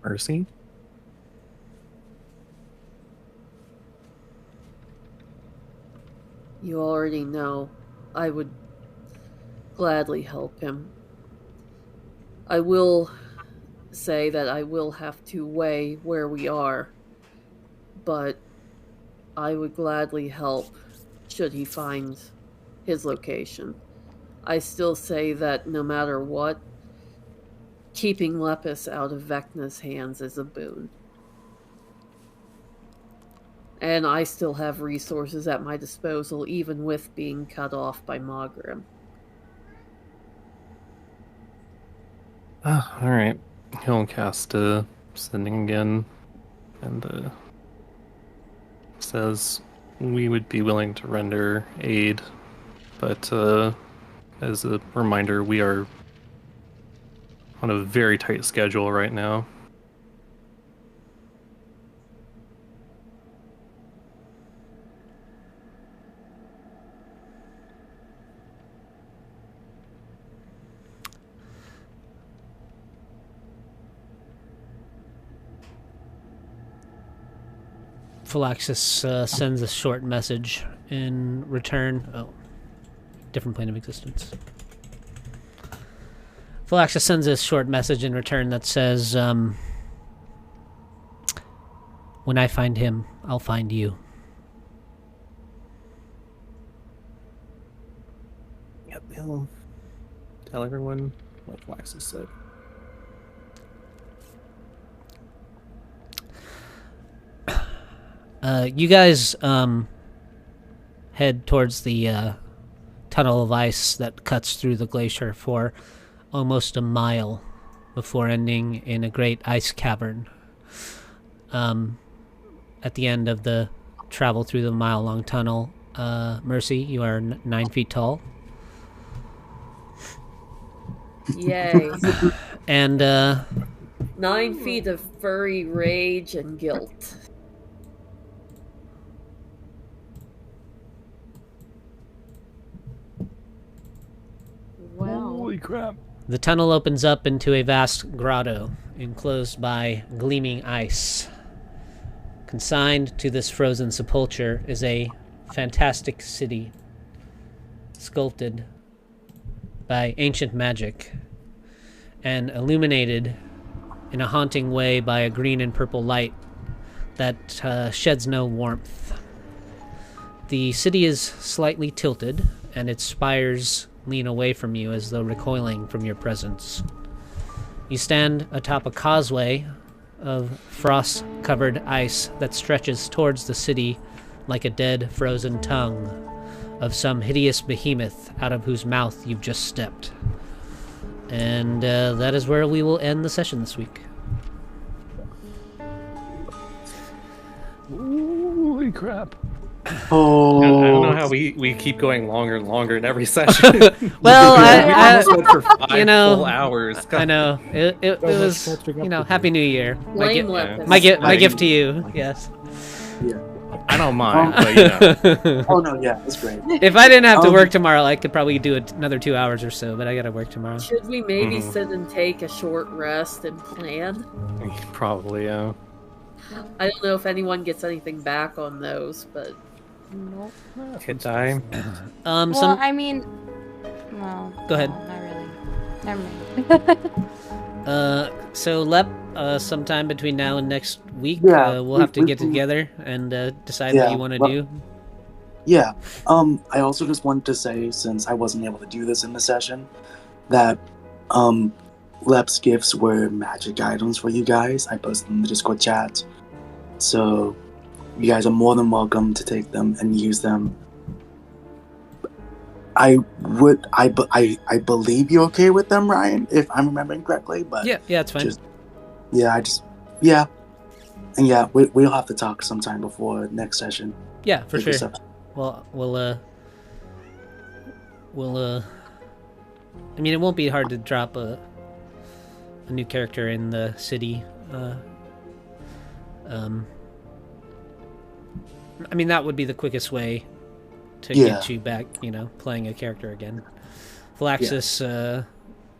Mercy? You already know. I would gladly help him. I will say that I will have to weigh where we are, but I would gladly help should he find his location. I still say that no matter what, keeping Lepus out of Vecna's hands is a boon. And I still have resources at my disposal, even with being cut off by Magrim. Alright. He'll cast sending again, and says we would be willing to render aid, but as a reminder, we are on a very tight schedule right now. Phylaxis sends a short message in return. Oh, different plane of existence. Phylaxis sends a short message in return that says, "When I find him, I'll find you." Yep, he'll tell everyone what Phylaxis said. You guys head towards the tunnel of ice that cuts through the glacier for almost a mile before ending in a great ice cavern. At the end of the travel through the mile-long tunnel, Mercy, you are 9 feet tall. Yay. And 9 feet of furry rage and guilt. Well, Holy crap. the tunnel opens up into a vast grotto enclosed by gleaming ice. Consigned to this frozen sepulchre is a fantastic city sculpted by ancient magic and illuminated in a haunting way by a green and purple light that sheds no warmth. The city is slightly tilted, and its spires lean away from you as though recoiling from your presence. You stand atop a causeway of frost-covered ice that stretches towards the city like a dead, frozen tongue of some hideous behemoth out of whose mouth you've just stepped. And that is where we will end the session this week. Holy crap. Oh, I don't know how we keep going longer and longer in every session. Well, we almost went for 5 full hours. I know. It So much was, catching up to Happy New Year. Blame Lepus. My gift to you, yes. yeah. I don't mind, but Oh no, yeah, it's great. If I didn't have to work tomorrow, I could probably do another 2 hours or so, but I gotta work tomorrow. Should we maybe sit and take a short rest and plan? probably, yeah. I don't know if anyone gets anything back on those, but Nope. Hit die. Well, I mean, no. Go ahead. No, not really. Never mind. So Lep, sometime between now and next week, Yeah, we'll have to we get can- together and decide what you want to do. Yeah. I also just wanted to say, since I wasn't able to do this in the session, that Lep's gifts were magic items for you guys. I posted in the Discord chat. So you guys are more than welcome to take them and use them. I believe you're okay with them, Ryan, if I'm remembering correctly, but Yeah, it's fine. And yeah, we'll have to talk sometime before next session. Yeah, for Figure sure. stuff. Well, I mean, it won't be hard to drop a new character in the city. I mean, that would be the quickest way to get you back, playing a character again. Flaxus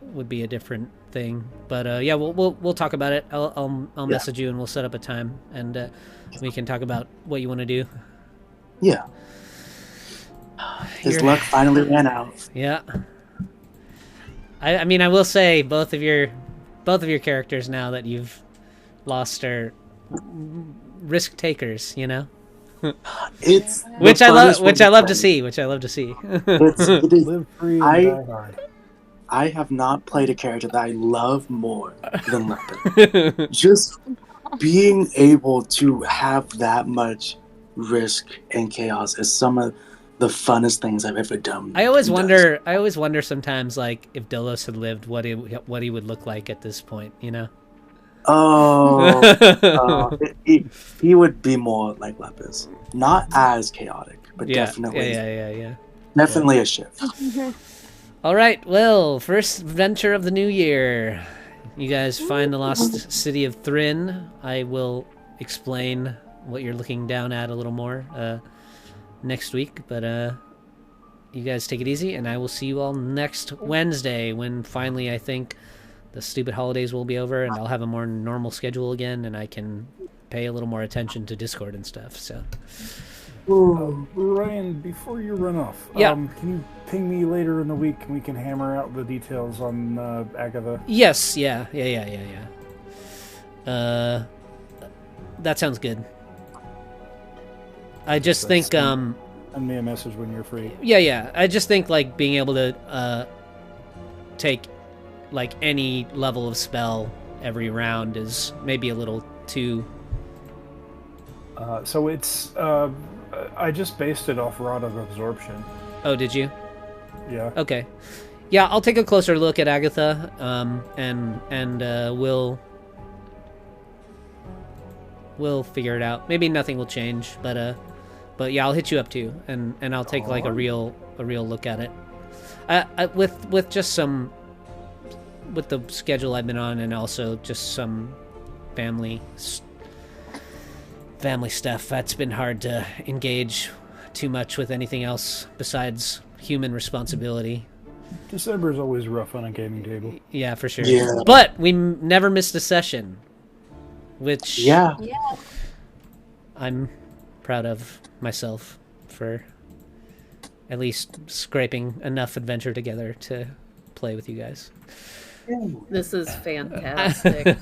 would be a different thing, but yeah, we'll talk about it. I'll message you and we'll set up a time and we can talk about what you want to do. Yeah. His luck finally ran out. Yeah. I mean, I will say both of your characters now that you've lost are risk takers, It's which I love to play. see. It is, Live free and die hard. I have not played a character that I love more than Leopard. Just being able to have that much risk and chaos is some of the funnest things I've ever done. I always wonder sometimes, like, if Dolos had lived, what he would look like at this point, He would be more like Lepus. Not as chaotic, but definitely definitely a shift. All right, well, first adventure of the new year. You guys find the lost city of Thrin. I will explain what you're looking down at a little more next week, but you guys take it easy, and I will see you all next Wednesday when finally I think the stupid holidays will be over and I'll have a more normal schedule again and I can pay a little more attention to Discord and stuff. So Ryan, before you run off, Yeah. Can you ping me later in the week and we can hammer out the details on Agatha? yes, yeah. That sounds good. I just think Send me a message when you're free. yeah, I just think like being able to take like any level of spell every round is maybe a little too. So it's I just based it off Rod of Absorption. Oh, did you? Yeah. Okay. Yeah, I'll take a closer look at Agatha, and we'll figure it out. Maybe nothing will change, but yeah, I'll hit you up too, and I'll take like a real look at it. With just some, with the schedule I've been on, and also just some family stuff. That's been hard to engage too much with anything else besides human responsibility. December is always rough on a gaming table. Yeah, for sure. Yeah. But we never missed a session, which I'm proud of myself for at least scraping enough adventure together to play with you guys. This is fantastic.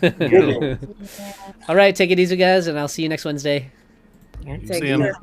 All right, take it easy, guys, and I'll see you next Wednesday. Alright, Take see 'em. care.